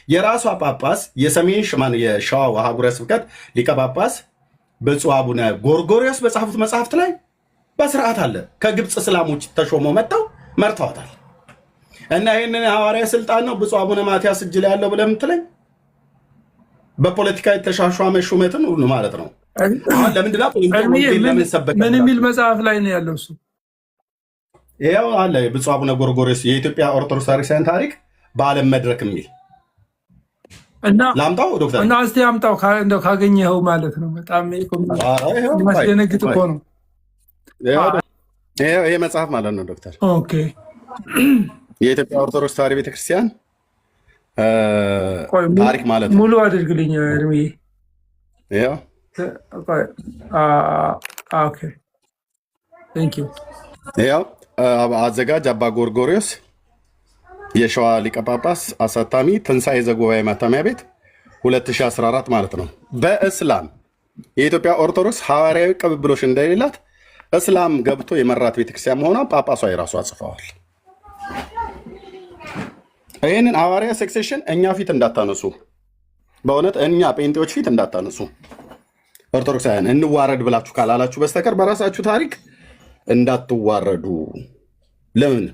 የራሷ ጳጳስ የሰሜን የሸዋ ሀገረ ስብከት ሊቀ ጳጳስ ብፁዕ አቡነ ጎርጎርዮስ በጻፉት መጽሐፍት ላይ በስርዓት አለ። ከግብፅ እስላሞች ተሾመው መጥተው መርተዋታል። እና ይህንን ሐዋርያ ስልጣን ነው ብፁዕ አቡነ ማትያስ እጅ ላይ ያለው ብለህ የምትለኝ በፖለቲካ የተሻሿመ ሹመትን ሁሉ ማለት ነው። አሁን ለምንድነው ምን የሚል መጽሐፍ ላይ ነው ያለው? እሱ ይኸው አለ ብፁዕ አቡነ ጎርጎርዮስ የኢትዮጵያ ኦርቶዶክስ ታሪክሳውያን ታሪክ በዓለም መድረክ የሚል እና ላምጣው ዶክተር እና እስቲ አምጣው እንደው ካገኘኸው ማለት ነው። በጣም የሚያስደነግጥ እኮ ነው ይሄ መጽሐፍ ማለት ነው ዶክተር። ኦኬ የኢትዮጵያ ኦርቶዶክስ ተዋሕዶ ቤተክርስቲያን ታሪክ ማለት ነው። ሙሉ አድርግልኝ እርምዬ። ይኸው ኦኬ ቴንክ ዩ። ይኸው አዘጋጅ አባ ጎርጎርዮስ የሸዋ ሊቀ ጳጳስ፣ አሳታሚ ትንሣኤ ዘጉባኤ ማተሚያ ቤት 2014 ማለት ነው። በእስላም የኢትዮጵያ ኦርቶዶክስ ሐዋርያዊ ቅብብሎሽ እንደሌላት እስላም ገብቶ የመራት ቤተክርስቲያን መሆኗ ጳጳሷ የራሷ ጽፈዋል። ይህንን ሐዋርያ ሰክሴሽን እኛ ፊት እንዳታነሱ፣ በእውነት እኛ ጴንጤዎች ፊት እንዳታነሱ። ኦርቶዶክሳውያን እንዋረድ ብላችሁ ካላላችሁ በስተቀር በራሳችሁ ታሪክ እንዳትዋረዱ። ለምን?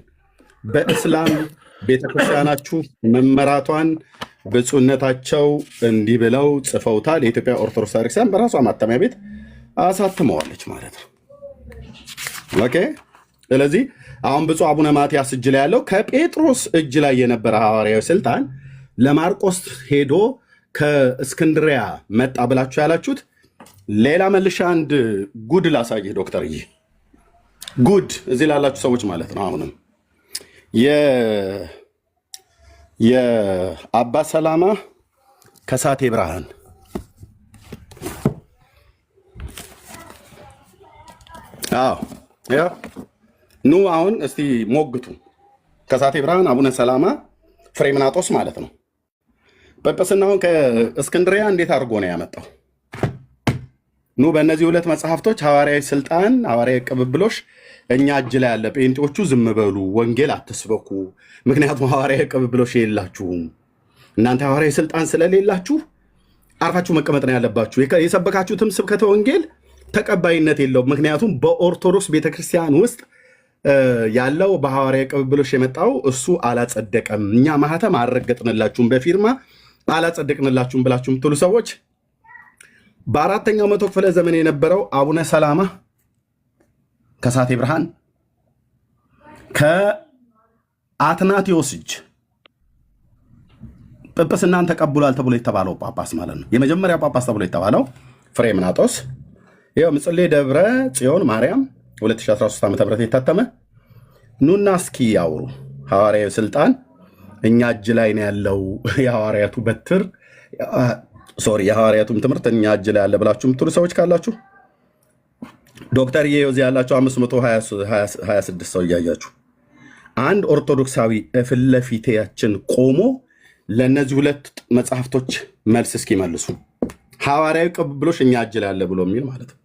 በእስላም ቤተክርስቲያናችሁ መመራቷን ብፁዕነታቸው እንዲህ ብለው ጽፈውታል። የኢትዮጵያ ኦርቶዶክስ ታሪክሳውያን በራሷ ማተሚያ ቤት አሳትመዋለች ማለት ነው። ኦኬ። ስለዚህ አሁን ብፁዕ አቡነ ማትያስ እጅ ላይ ያለው ከጴጥሮስ እጅ ላይ የነበረ ሐዋርያዊ ስልጣን ለማርቆስ ሄዶ ከእስክንድሪያ መጣ ብላችሁ ያላችሁት ሌላ መልሻ አንድ ጉድ ላሳይህ ዶክተርዬ። ጉድ እዚህ ላላችሁ ሰዎች ማለት ነው። አሁንም የአባ ሰላማ ከሳቴ ብርሃን ኑ አሁን እስቲ ሞግቱ። ከሳቴ ብርሃን አቡነ ሰላማ ፍሬምናጦስ ማለት ነው። ጵጵስናውን ከእስክንድሪያ እንዴት አድርጎ ነው ያመጣው? ኑ በእነዚህ ሁለት መጽሐፍቶች ሐዋርያዊ ስልጣን፣ ሐዋርያዊ ቅብብሎሽ እኛ እጅ ላይ ያለ። ጴንጤዎቹ ዝም በሉ፣ ወንጌል አትስበኩ። ምክንያቱም ሐዋርያዊ ቅብብሎሽ የላችሁም። እናንተ ሐዋርያዊ ስልጣን ስለሌላችሁ አርፋችሁ መቀመጥ ነው ያለባችሁ። የሰበካችሁትም ስብከተ ወንጌል ተቀባይነት የለውም። ምክንያቱም በኦርቶዶክስ ቤተክርስቲያን ውስጥ ያለው በሐዋርያዊ ቅብብሎሽ የመጣው እሱ አላጸደቀም። እኛ ማህተም አልረገጥንላችሁም፣ በፊርማ አላጸደቅንላችሁም ብላችሁ የምትሉ ሰዎች በአራተኛው መቶ ክፍለ ዘመን የነበረው አቡነ ሰላማ ከሳቴ ብርሃን ከአትናቴዎስ እጅ ጵጵስናን ተቀብሏል ተብሎ የተባለው ጳጳስ ማለት ነው። የመጀመሪያው ጳጳስ ተብሎ የተባለው ፍሬምናጦስ ይኸው ምጽሌ ደብረ ጽዮን ማርያም 2013 ዓ.ም የታተመ። ኑና እስኪ ያውሩ። ሐዋርያዊ ስልጣን እኛ እጅ ላይ ነው ያለው። የሐዋርያቱ በትር የሐዋርያቱም ትምህርት እኛ እጅ ላይ ያለ ብላችሁ የምትሉ ሰዎች ካላችሁ ዶክተር እዚህ ያላችሁ 526 ሰው እያያችሁ አንድ ኦርቶዶክሳዊ ፊት ለፊታችን ቆሞ ለእነዚህ ሁለት መጽሐፍቶች መልስ እስኪመልሱ ሐዋርያዊ ቅብብሎሽ እኛ እጅ ላይ ያለ ብሎ የሚል ማለት ነው።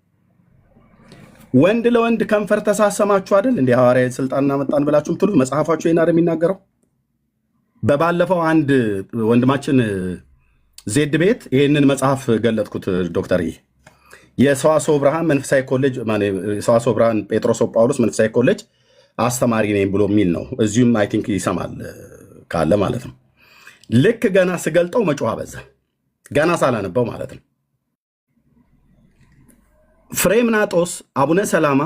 ወንድ ለወንድ ከንፈር ተሳሰማችሁ አይደል እንደ ሐዋርያዊ ስልጣን እናመጣን ብላችሁ የምትሉት መጽሐፋችሁ ይሄን አይደል የሚናገረው? በባለፈው አንድ ወንድማችን ዜድ ቤት ይህንን መጽሐፍ ገለጥኩት ዶክተር የሰዋስወ ብርሃን መንፈሳዊ ኮሌጅ የሰዋስወ ብርሃን ጴጥሮስ ጳውሎስ መንፈሳዊ ኮሌጅ አስተማሪ ነኝ ብሎ የሚል ነው። እዚሁም አይ ቲንክ ይሰማል ካለ ማለት ነው። ልክ ገና ስገልጠው መጮህ በዛ፣ ገና ሳላነበው ማለት ነው። ፍሬምናጦስ አቡነ ሰላማ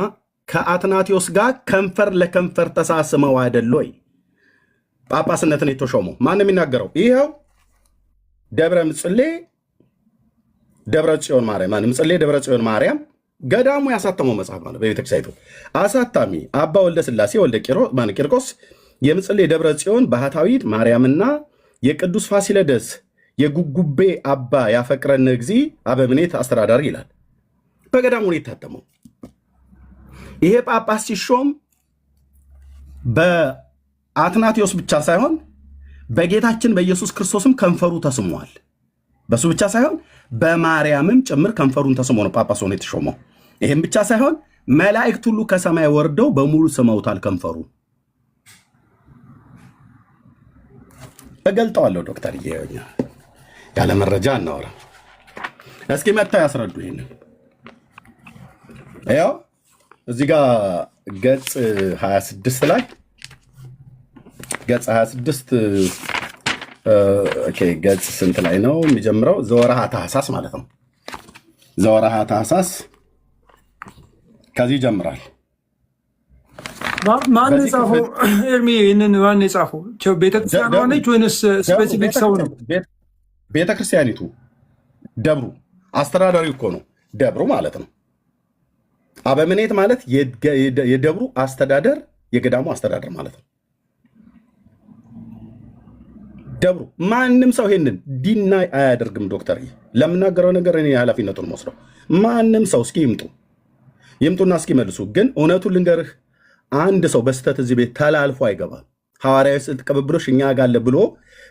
ከአትናቴዎስ ጋር ከንፈር ለከንፈር ተሳስመው አይደል ወይ ጳጳስነትን የተሾመው? ማንም የሚናገረው ይኸው ደብረ ምጽሌ ደብረ ጽዮን ማርያም ምጽሌ ደብረ ጽዮን ማርያም ገዳሙ ያሳተመው መጽሐፍ ማለት በቤተክርስቲያኒቱ አሳታሚ አባ ወልደ ስላሴ ወልደ ቂርቆስ የምጽሌ ደብረ ጽዮን ባህታዊት ማርያምና የቅዱስ ፋሲለደስ የጉጉቤ አባ ያፈቅረን እግዚ አበምኔት አስተዳዳሪ ይላል። በገዳሙ ነው የታተመው። ይሄ ጳጳስ ሲሾም በአትናቴዎስ ብቻ ሳይሆን በጌታችን በኢየሱስ ክርስቶስም ከንፈሩ ተስሟል። በሱ ብቻ ሳይሆን በማርያምም ጭምር ከንፈሩን ተስሞ ነው ጳጳስ ሆኖ የተሾመው። ይህም ብቻ ሳይሆን መላእክት ሁሉ ከሰማይ ወርደው በሙሉ ስመውታል ከንፈሩ። እገልጠዋለሁ ዶክተር ይሄኛ ያለ መረጃ እናወራ። እስኪ መጣ ያስረዱ ይሄንን ያው እዚህ ጋር ገጽ 26 ላይ ገጽ 26 ኦኬ ገጽ ስንት ላይ ነው የሚጀምረው? ዘወርሃ ታኅሳስ ማለት ነው። ዘወርሃ ታኅሳስ ከዚህ ይጀምራል። ማን የጻፈው ኤርሚ? ይህንን ማን የጻፈው? ቤተክርስቲያኗ ነች ወይንስ ስፔሲፊክ ሰው ነው? ቤተክርስቲያኒቱ ደብሩ አስተዳዳሪ እኮ ነው ደብሩ ማለት ነው። አበምኔት ማለት የደብሩ አስተዳደር የገዳሙ አስተዳደር ማለት ነው። ደብሩ ማንም ሰው ይሄንን ዲናይ አያደርግም። ዶክተር ለምናገረው ነገር እኔ ኃላፊነቱን ወስደው ማንም ሰው እስኪ ይምጡና እስኪ መልሱ። ግን እውነቱን ልንገርህ አንድ ሰው በስተት እዚህ ቤት ተላልፎ አይገባም። ሐዋርያዊ ስልት ቅብብሎሽ እኛ ጋር ብሎ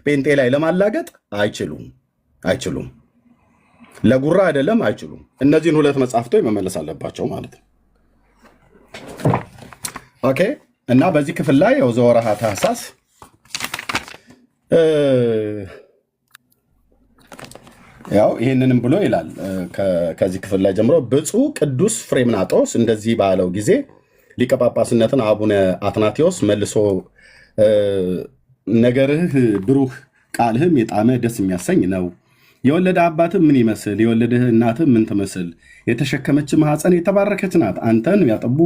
ጴንጤ ላይ ለማላገጥ አይችሉም። ለጉራ አይደለም አይችሉም። እነዚህን ሁለት መጽሐፍቶች መመለስ አለባቸው ማለት ነው። ኦኬ እና በዚህ ክፍል ላይ ያው ዘወርሃ ታኅሳስ ያው ይህንንም ብሎ ይላል ከዚህ ክፍል ላይ ጀምሮ ብፁዕ ቅዱስ ፍሬምናጦስ እንደዚህ ባለው ጊዜ ሊቀ ጳጳስነትን አቡነ አትናቴዎስ መልሶ ነገርህ ብሩህ ቃልህም የጣመ ደስ የሚያሰኝ ነው። የወለደ አባትህ ምን ይመስል? የወለደህ እናትህ ምን ትመስል? የተሸከመች ማኅፀን የተባረከች ናት። አንተን ያጠቡ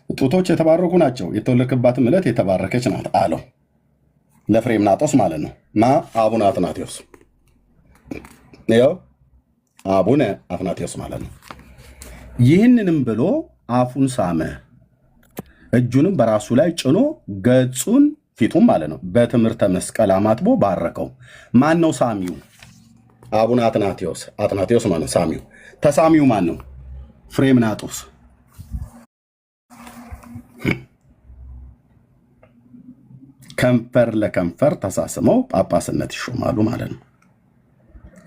ጡቶች የተባረኩ ናቸው። የተወለድክባትም ዕለት የተባረከች ናት አለው ለፍሬምናጦስ ማለት ነው። አቡነ አትናቴዎስ ያው አቡነ አትናቴዎስ ማለት ነው። ይህንንም ብሎ አፉን ሳመ፣ እጁንም በራሱ ላይ ጭኖ ገጹን ፊቱም ማለት ነው በትምህርተ መስቀል አማትቦ ባረከው። ማን ነው ሳሚው? አቡነ አትናቴዎስ። አትናቴዎስ ማን ነው? ሳሚው። ተሳሚው ማን ነው? ፍሬምናጦስ። ከንፈር ለከንፈር ተሳስመው ጳጳስነት ይሾማሉ ማለት ነው።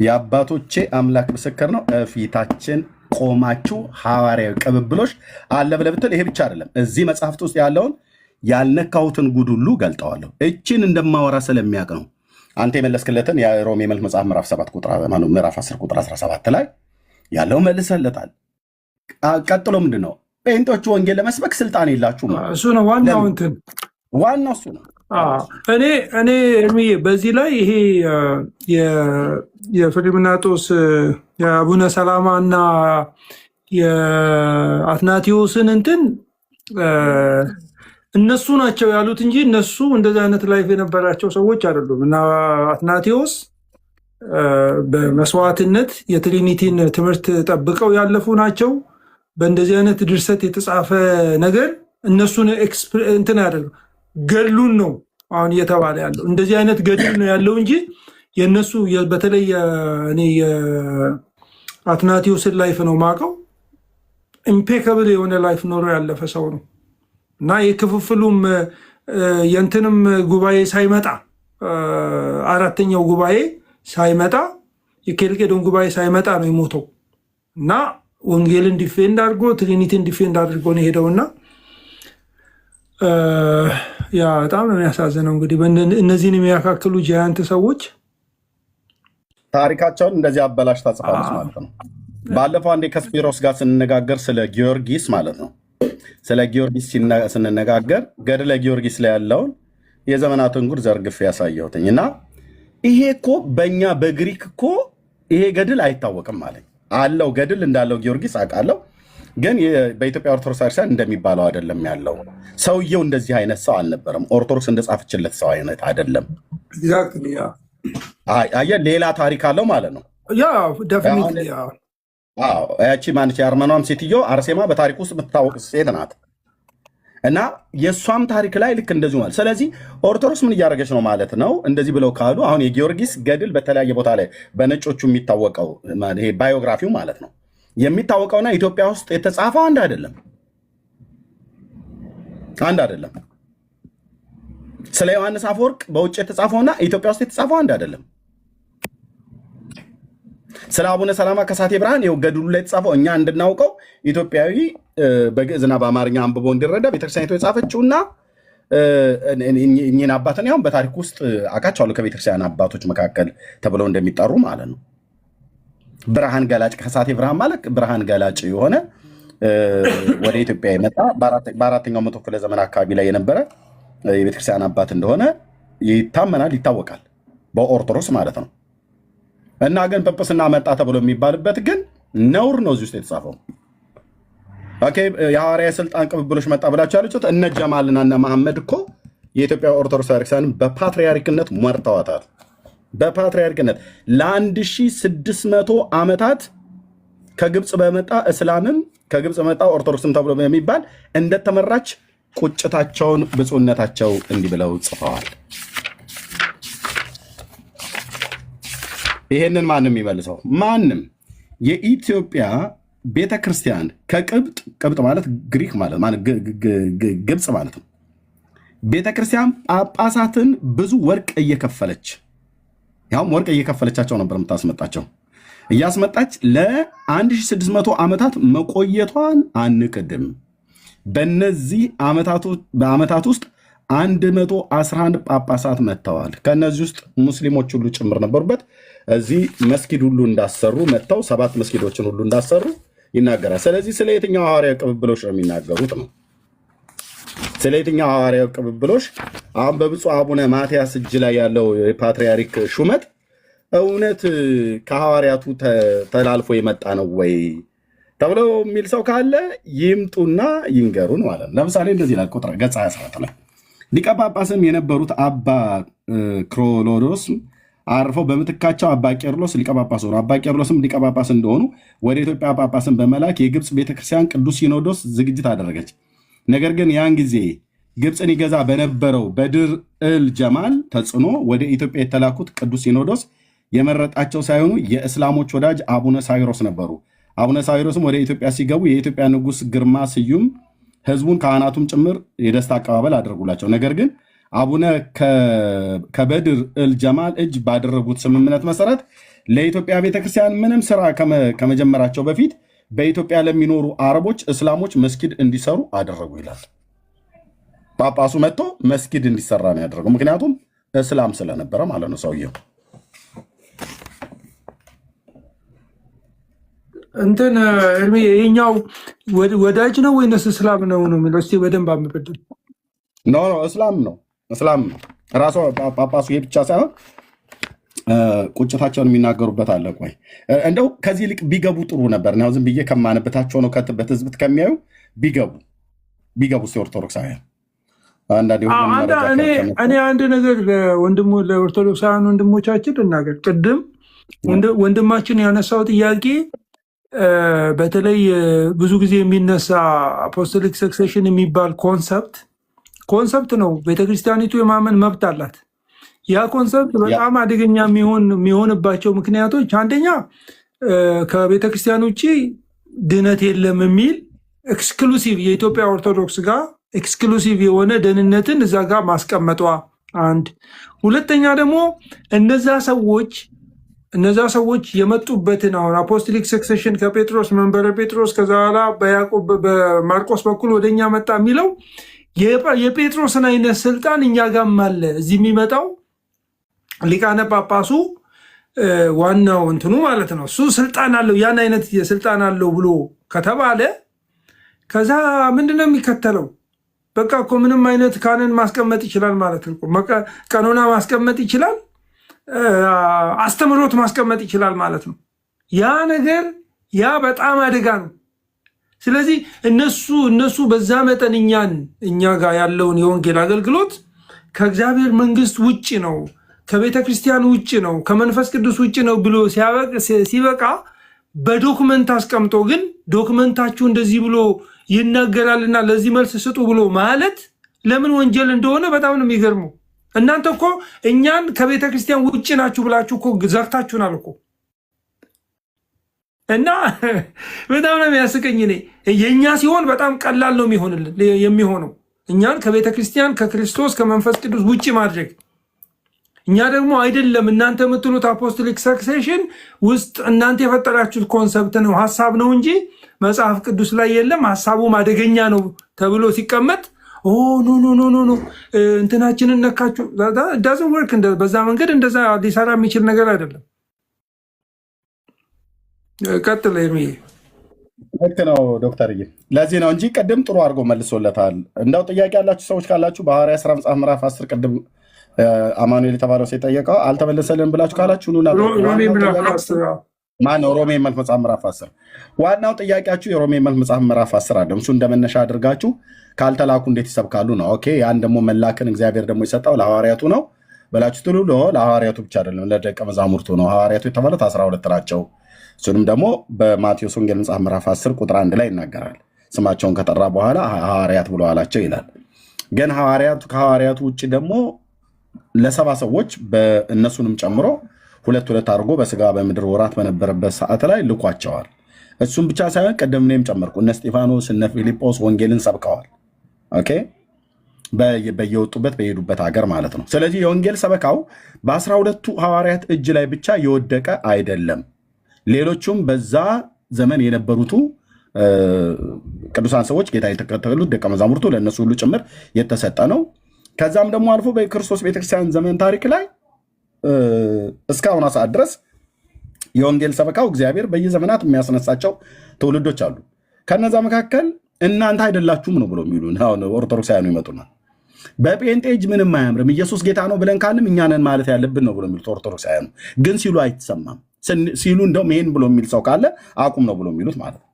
የአባቶቼ አምላክ ምስክር ነው። ፊታችን ቆማችሁ ሐዋርያዊ ቅብብሎሽ አለ ብለህ ብትል ይሄ ብቻ አይደለም። እዚህ መጽሐፍት ውስጥ ያለውን ያልነካሁትን ጉድ ሁሉ ገልጠዋለሁ። እችን እንደማወራ ስለሚያውቅ ነው። አንተ የመለስክለትን የሮሜ መልክ መጽሐፍ ምዕራፍ 7 ቁጥር ምዕራፍ 10 ቁጥር 17 ላይ ያለው መልሰለታል። ቀጥሎ ምንድን ነው? ጴንጤዎች ወንጌል ለመስበክ ስልጣን የላችሁም። እሱ ነው ዋናው እንትን ዋናው እሱ ነው። እኔ እርምዬ በዚህ ላይ ይሄ የፍሬምናጦስ የአቡነ ሰላማ እና የአትናቴዎስን እንትን እነሱ ናቸው ያሉት እንጂ እነሱ እንደዚህ አይነት ላይፍ የነበራቸው ሰዎች አይደሉም። እና አትናቴዎስ በመስዋዕትነት የትሪኒቲን ትምህርት ጠብቀው ያለፉ ናቸው። በእንደዚህ አይነት ድርሰት የተጻፈ ነገር እነሱን እንትን ያደርጉ ገድሉን ነው አሁን እየተባለ ያለው። እንደዚህ አይነት ገድል ነው ያለው እንጂ የእነሱ በተለይ እኔ የአትናቴዎስን ላይፍ ነው ማቀው። ኢምፔካብል የሆነ ላይፍ ኖሮ ያለፈ ሰው ነው እና የክፍፍሉም የእንትንም ጉባኤ ሳይመጣ አራተኛው ጉባኤ ሳይመጣ የኬልቄዶን ጉባኤ ሳይመጣ ነው የሞተው እና ወንጌልን ዲፌንድ አድርጎ ትሪኒቲን ዲፌንድ አድርጎ ነው ሄደውና ያ በጣም ነው የሚያሳዝነው። እንግዲህ እነዚህን የሚያካክሉ ጃያንት ሰዎች ታሪካቸውን እንደዚህ አበላሽ ታጽፋለች ማለት ነው። ባለፈው አንዴ ከስፒሮስ ጋር ስንነጋገር ስለ ጊዮርጊስ ማለት ነው ስለ ጊዮርጊስ ስንነጋገር ገድለ ጊዮርጊስ ላይ ያለውን የዘመናትን ጉድ ዘርግፍ ያሳየሁትኝ እና ይሄ እኮ በእኛ በግሪክ እኮ ይሄ ገድል አይታወቅም ማለት አለው። ገድል እንዳለው ጊዮርጊስ አውቃለሁ፣ ግን በኢትዮጵያ ኦርቶዶክስ ክርስቲያን እንደሚባለው አይደለም ያለው። ሰውየው እንደዚህ አይነት ሰው አልነበረም። ኦርቶዶክስ እንደጻፈችለት ሰው አይነት አይደለም። አየህ፣ ሌላ ታሪክ አለው ማለት ነው። ያቺ ማነች የአርመኗም ሴትዮ አርሴማ በታሪክ ውስጥ የምትታወቅ ሴት ናት እና የእሷም ታሪክ ላይ ልክ እንደዚሁ ማለት። ስለዚህ ኦርቶዶክስ ምን እያደረገች ነው ማለት ነው? እንደዚህ ብለው ካሉ አሁን የጊዮርጊስ ገድል በተለያየ ቦታ ላይ በነጮቹ የሚታወቀው ይሄ ባዮግራፊው ማለት ነው የሚታወቀውና ኢትዮጵያ ውስጥ የተጻፈው አንድ አይደለም። ስለ ዮሐንስ አፈወርቅ በውጭ የተጻፈውና ኢትዮጵያ ውስጥ የተጻፈው አንድ አይደለም። ስለ አቡነ ሰላማ ከሳቴ ብርሃን ይኸው ገድሉ ላይ የተጻፈው እኛ እንድናውቀው ኢትዮጵያዊ በግዕዝና በአማርኛ አንብቦ እንዲረዳ ቤተክርስቲያኒቱ የጻፈችውና እኚህን አባትን ያሁን በታሪክ ውስጥ አውቃቸዋለሁ ከቤተክርስቲያን አባቶች መካከል ተብለው እንደሚጠሩ ማለት ነው። ብርሃን ገላጭ ከሳቴ ብርሃን ማለት ብርሃን ገላጭ የሆነ ወደ ኢትዮጵያ የመጣ በአራተኛው መቶ ክፍለ ዘመን አካባቢ ላይ የነበረ የቤተክርስቲያን አባት እንደሆነ ይታመናል፣ ይታወቃል በኦርቶዶክስ ማለት ነው። እና ግን ጵጵስና መጣ ተብሎ የሚባልበት ግን ነውር ነው እዚህ ውስጥ የተጻፈው። የሐዋርያ ስልጣን ቅብብሎች መጣ ብላችሁ ያለችት እነ ጀማልና እነ መሐመድ እኮ የኢትዮጵያ ኦርቶዶክስ ቤተክርስቲያን በፓትሪያርክነት መርተዋታል። በፓትሪያርክነት ለ1600 ዓመታት ከግብፅ በመጣ እስላምም ከግብፅ በመጣ ኦርቶዶክስም ተብሎ የሚባል እንደተመራች ቁጭታቸውን ብፁዕነታቸው እንዲህ ብለው ጽፈዋል። ይሄንን ማንም ይመልሰው ማንም። የኢትዮጵያ ቤተክርስቲያን ከቅብጥ ማለት ግሪክ ማለት ግብፅ ማለት ነው። ቤተክርስቲያን ጳጳሳትን ብዙ ወርቅ እየከፈለች ያውም ወርቅ እየከፈለቻቸው ነበር የምታስመጣቸው። እያስመጣች ለ1600 ዓመታት መቆየቷን አንክድም። በነዚህ በዓመታት ውስጥ 111 ጳጳሳት መጥተዋል። ከነዚህ ውስጥ ሙስሊሞች ሁሉ ጭምር ነበሩበት። እዚህ መስጊድ ሁሉ እንዳሰሩ መጥተው 7 መስጊዶችን ሁሉ እንዳሰሩ ይናገራል። ስለዚህ ስለ የትኛው ሐዋርያዊ ቅብብሎች ነው የሚናገሩት ነው? ስለ የትኛው ሐዋርያዊ ቅብብሎች? አሁን በብፁዕ አቡነ ማትያስ እጅ ላይ ያለው የፓትርያርክ ሹመት እውነት ከሐዋርያቱ ተላልፎ የመጣ ነው ወይ ተብሎ የሚል ሰው ካለ ይምጡና ይንገሩን ማለት ነው። ለምሳሌ እንደዚህ ይላል ቁጥር ገጽ 27 ላይ ሊቀ ጳጳስም የነበሩት አባ ክሮሎዶስ አርፈው በምትካቸው አባ ቄርሎስ ሊቀ ጳጳስ ሆኑ። አባ ቄርሎስም ሊቀ ጳጳስ እንደሆኑ ወደ ኢትዮጵያ ጳጳስን በመላክ የግብፅ ቤተክርስቲያን ቅዱስ ሲኖዶስ ዝግጅት አደረገች። ነገር ግን ያን ጊዜ ግብፅን ይገዛ በነበረው በድር እል ጀማል ተጽዕኖ ወደ ኢትዮጵያ የተላኩት ቅዱስ ሲኖዶስ የመረጣቸው ሳይሆኑ የእስላሞች ወዳጅ አቡነ ሳይሮስ ነበሩ። አቡነ ሳይሮስም ወደ ኢትዮጵያ ሲገቡ የኢትዮጵያ ንጉሥ ግርማ ስዩም ህዝቡን ካህናቱም ጭምር የደስታ አቀባበል አደረጉላቸው። ነገር ግን አቡነ ከበድር እል ጀማል እጅ ባደረጉት ስምምነት መሰረት ለኢትዮጵያ ቤተክርስቲያን ምንም ስራ ከመጀመራቸው በፊት በኢትዮጵያ ለሚኖሩ አረቦች፣ እስላሞች መስጊድ እንዲሰሩ አደረጉ ይላል። ጳጳሱ መጥቶ መስጊድ እንዲሰራ ነው ያደረገው። ምክንያቱም እስላም ስለነበረ ማለት ነው ሰውየው። እንትን እርሜ የኛው ወዳጅ ነው ወይስ እስላም ነው ነው የሚለው? እስኪ በደንብ አንብብልን። ኖ እስላም ነው፣ እስላም ነው ራሱ ጳጳሱ። ይሄ ብቻ ሳይሆን ቁጭታቸውን የሚናገሩበት አለ። ቆይ እንደው ከዚህ ይልቅ ቢገቡ ጥሩ ነበር። ነው ዝም ብዬ ከማነበታቸው ነው ከትበት ህዝብት ከሚያዩ ቢገቡ ኦርቶዶክሳውያን እኔ አንድ ነገር ለኦርቶዶክሳውያን ወንድሞቻችን ልናገር። ቅድም ወንድማችን ያነሳው ጥያቄ በተለይ ብዙ ጊዜ የሚነሳ አፖስቶሊክ ሰክሴሽን የሚባል ኮንሰፕት ነው። ቤተክርስቲያኒቱ የማመን መብት አላት። ያ ኮንሰፕት በጣም አደገኛ የሚሆንባቸው ምክንያቶች አንደኛ ከቤተክርስቲያን ውጭ ድነት የለም የሚል ኤክስክሉሲቭ የኢትዮጵያ ኦርቶዶክስ ጋር ኤክስክሉሲቭ የሆነ ደህንነትን እዛ ጋር ማስቀመጧ አንድ። ሁለተኛ ደግሞ እነዛ ሰዎች የመጡበትን አሁን አፖስቶሊክ ሰክሴሽን ከጴጥሮስ መንበረ ጴጥሮስ ከዛ በኋላ በያዕቆብ በማርቆስ በኩል ወደኛ መጣ የሚለው የጴጥሮስን አይነት ስልጣን እኛ ጋም አለ። እዚህ የሚመጣው ሊቃነ ጳጳሱ ዋናው እንትኑ ማለት ነው። እሱ ስልጣን አለው፣ ያን አይነት ስልጣን አለው ብሎ ከተባለ ከዛ ምንድነው የሚከተለው? በቃ እኮ ምንም አይነት ካህንን ማስቀመጥ ይችላል ማለት ነው። ቀኖና ማስቀመጥ ይችላል፣ አስተምሮት ማስቀመጥ ይችላል ማለት ነው። ያ በጣም አደጋ ነው። ስለዚህ እነሱ በዛ መጠን እኛ ጋር ያለውን የወንጌል አገልግሎት ከእግዚአብሔር መንግስት ውጭ ነው፣ ከቤተ ክርስቲያን ውጭ ነው፣ ከመንፈስ ቅዱስ ውጭ ነው ብሎ ሲበቃ በዶክመንት አስቀምጦ ግን ዶክመንታችሁ እንደዚህ ብሎ ይናገራልና ለዚህ መልስ ስጡ ብሎ ማለት ለምን ወንጀል እንደሆነ በጣም ነው የሚገርመው። እናንተ እኮ እኛን ከቤተ ክርስቲያን ውጭ ናችሁ ብላችሁ እኮ ዘግታችሁናል እኮ። እና በጣም ነው የሚያስቀኝ። እኔ የእኛ ሲሆን በጣም ቀላል ነው የሚሆነው እኛን ከቤተ ክርስቲያን ከክርስቶስ ከመንፈስ ቅዱስ ውጭ ማድረግ። እኛ ደግሞ አይደለም እናንተ የምትሉት አፖስቶሊክ ሰክሴሽን ውስጥ እናንተ የፈጠራችሁት ኮንሰፕት ነው፣ ሀሳብ ነው እንጂ መጽሐፍ ቅዱስ ላይ የለም፣ ሀሳቡም አደገኛ ነው ተብሎ ሲቀመጥ ኖ ኖ ኖ ኖ ኖ እንትናችንን ነካችሁ። ዳዝንት ወርክ። በዛ መንገድ እንደዛ ሊሰራ የሚችል ነገር አይደለም። ቀጥል የሚዬ። ልክ ነው ዶክተርዬ። ለዚህ ነው እንጂ ቅድም ጥሩ አድርጎ መልሶለታል። እንደው ጥያቄ ያላችሁ ሰዎች ካላችሁ በሐዋርያት ሥራ መጽሐፍ ምዕራፍ 10 ቅድም አማኑኤል የተባለው ሲጠየቀው አልተመለሰልን ብላችሁ ካላችሁ ኑና ማነው ሮሜ መልክ መጽሐፍ ምዕራፍ 10 ዋናው ጥያቄያችሁ የሮሜ መልክ መጽሐፍ ምዕራፍ 10 አለ። እሱ እንደመነሻ አድርጋችሁ ካልተላኩ እንዴት ይሰብካሉ ነው። ኦኬ ያን ደግሞ መላክን እግዚአብሔር ደግሞ የሰጠው ለሐዋርያቱ ነው በላችሁ ትሉ ለሐዋርያቱ ብቻ አይደለም ለደቀ መዛሙርቱ ነው። ሐዋርያቱ የተባሉት 12 ናቸው። እሱንም ደግሞ በማቴዎስ ወንጌል መጽሐፍ ምዕራፍ 10 ቁጥር 1 ላይ ይናገራል። ስማቸውን ከጠራ በኋላ ሐዋርያት ብሎ አላቸው ይላል። ግን ከሐዋርያቱ ውጭ ደግሞ ለሰባ ሰዎች በእነሱንም ጨምሮ ሁለት አድርጎ በስጋ በምድር ወራት በነበረበት ሰዓት ላይ ልኳቸዋል። እሱም ብቻ ሳይሆን ቀደም እኔም ጨመርኩ እነ እስጢፋኖስ እነ ፊልጶስ ወንጌልን ሰብከዋል። ኦኬ በየወጡበት በሄዱበት ሀገር ማለት ነው። ስለዚህ የወንጌል ሰበካው በ12ቱ ሐዋርያት እጅ ላይ ብቻ የወደቀ አይደለም። ሌሎቹም በዛ ዘመን የነበሩቱ ቅዱሳን ሰዎች ጌታ የተከተሉት ደቀ መዛሙርቱ ለእነሱ ሁሉ ጭምር የተሰጠ ነው። ከዛም ደግሞ አልፎ በክርስቶስ ቤተክርስቲያን ዘመን ታሪክ ላይ እስካሁን ሰዓት ድረስ የወንጌል ሰበካው እግዚአብሔር በየዘመናት የሚያስነሳቸው ትውልዶች አሉ። ከነዛ መካከል እናንተ አይደላችሁም ነው ብሎ የሚሉ ኦርቶዶክሳውያኑ ይመጡናል። በጴንጤ እጅ ምንም አያምርም ኢየሱስ ጌታ ነው ብለን ካንም እኛ ነን ማለት ያለብን ነው ብሎ የሚሉት ኦርቶዶክሳውያኑ ግን ሲሉ አይሰማም። ሲሉ እንደውም ይሄን ብሎ የሚል ሰው ካለ አቁም ነው ብሎ የሚሉት ማለት ነው።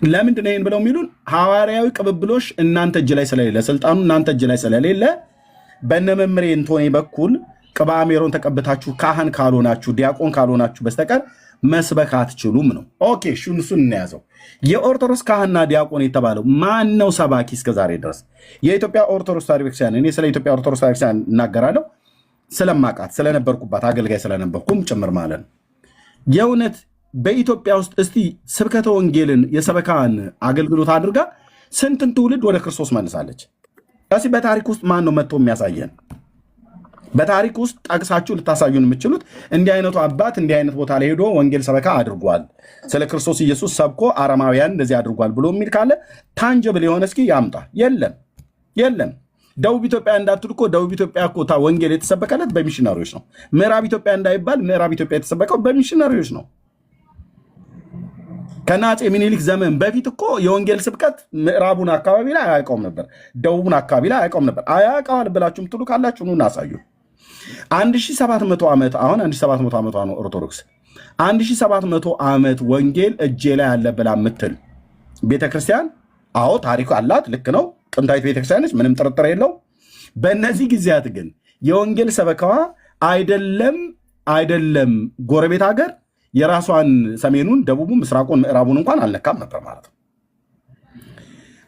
ለምንድን ነው ይሄን ብለው የሚሉን? ሐዋርያዊ ቅብብሎሽ እናንተ እጅ ላይ ስለሌለ፣ ስልጣኑ እናንተ እጅ ላይ ስለሌለ በእነ መምሬ እንቶኔ በኩል ቅባ ሜሮን ተቀብታችሁ ካህን ካልሆናችሁ ዲያቆን ካልሆናችሁ በስተቀር መስበክ አትችሉም ነው። ኦኬ እሱን እናያዘው። የኦርቶዶክስ ካህንና ዲያቆን የተባለው ማን ነው ሰባኪ እስከዛሬ ድረስ? የኢትዮጵያ ኦርቶዶክስ ተዋሕዶ ቤተክርስቲያን። እኔ ስለ ኢትዮጵያ ኦርቶዶክስ ተዋሕዶ ቤተክርስቲያን እናገራለሁ ስለማቃት ስለነበርኩባት አገልጋይ ስለነበርኩም ጭምር ማለት ነው። የእውነት በኢትዮጵያ ውስጥ እስቲ ስብከተ ወንጌልን የሰበካን አገልግሎት አድርጋ ስንትን ትውልድ ወደ ክርስቶስ መልሳለች? እስቲ በታሪክ ውስጥ ማን ነው መጥቶ የሚያሳየን? በታሪክ ውስጥ ጠቅሳችሁ ልታሳዩን የምችሉት እንዲህ አይነቱ አባት እንዲህ አይነት ቦታ ላይ ሄዶ ወንጌል ሰበካ አድርጓል፣ ስለ ክርስቶስ ኢየሱስ ሰብኮ አረማውያን እንደዚህ አድርጓል ብሎ የሚል ካለ ታንጀብል የሆነ እስኪ ያምጣ። የለም። ደቡብ ኢትዮጵያ እንዳትሉ እኮ ደቡብ ኢትዮጵያ እኮ ወንጌል የተሰበከለት በሚሽነሪዎች ነው። ምዕራብ ኢትዮጵያ እንዳይባል ምዕራብ ኢትዮጵያ የተሰበከው በሚሽነሪዎች ነው። ከአፄ ምኒልክ ዘመን በፊት እኮ የወንጌል ስብከት ምዕራቡን አካባቢ ላይ አያውቀውም ነበር፣ ደቡቡን አካባቢ ላይ አያውቀውም ነበር። አያውቀዋል ብላችሁም ትሉ ካላችሁ ኑ እናሳዩ። 1700 ዓመት አሁን 1700 ዓመቷ ነው ኦርቶዶክስ። 1700 ዓመት ወንጌል እጄ ላይ አለ ብላ የምትል ቤተክርስቲያን፣ አዎ ታሪኩ አላት፣ ልክ ነው፣ ጥንታዊት ቤተክርስቲያን ነች፣ ምንም ጥርጥር የለው። በእነዚህ ጊዜያት ግን የወንጌል ሰበካዋ አይደለም ጎረቤት ሀገር የራሷን ሰሜኑን፣ ደቡቡን፣ ምስራቁን፣ ምዕራቡን እንኳን አልነካም ነበር ማለት ነው።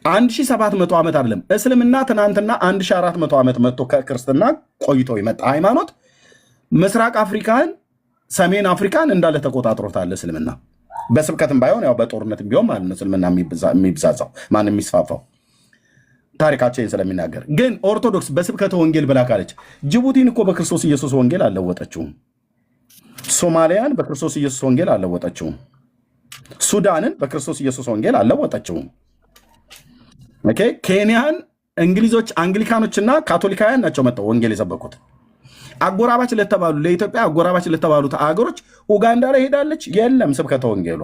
1700 ዓመት አይደለም እስልምና ትናንትና 1400 ዓመት መጥቶ ከክርስትና ቆይቶ የመጣ ሃይማኖት ምስራቅ አፍሪካን፣ ሰሜን አፍሪካን እንዳለ ተቆጣጥሮታል። እስልምና በስብከትም ባይሆን ያው በጦርነትም ቢሆን ማለት ነው እስልምና የሚብዛዛው ማን የሚስፋፋው ታሪካችን ስለሚናገር። ግን ኦርቶዶክስ በስብከተ ወንጌል ብላ ካለች ጅቡቲን እኮ በክርስቶስ ኢየሱስ ወንጌል አልለወጠችውም። ሶማሊያን በክርስቶስ ኢየሱስ ወንጌል አልለወጠችውም። ሱዳንን በክርስቶስ ኢየሱስ ወንጌል አልለወጠችውም። ኦኬ ኬንያን እንግሊዞች፣ አንግሊካኖችና ካቶሊካውያን ናቸው መጥተው ወንጌል የሰበኩት። አጎራባች ለተባሉ ለኢትዮጵያ አጎራባች ለተባሉት አገሮች ኡጋንዳ ላይ ሄዳለች፣ የለም ስብከተ ወንጌሏ።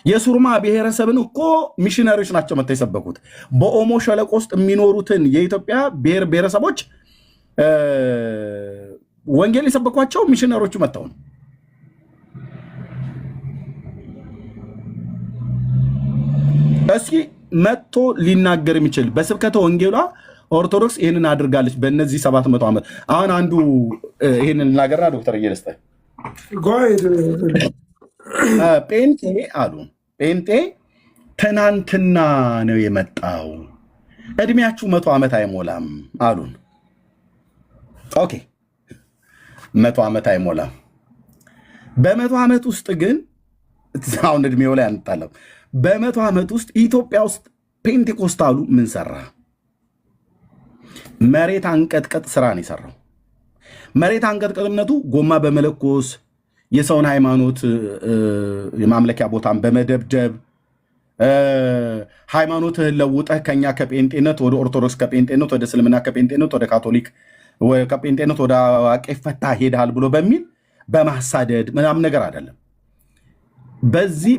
የሱርማ ብሔረሰብን እኮ ሚሽነሪዎች ናቸው መጥተው የሰበኩት። በኦሞ ሸለቆ ውስጥ የሚኖሩትን የኢትዮጵያ ብሔር ብሔረሰቦች ወንጌል የሰበኳቸው ሚሽነሮቹ መጥተው ነው። እስኪ መጥቶ ሊናገር የሚችል በስብከተ ወንጌሏ ኦርቶዶክስ ይህንን አድርጋለች በእነዚህ 700 ዓመት። አሁን አንዱ ይህንን ልናገርና ዶክተር እየለስጠ ጴንጤ አሉ። ጴንጤ ትናንትና ነው የመጣው፣ እድሜያችሁ 100 ዓመት አይሞላም አሉን። ኦኬ 100 ዓመት አይሞላም። በ100 ዓመት ውስጥ ግን አሁን እድሜው ላይ አንጣለም። በ100 ዓመት ውስጥ ኢትዮጵያ ውስጥ ፔንቴኮስታሉ ምን ሰራ? መሬት አንቀጥቀጥ ስራ ነው የሰራው። መሬት አንቀጥቀጥነቱ ጎማ በመለኮስ የሰውን ሃይማኖት የማምለኪያ ቦታን በመደብደብ ሃይማኖትህን ለውጠህ ከኛ ከጴንጤነት ወደ ኦርቶዶክስ፣ ከጴንጤነት ወደ እስልምና፣ ከጴንጤነት ወደ ካቶሊክ፣ ከጴንጤነት ወደ ዋቄ ፈታ ሄድሃል ብሎ በሚል በማሳደድ ምናምን ነገር አይደለም።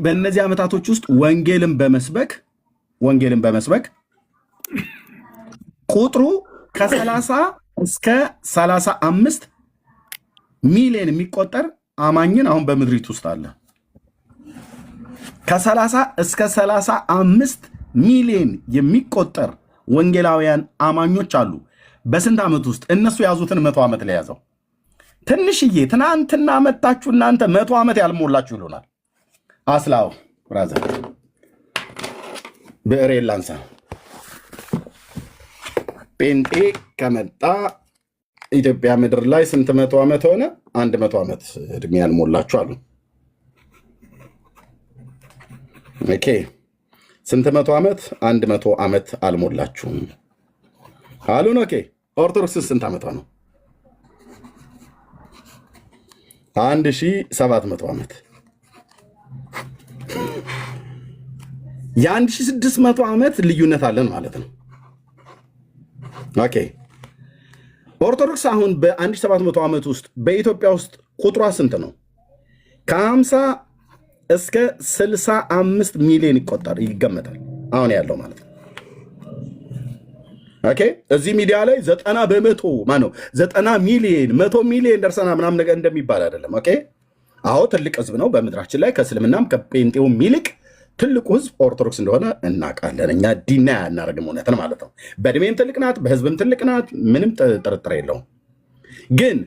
በእነዚህ ዓመታቶች ውስጥ ወንጌልን በመስበክ ቁጥሩ ከ30 እስከ 35 ሚሊዮን የሚቆጠር አማኝን አሁን በምድሪት ውስጥ አለ። ከ30 እስከ 35 ሚሊዮን የሚቆጠር ወንጌላውያን አማኞች አሉ። በስንት ዓመት ውስጥ? እነሱ ያዙትን 100 ዓመት ላይ ያዘው። ትንሽዬ ትናንትና መጣችሁ እናንተ 100 ዓመት ያልሞላችሁ ይሉናል። አስላው ብራዘር ብዕሬን ላንሳ። ጴንጤ ከመጣ ኢትዮጵያ ምድር ላይ ስንት 100 ዓመት ሆነ? 100 ዓመት እድሜ ያልሞላችሁ አሉ። ኦኬ ስንት 100 ዓመት? 100 ዓመት አልሞላችሁም አሉን። ኦኬ ኦርቶዶክስ ስንት ዓመቷ ነው? 1700 ዓመት። የ1600 ዓመት ልዩነት አለን ማለት ነው። ኦኬ ኦርቶዶክስ አሁን በ1700 ዓመት ውስጥ በኢትዮጵያ ውስጥ ቁጥሯ ስንት ነው? ከ50 እስከ 65 ሚሊዮን ይገመታል አሁን ያለው ማለት ነው። ኦኬ እዚህ ሚዲያ ላይ 90 በመቶ ማነው 90 ሚሊዮን 100 ሚሊዮን ደርሰና ምናምን ነገር እንደሚባል አይደለም። ኦኬ አዎ ትልቅ ህዝብ ነው በምድራችን ላይ ከእስልምናም ከጴንጤውም ይልቅ ትልቁ ህዝብ ኦርቶዶክስ እንደሆነ እናውቃለን። እኛ ዲና ያናረግም እውነትን ማለት ነው። በእድሜም ትልቅ ናት፣ በህዝብም ትልቅ ናት፣ ምንም ጥርጥር የለውም። ግን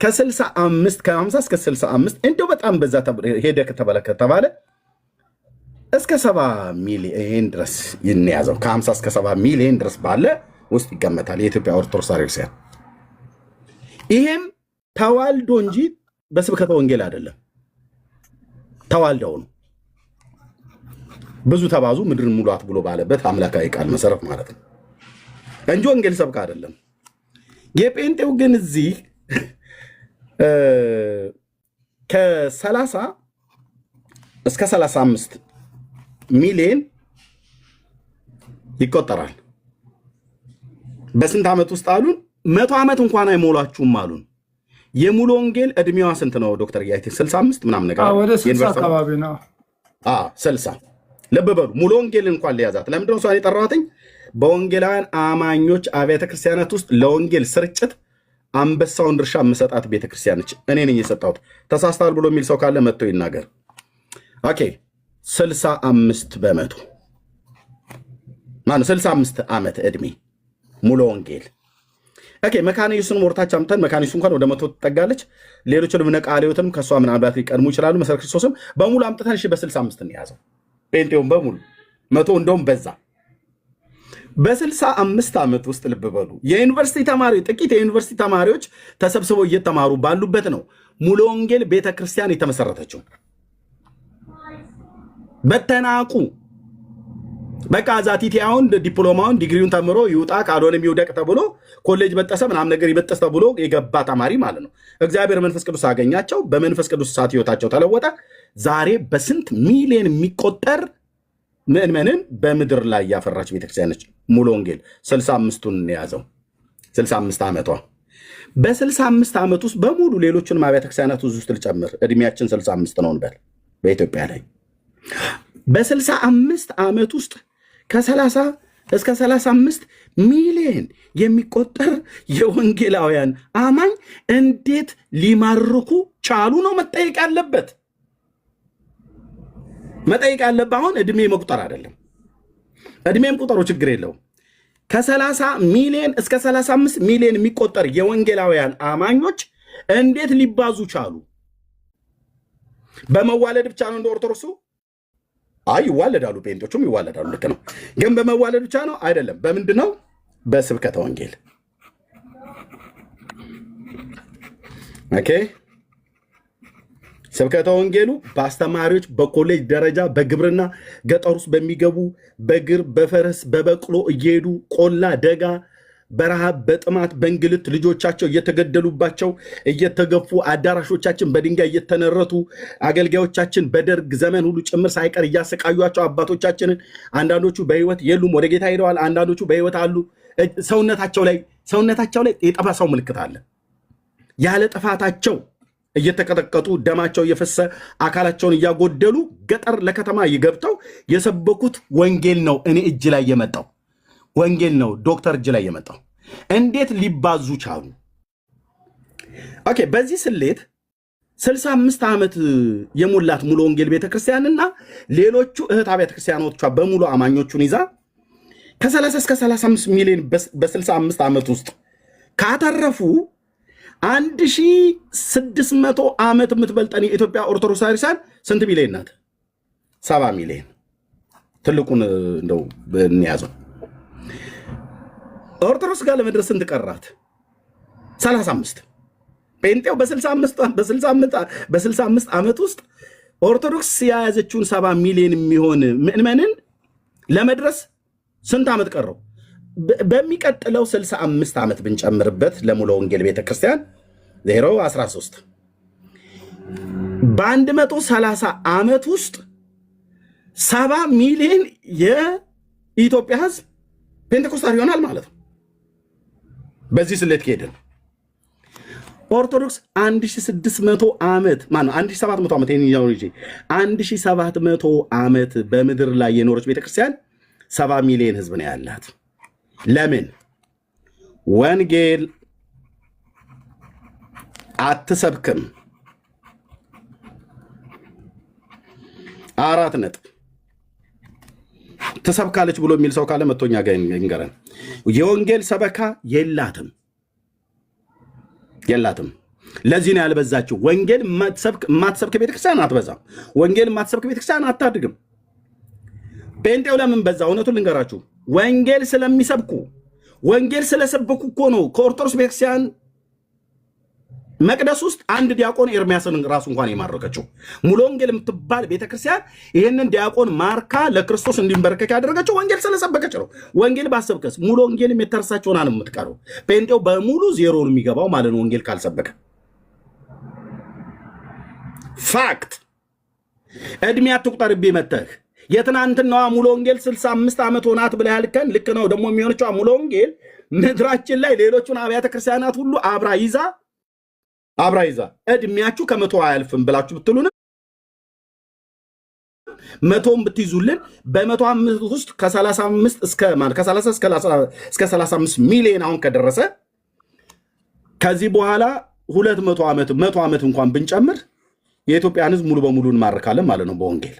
ከ65 ከ50 እስከ 65 እንደው በጣም በዛ ሄደ ከተባለ እስከ 70 ሚሊዮን ድረስ ይንያዘው። ከ50 እስከ 70 ሚሊዮን ድረስ ባለ ውስጥ ይገመታል የኢትዮጵያ ኦርቶዶክስ ቤተክርስቲያን። ይሄም ተዋልዶ እንጂ በስብከተ ወንጌል አይደለም። ተዋልደው ነው። ብዙ ተባዙ ምድርን ሙሏት ብሎ ባለበት አምላካዊ ቃል መሰረት ማለት ነው እንጂ ወንጌል ሰብካ አይደለም። የጴንጤው ግን እዚህ ከ30 እስከ 35 ሚሊዮን ይቆጠራል። በስንት ዓመት ውስጥ አሉን? 100 ዓመት እንኳን አይሞላችሁም አሉን። የሙሉ ወንጌል እድሜዋ ስንት ነው ዶክተር ያይቴ? 65 ምናምን ነገር ወደ 60 አካባቢ ነው። 60 ልብ በሉ። ሙሉ ወንጌል እንኳን ሊያዛት ለምንድነው እሷን የጠራኋትኝ? በወንጌላውያን አማኞች አብያተ ክርስቲያናት ውስጥ ለወንጌል ስርጭት አንበሳውን ድርሻ የምሰጣት ቤተክርስቲያን ነች። እኔ ነኝ የሰጣሁት። ተሳስታል ብሎ የሚል ሰው ካለ መጥቶ ይናገር። ኦኬ 65 በመቶ ማነው? 65 ዓመት ዕድሜ ሙሉ ወንጌል። ኦኬ መካነ ኢየሱስን ወርታች አምጥተን መካነ ኢየሱስ እንኳን ወደ 100 ትጠጋለች። ሌሎችንም ነቃ ሌሎትንም ከእሷ ምናልባት ሊቀድሙ ይችላሉ። መሰረት ክርስቶስም በሙሉ አምጥተን እሺ በ65 እንያዘው። ጴንጤውን በሙሉ 100 እንደውም በዛ። በ65 ዓመት ውስጥ ልብ በሉ የዩኒቨርሲቲ ተማሪዎች ጥቂት የዩኒቨርሲቲ ተማሪዎች ተሰብስበው እየተማሩ ባሉበት ነው ሙሉ ወንጌል ቤተክርስቲያን የተመሰረተችው። በተናቁ በቃ ዛቲቲ አሁን ዲፕሎማውን ዲግሪውን ተምሮ ይውጣ ካልሆነም ይውደቅ ተብሎ ኮሌጅ በጠሰ ምናምን ነገር ይበጠስ ተብሎ የገባ ተማሪ ማለት ነው። እግዚአብሔር መንፈስ ቅዱስ አገኛቸው። በመንፈስ ቅዱስ ሰዓት ህይወታቸው ተለወጠ። ዛሬ በስንት ሚሊዮን የሚቆጠር ምዕመንን በምድር ላይ ያፈራች ቤተክርስቲያን ነች። ሙሉ ወንጌል 65ቱን የያዘው 65 ዓመቷ። በ65 ዓመት ውስጥ በሙሉ ሌሎችን አብያተ ክርስቲያናት ውስጥ ልጨምር እድሜያችን 65 ነው እንበል በኢትዮጵያ ላይ በ65 ዓመት ውስጥ ከ30 እስከ 35 ሚሊዮን የሚቆጠር የወንጌላውያን አማኝ እንዴት ሊማርኩ ቻሉ ነው መጠየቅ ያለበት። አሁን እድሜ መቁጠር አይደለም። እድሜም ቁጠሩ ችግር የለውም። ከ30 ሚሊዮን እስከ 35 ሚሊዮን የሚቆጠር የወንጌላውያን አማኞች እንዴት ሊባዙ ቻሉ? በመዋለድ ብቻ ነው እንደ ኦርቶዶክሱ? አይ ይዋለዳሉ፣ ጴንጤዎቹም ይዋለዳሉ። ልክ ነው። ግን በመዋለድ ብቻ ነው አይደለም። በምንድን ነው? በስብከተ ወንጌል። ኦኬ ስብከተ ወንጌሉ በአስተማሪዎች በኮሌጅ ደረጃ በግብርና ገጠር ውስጥ በሚገቡ በእግር በፈረስ በበቅሎ እየሄዱ ቆላ ደጋ በረሃብ በጥማት በእንግልት ልጆቻቸው እየተገደሉባቸው እየተገፉ አዳራሾቻችን በድንጋይ እየተነረቱ አገልጋዮቻችን በደርግ ዘመን ሁሉ ጭምር ሳይቀር እያሰቃዩቸው አባቶቻችንን አንዳንዶቹ በህይወት የሉም ወደ ጌታ ሄደዋል። አንዳንዶቹ በህይወት አሉ። ሰውነታቸው ላይ የጠባሳው ምልክት አለ። ያለ ጥፋታቸው እየተቀጠቀጡ ደማቸው እየፈሰ አካላቸውን እያጎደሉ ገጠር ለከተማ ይገብተው የሰበኩት ወንጌል ነው። እኔ እጅ ላይ የመጣው ወንጌል ነው። ዶክተር እጅ ላይ የመጣው እንዴት ሊባዙ ቻሉ? ኦኬ፣ በዚህ ስሌት 65 ዓመት የሞላት ሙሉ ወንጌል ቤተክርስቲያንና ሌሎቹ እህት አብያተ ክርስቲያኖቿ በሙሉ አማኞቹን ይዛ ከ30 እስከ 35 ሚሊዮን በ65 ዓመት ውስጥ ካተረፉ 1600 ዓመት የምትበልጠን የኢትዮጵያ ኦርቶዶክስ ክርስቲያን ስንት ሚሊዮን ናት? 70 ሚሊዮን። ትልቁን እንደው እንያዘው። ኦርቶዶክስ ጋር ለመድረስ ስንት ቀራት? 35። ጴንጤው በ65 ዓመት ውስጥ ኦርቶዶክስ የያዘችውን 70 ሚሊዮን የሚሆን ምዕመንን ለመድረስ ስንት ዓመት ቀረው? በሚቀጥለው 65 ዓመት ብንጨምርበት ለሙሉ ወንጌል ቤተክርስቲያን 013 በ130 ዓመት ውስጥ 70 ሚሊዮን የኢትዮጵያ ሕዝብ ፔንቴኮስታል ይሆናል ማለት ነው። በዚህ ስሌት ከሄድን ኦርቶዶክስ 1600 ዓመት ማነው 1700 ዓመት 1700 ዓመት በምድር ላይ የኖረች ቤተክርስቲያን 70 ሚሊዮን ሕዝብ ነው ያላት። ለምን ወንጌል አትሰብክም? 4 ነጥብ። ትሰብካለች ብሎ የሚል ሰው ካለ መቶኛ ጋር ይንገረን። የወንጌል ሰበካ የላትም። ለዚህ ነው ያልበዛችው። ወንጌል የማትሰብክ ቤተክርስቲያን አትበዛም። ወንጌል የማትሰብክ ቤተክርስቲያን አታድግም። ጴንጤው ለምን በዛ? እውነቱን ልንገራችሁ፣ ወንጌል ስለሚሰብኩ ወንጌል ስለሰበኩ እኮ ነው። ከኦርቶዶክስ ቤተክርስቲያን መቅደስ ውስጥ አንድ ዲያቆን ኤርሚያስን ራሱ እንኳን የማረከችው ሙሉ ወንጌል የምትባል ቤተክርስቲያን ይህንን ዲያቆን ማርካ ለክርስቶስ እንዲንበረከክ ያደረገችው ወንጌል ስለሰበከች ነው። ወንጌል ባሰብከስ ሙሉ ወንጌልም የተረሳች ሆና ነው የምትቀረው። ጴንጤው በሙሉ ዜሮ ነው የሚገባው ማለት ነው ወንጌል ካልሰበከ። ፋክት። እድሜ አትቁጠርቤ መተህ የትናንትናዋ ሙሉ ወንጌል 65 ዓመት ሆናት ብለህ ያልከን ልክ ነው። ደግሞ የሚሆነችው ሙሉ ወንጌል ምድራችን ላይ ሌሎቹን አብያተ ክርስቲያናት ሁሉ አብራ ይዛ እድሜያችሁ ከመቶ አያልፍም ብላችሁ ብትሉን መቶም ብትይዙልን በ105 ውስጥ ከ35 እስከ 35 ሚሊዮን አሁን ከደረሰ ከዚህ በኋላ 200 ዓመት 100 ዓመት እንኳን ብንጨምር የኢትዮጵያን ሕዝብ ሙሉ በሙሉ እንማርካለን ማለት ነው በወንጌል።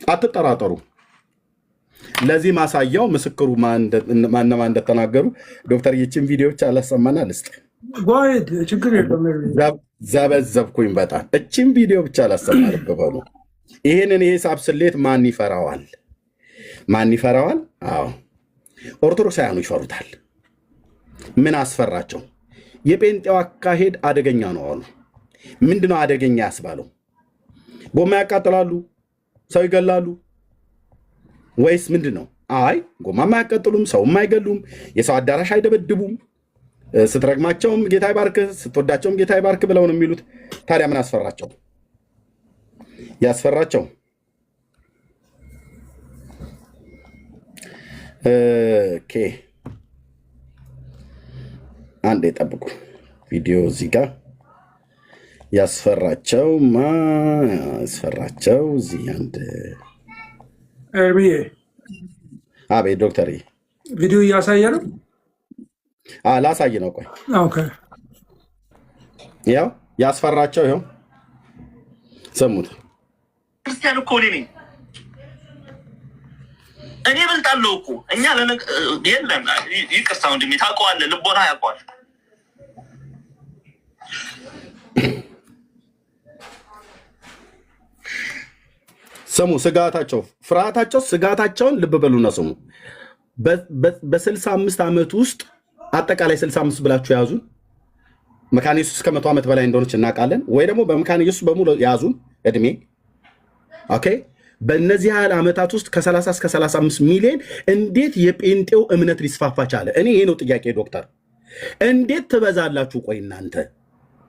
አትጠራጠሩ። ለዚህ ማሳያው ምስክሩ ማነማ እንደተናገሩ ዶክተር ይችን ቪዲዮዎች አላሰማና ልስጥ ችግር የለም። ዘበዘብኩኝ በጣም እችን ቪዲዮ ብቻ አላሰማልብ በሉ። ይህንን የሂሳብ ስሌት ማን ይፈራዋል? አዎ ኦርቶዶክሳውያኑ ይፈሩታል። ምን አስፈራቸው? የጴንጤው አካሄድ አደገኛ ነው አሉ። ምንድነው አደገኛ ያስባለው? ጎማ ያቃጥላሉ፣ ሰው ይገላሉ ወይስ ምንድን ነው? አይ ጎማማ አያቃጥሉም፣ ሰውም አይገሉም፣ የሰው አዳራሽ አይደበድቡም፣ ስትረግማቸውም ጌታ ይባርክ ስትወዳቸውም ጌታ ይባርክ ብለው ነው የሚሉት። ታዲያ ምን አስፈራቸው? ያስፈራቸው ኦኬ፣ አንዴ ጠብቁ። ቪዲዮ እዚህ ጋር ያስፈራቸው እዚህ አንድ አቤት ዶክተር ቪዲዮ እያሳየ ነው። ላሳይ ነው። ቆይ ኦኬ፣ ያው ያስፈራቸው ይኸው ሰሙት። ክርስቲያን እኮ እኔ እበልጣለሁ እኮ እኛ የለም። ይቅርታ ወንድሜ፣ ታውቀዋለህ፣ ልቦና ያውቀዋል። ስሙ። ስጋታቸው፣ ፍርሃታቸው፣ ስጋታቸውን ልብ በሉና ስሙ። በ65 ዓመት ውስጥ አጠቃላይ 65 ብላችሁ ያዙን። መካነ ኢየሱስ ከ100 ዓመት በላይ እንደሆነች እናውቃለን። ወይ ደግሞ በመካነ ኢየሱስ በሙሉ ያዙን እድሜ። ኦኬ በእነዚህ ያህል ዓመታት ውስጥ ከ30 እስከ 35 ሚሊዮን እንዴት የጴንጤው እምነት ሊስፋፋ ቻለ? እኔ ይሄ ነው ጥያቄ ዶክተር። እንዴት ትበዛላችሁ? ቆይ እናንተ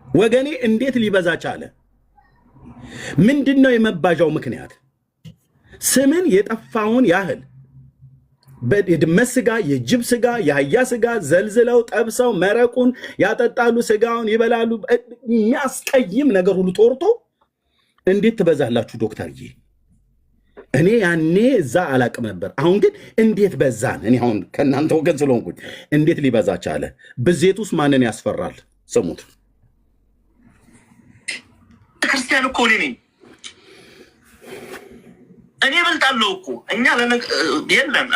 ወገኔ እንዴት ሊበዛ ቻለ? ምንድን ነው የመባዣው ምክንያት? ስምን የጠፋውን ያህል በድመት ስጋ፣ የጅብ ስጋ፣ የአህያ ስጋ ዘልዝለው ጠብሰው መረቁን ያጠጣሉ፣ ስጋውን ይበላሉ። የሚያስቀይም ነገር ሁሉ ተወርቶ እንዴት ትበዛላችሁ ዶክተርዬ? እኔ ያኔ እዛ አላቅም ነበር። አሁን ግን እንዴት በዛን? እኔ አሁን ከእናንተ ወገን ስለሆንኩኝ እንዴት ሊበዛ ቻለ? ብዜት ውስጥ ማንን ያስፈራል? ስሙት። ክርስቲያን እኮ እኔ ነኝ። እኔ እበልጣለሁ እኮ እኛ የለም።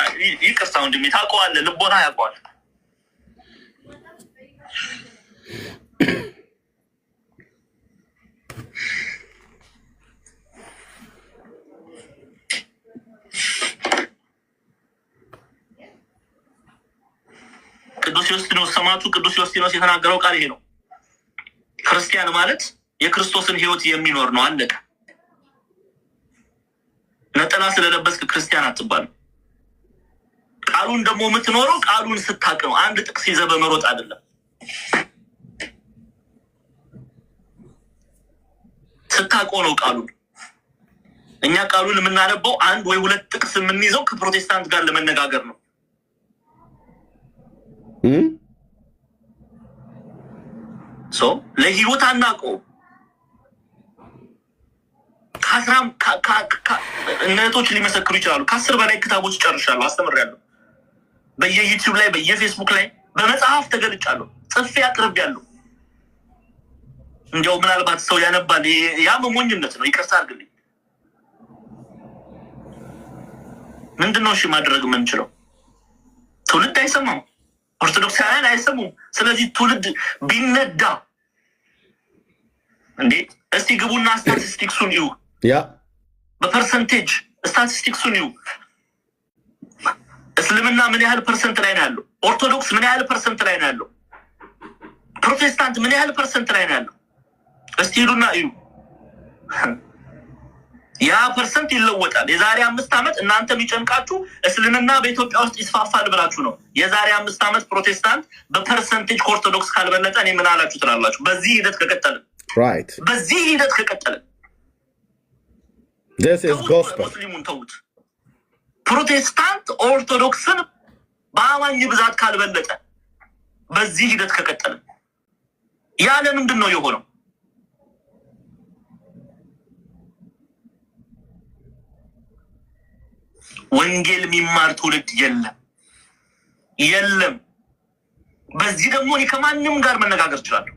ይቅርታ ወንድሜ፣ ታውቀዋለህ፣ ልቦና ያውቀዋል። ቅዱስ ዮስጢኖስ ሰማዕቱ ቅዱስ ዮስጢኖስ የተናገረው ቃል ይሄ ነው። ክርስቲያን ማለት የክርስቶስን ሕይወት የሚኖር ነው። አለቀ። ነጠላ ስለለበስክ ክርስቲያን አትባልም። ቃሉን ደግሞ የምትኖረው ቃሉን ስታቅ ነው። አንድ ጥቅስ ይዘህ በመሮጥ አይደለም። ስታውቀው ነው ቃሉን። እኛ ቃሉን የምናነበው አንድ ወይ ሁለት ጥቅስ የምንይዘው ከፕሮቴስታንት ጋር ለመነጋገር ነው። ለህይወት አናውቀው። እነቶች ሊመሰክሩ ይችላሉ። 10 በላይ ክታቦች ጨርሻለሁ፣ አስተምሬያለሁ። በየዩቲዩብ ላይ በየፌስቡክ ላይ በመጽሐፍ ተገልጫለሁ፣ ጽፌ አቅርቤያለሁ። እንዲያው ምናልባት ሰው ያነባል፣ ያ መሞኝነት ነው። ይቅርታ አድርግልኝ። ምንድነው እሺ ማድረግ የምንችለው? ትውልድ አይሰማም፣ ኦርቶዶክሳውያን አይሰሙም። ስለዚህ ትውልድ ቢነዳ እንዴ! እስቲ ግቡና ስታቲስቲክሱን ይዩ። በፐርሰንቴጅ ስታቲስቲክሱን ይዩ። እስልምና ምን ያህል ፐርሰንት ላይ ነው ያለው? ኦርቶዶክስ ምን ያህል ፐርሰንት ላይ ነው ያለው? ፕሮቴስታንት ምን ያህል ፐርሰንት ላይ ነው ያለው? እስቲ ሂዱና እዩ። ያ ፐርሰንት ይለወጣል። የዛሬ 5 ዓመት እናንተ የሚጨንቃችሁ እስልምና በኢትዮጵያ ውስጥ ይስፋፋል ብላችሁ ነው። የዛሬ 5 ዓመት ፕሮቴስታንት በፐርሰንቴጅ ከኦርቶዶክስ ካልበለጠ እኔ ምን አላችሁ ትላላችሁ? በዚህ ሂደት ከቀጠልን በዚህ ሂደት ከቀጠልን ሙስሊሙን ተዉት። ፕሮቴስታንት ኦርቶዶክስን በአማኝ ብዛት ካልበለጠ በዚህ ሂደት ከቀጠልን ያለ ምንድን ነው የሆነው? ወንጌል የሚማር ትውልድ የለም። በዚህ ደግሞ እኔ ከማንም ጋር መነጋገር እችላለሁ።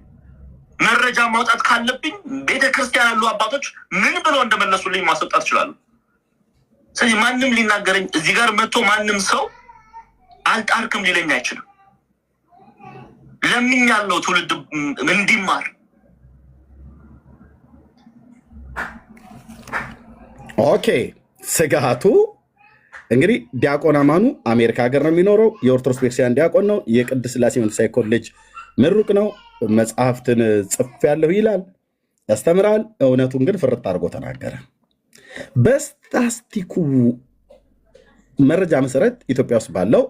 መረጃ ማውጣት ካለብኝ ቤተክርስቲያን ያሉ አባቶች ምን ብለው እንደመለሱልኝ ማስወጣት እችላለሁ። ስለዚህ ማንም ሊናገረኝ እዚህ ጋር መጥቶ ማንም ሰው አልጣርክም ሊለኝ አይችልም። ለምኛለሁ ትውልድ እንዲማር። ኦኬ። ስጋቱ እንግዲህ ዲያቆን አማኑ አሜሪካ ሀገር ነው የሚኖረው። የኦርቶዶክስ ቤተክርስቲያን ዲያቆን ነው። የቅድስት ሥላሴ መንፈሳዊ ኮሌጅ ምሩቅ ነው። መጽሐፍትን ጽፌያለሁ ይላል፣ ያስተምራል። እውነቱን ግን ፍርጥ አድርጎ ተናገረ። በስታስቲኩ መረጃ መሰረት ኢትዮጵያ ውስጥ ባለው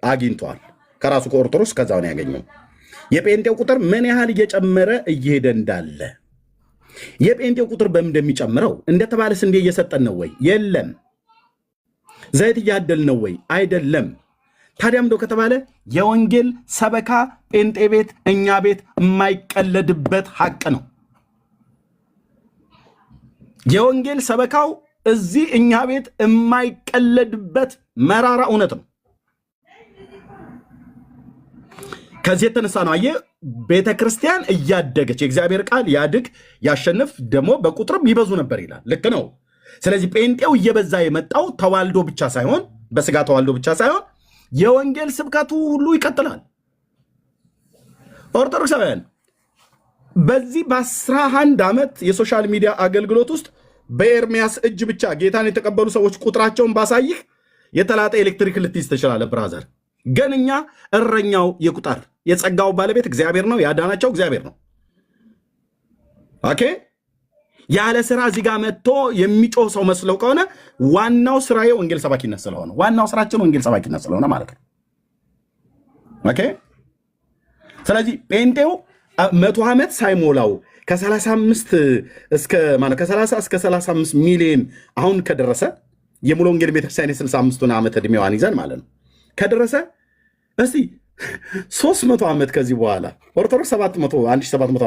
አግኝተዋል። ከራሱ ከኦርቶዶክስ ከዛውን ያገኘው የጴንጤው ቁጥር ምን ያህል እየጨመረ እየሄደ እንዳለ። የጴንጤው ቁጥር በምን እንደሚጨምረው እንደተባለ ስንዴ እየሰጠን ነው ወይ? የለም። ዘይት እያደል ነው ወይ? አይደለም። ታዲያም እንደው ከተባለ የወንጌል ሰበካ ጴንጤ ቤት እኛ ቤት የማይቀለድበት ሐቅ ነው። የወንጌል ሰበካው እዚህ እኛ ቤት የማይቀለድበት መራራ እውነት ነው። ከዚህ የተነሳ ነው አየህ ቤተ ክርስቲያን እያደገች የእግዚአብሔር ቃል ያድግ ያሸንፍ ደግሞ በቁጥርም ይበዙ ነበር ይላል። ልክ ነው። ስለዚህ ጴንጤው እየበዛ የመጣው ተዋልዶ ብቻ ሳይሆን በስጋ ተዋልዶ ብቻ ሳይሆን የወንጌል ስብከቱ ሁሉ ይቀጥላል። ኦርቶዶክሳውያን በዚህ በ11 ዓመት የሶሻል ሚዲያ አገልግሎት ውስጥ በኤርሚያስ እጅ ብቻ ጌታን የተቀበሉ ሰዎች ቁጥራቸውን ባሳይህ የተላጠ ኤሌክትሪክ ልትይዝ ትችላለህ ብራዘር። ግን እኛ እረኛው የቁጥር የጸጋው ባለቤት እግዚአብሔር ነው። ያዳናቸው እግዚአብሔር ነው። ኦኬ። ያለ ስራ እዚህ ጋር መጥቶ የሚጮህ ሰው መስለው ከሆነ ዋናው ስራዬ ወንጌል ሰባኪነት ስለሆነ ዋናው ስራችን ወንጌል ሰባኪነት ስለሆነ ማለት ነው። ኦኬ። ስለዚህ ጴንጤው 100 ዓመት ሳይሞላው ከ35 እስከ 35 ሚሊዮን አሁን ከደረሰ የሙሉ ወንጌል ቤተክርስቲያን የ65ቱን ዓመት ዕድሜዋን ይዘን ማለት ነው ከደረሰ እስቲ 300 ዓመት ከዚህ በኋላ ኦርቶዶክስ 1700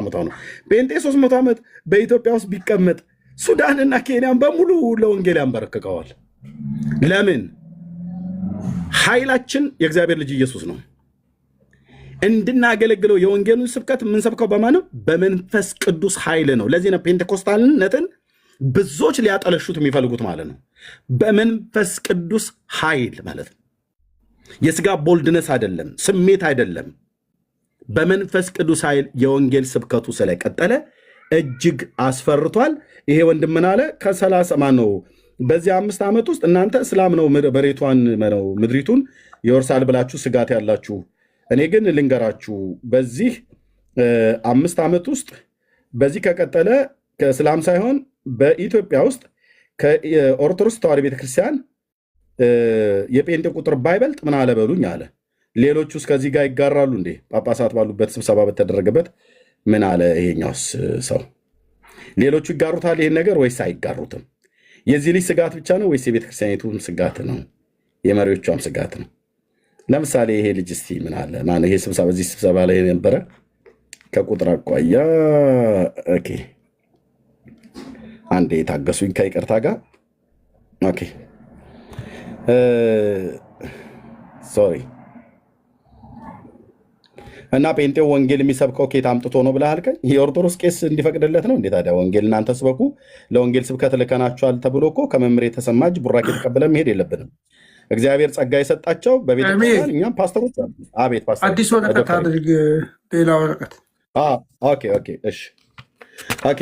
ዓመት ነው። ጴንጤ 300 ዓመት በኢትዮጵያ ውስጥ ቢቀመጥ ሱዳንና ኬንያን በሙሉ ለወንጌል ያንበረክከዋል። ለምን? ኃይላችን የእግዚአብሔር ልጅ ኢየሱስ ነው። እንድናገለግለው የወንጌሉን ስብከት የምንሰብከው በማን ነው? በመንፈስ ቅዱስ ኃይል ነው። ለዚህ ነው ፔንቴኮስታልነትን ብዙዎች ሊያጠለሹት የሚፈልጉት ማለት ነው። በመንፈስ ቅዱስ ኃይል ማለት ነው። የስጋ ቦልድነስ አይደለም፣ ስሜት አይደለም። በመንፈስ ቅዱስ ኃይል የወንጌል ስብከቱ ስለቀጠለ እጅግ አስፈርቷል። ይሄ ወንድም ምን አለ? ነው በዚህ 5 ዓመት ውስጥ እናንተ እስላም ነው ምድሪቱን ይወርሳል ብላችሁ ስጋት ያላችሁ፣ እኔ ግን ልንገራችሁ በዚህ 5 ዓመት ውስጥ በዚህ ከቀጠለ ከእስላም ሳይሆን በኢትዮጵያ ውስጥ ከኦርቶዶክስ ተዋሕዶ ቤተክርስቲያን የጴንጤ ቁጥር ባይበልጥ ምን አለ በሉኝ አለ። ሌሎቹ ከዚህ ጋር ይጋራሉ እንዴ? ጳጳሳት ባሉበት ስብሰባ በተደረገበት ምን አለ ይሄኛውስ ሰው? ሌሎቹ ይጋሩታል ይሄን ነገር ወይስ አይጋሩትም? የዚህ ልጅ ስጋት ብቻ ነው ወይስ የቤተክርስቲያኒቱም ስጋት ነው? የመሪዎቿም ስጋት ነው? ለምሳሌ ይሄ ልጅ እስቲ ምን አለ? ማነው ይሄ ስብሰባ በዚህ ስብሰባ ላይ ነበረ ከቁጥር አቋያ ኦኬ፣ አንዴ የታገሱኝ ከይቅርታ ጋር ኦኬ ሶሪ። እና ጴንጤው ወንጌል የሚሰብከው ኬት አምጥቶ ነው ብለህ አልከኝ? የኦርቶዶክስ ቄስ እንዲፈቅድለት ነው እንዴ ታዲያ? ወንጌል እናንተ ስበኩ፣ ለወንጌል ስብከት ልከናችኋል ተብሎ እኮ ከመምሬ የተሰማ እጅ ቡራኬ ተቀብለን መሄድ የለብንም። እግዚአብሔር ጸጋ የሰጣቸው በቤተክርስቲያን እኛም ፓስተሮች አሉ። አቤት ፓስተር፣ አዲስ ወረቀት አድርግ፣ ሌላ ወረቀት። ኦኬ ኦኬ፣ እሺ ኦኬ።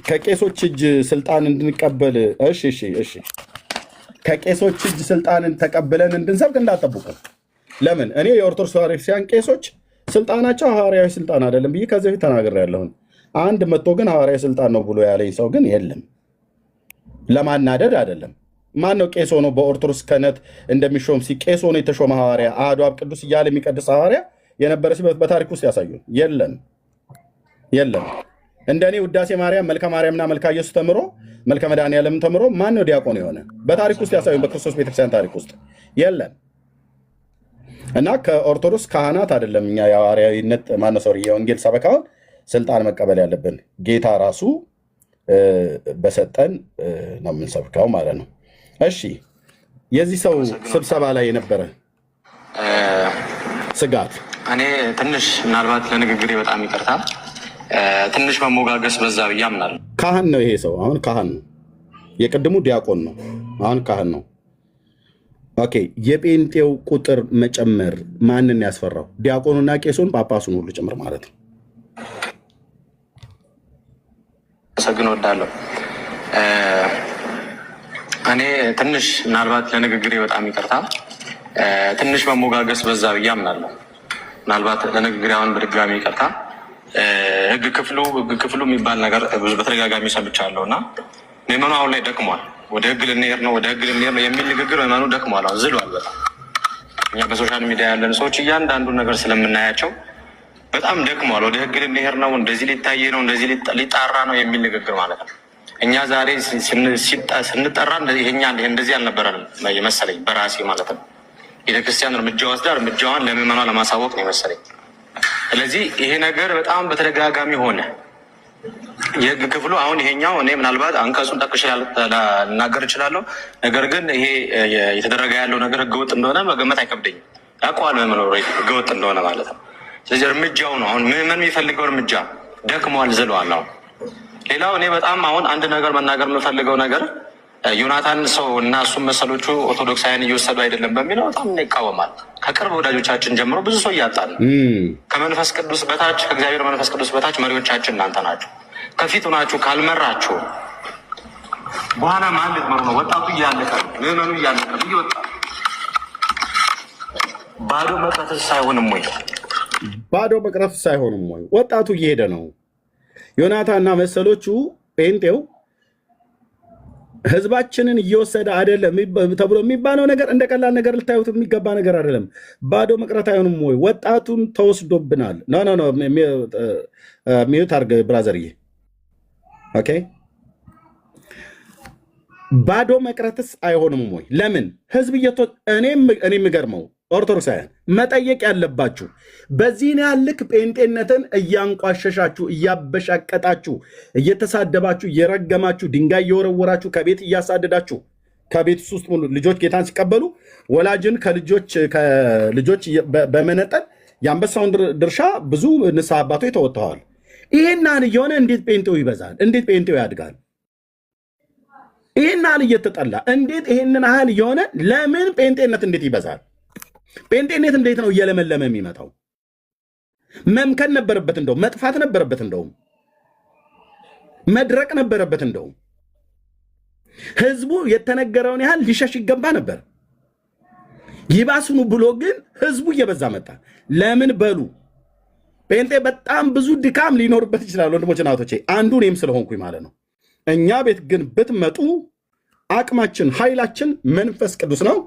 ከቄሶች እጅ ስልጣን እንድንቀበል እሺ እሺ እሺ፣ ከቄሶች እጅ ስልጣንን ተቀብለን እንድንሰብክ እንዳጠብቁ። ለምን? እኔ የኦርቶዶክስ ተዋሕዶ ቄሶች ስልጣናቸው ሐዋርያዊ ስልጣን አይደለም ብዬ ከዚህ በፊት ተናግሬያለሁ። አንድ መጥቶ ግን ሐዋርያዊ ስልጣን ነው ብሎ ያለኝ ሰው ግን የለም። ለማናደድ አይደለም። ማን ነው ቄስ ሆኖ በኦርቶዶክስ ክህነት እንደሚሾም ቄስ ሆኖ የተሾመ ሐዋርያ አሐዱ አብ ቅዱስ እያለ የሚቀድስ ሐዋርያ የነበረ ሲበት በታሪክ ውስጥ ያሳዩን? የለም የለም። እንደኔ ውዳሴ ማርያም፣ መልካ ማርያምና መልካ ኢየሱስ ተምሮ መልካ መድኃኔዓለም ተምሮ ማን ነው ዲያቆን የሆነ? በታሪክ ውስጥ ያሳዩን። በክርስቶስ ቤተክርስቲያን ታሪክ ውስጥ የለም። እና ከኦርቶዶክስ ካህናት አይደለም እኛ የሐዋርያዊነት የወንጌል ሰበካውን ስልጣን መቀበል ያለብን፣ ጌታ ራሱ በሰጠን ነው የምንሰብከው ማለት ነው። እሺ፣ የዚህ ሰው ስብሰባ ላይ የነበረ ስጋት እኔ ትንሽ ምናልባት ለንግግሬ በጣም ይቅርታ ትንሽ መሞጋገስ በዛ ብዬ አምናለሁ። ካህን ነው ይሄ ሰው፣ አሁን ካህን ነው። የቅድሙ ዲያቆን ነው፣ አሁን ካህን ነው። ኦኬ፣ የጴንጤው ቁጥር መጨመር ማንን ያስፈራው? ዲያቆኑና ቄሱን ጳጳሱን ሁሉ ጭምር ማለት ነው። ሰግን ወዳለሁ። እኔ ትንሽ ምናልባት ለንግግሬ በጣም ይቅርታ ትንሽ መሞጋገስ በዛ ብዬ አምናለሁ። ምናልባት ለንግግሬ አሁን በድጋሚ ይቅርታ። ህግ ክፍሉ የሚባል ነገር ብዙ በተደጋጋሚ ሰምቻለሁ እና ምዕመኑ አሁን ላይ ደክሟል። ወደ ህግ ልንሄድ ነው የሚል ንግግር ምዕመኑ ደክሟል፣ ዝሏል በጣም። እኛ በሶሻል ሚዲያ ያለን ሰዎች እያንዳንዱ ነገር ስለምናያቸው በጣም ደክሟል። ወደ ህግ ልንሄድ ነው፣ እንደዚህ ሊታይ ነው፣ እንደዚህ ሊጣራ ነው የሚል ንግግር ማለት ነው። እኛ ዛሬ ስንጠራ ይሄኛ እንደዚህ አልነበረንም የመሰለኝ በራሴ ማለት ነው። ቤተክርስቲያን እርምጃ ወስዳ እርምጃዋን ለምዕመኗ ለማሳወቅ ነው የመሰለኝ። ስለዚህ ይሄ ነገር በጣም በተደጋጋሚ ሆነ። የህግ ክፍሉ አሁን ይሄኛው እኔ ምናልባት አንቀጹን ጠቅሼ ልናገር እችላለሁ። ነገር ግን ይሄ የተደረገ ያለው ነገር ህገወጥ እንደሆነ መገመት አይከብደኝም። ያውቀዋል ምዕመኑ ህገወጥ እንደሆነ ማለት ነው። ስለዚህ እርምጃው ነው አሁን ምዕመኑ የሚፈልገው እርምጃ ደክሟል፣ ዝለዋል። አሁን ሌላው እኔ በጣም አሁን አንድ ነገር መናገር የምፈልገው ነገር ዮናታን ሰው እና እሱም መሰሎቹ ኦርቶዶክሳውያን እየወሰዱ አይደለም በሚለው በጣም ይቃወማል። ከቅርብ ወዳጆቻችን ጀምሮ ብዙ ሰው እያጣን ነው። ከመንፈስ ቅዱስ በታች ከእግዚአብሔር መንፈስ ቅዱስ በታች መሪዎቻችን እናንተ ናችሁ። ከፊቱ ናችሁ። ካልመራችሁ በኋላ ማን ልትመሩ ነው? ወጣቱ እያለቀ ነው። ምዕመኑ እያለቀ ነው፣ እየወጣ ባዶ መቅረትስ አይሆንም ወይ? ባዶ መቅረትስ አይሆንም ወይ? ወጣቱ እየሄደ ነው። ዮናታንና መሰሎቹ ጴንጤው ህዝባችንን እየወሰደ አይደለም ተብሎ የሚባለው ነገር እንደ ቀላል ነገር ልታዩት የሚገባ ነገር አይደለም። ባዶ መቅረት አይሆንም ወይ? ወጣቱን ተወስዶብናል። ኖ ሚዩት አድርግ ብራዘርዬ። ኦኬ ባዶ መቅረትስ አይሆንም ወይ? ለምን ህዝብ እኔ የሚገርመው ኦርቶዶክሳውያን መጠየቅ ያለባችሁ በዚህን ያልክ ጴንጤነትን እያንቋሸሻችሁ እያበሻቀጣችሁ እየተሳደባችሁ እየረገማችሁ ድንጋይ እየወረወራችሁ ከቤት እያሳደዳችሁ ከቤት ውስጥ ሙሉ ልጆች ጌታን ሲቀበሉ ወላጅን ከልጆች በመነጠል የአንበሳውን ድርሻ ብዙ ንስሐ አባቶች ተወጥተዋል። ይሄን ያህል እየሆነ እንዴት ጴንጤው ይበዛል? እንዴት ጴንጤው ያድጋል? ይሄን ያህል እየተጠላ እንዴት ይሄንን ያህል እየሆነ ለምን ጴንጤነት እንዴት ይበዛል? ጴንጤነት እንዴት ነው እየለመለመ የሚመጣው? መምከን ነበረበት፣ እንደውም መጥፋት ነበረበት፣ እንደውም መድረቅ ነበረበት። እንደውም ህዝቡ የተነገረውን ያህል ሊሸሽ ይገባ ነበር። ይባስኑ ብሎ ግን ህዝቡ እየበዛ መጣ። ለምን በሉ ጴንጤ በጣም ብዙ ድካም ሊኖርበት ይችላል። ወንድሞችና እህቶቼ አንዱ እኔም ስለሆንኩኝ ማለት ነው። እኛ ቤት ግን ብትመጡ አቅማችን ኃይላችን መንፈስ ቅዱስ ነው።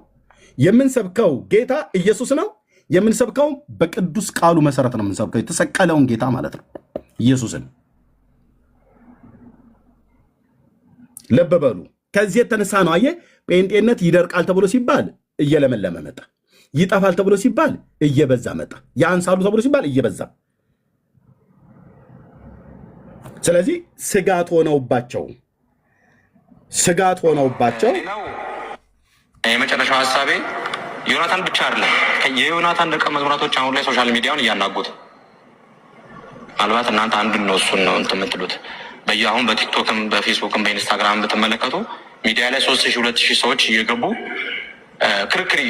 የምንሰብከው ጌታ ኢየሱስ ነው። የምንሰብከው በቅዱስ ቃሉ መሰረት ነው የምንሰብከው፣ የተሰቀለውን ጌታ ማለት ነው ኢየሱስን። ልብ በሉ። ከዚህ የተነሳ ነው አየ ጴንጤነት ይደርቃል ተብሎ ሲባል እየለመለመ መጣ፣ ይጠፋል ተብሎ ሲባል እየበዛ መጣ፣ ያንሳሉ ተብሎ ሲባል እየበዛ። ስለዚህ ስጋት ሆነውባቸው የመጨረሻው ሀሳቤ ዮናታን ብቻ አይደለም። የዮናታን ደቀ መዝሙራቶች አሁን ላይ ሶሻል ሚዲያውን እያናጉት፣ ምናልባት እናንተ አንዱን ነው እሱን ነው እንትን የምትሉት። አሁን በቲክቶክም በፌስቡክም በኢንስታግራም ብትመለከቱ ሚዲያ ላይ 3000 2000 ሰዎች እየገቡ ክርክር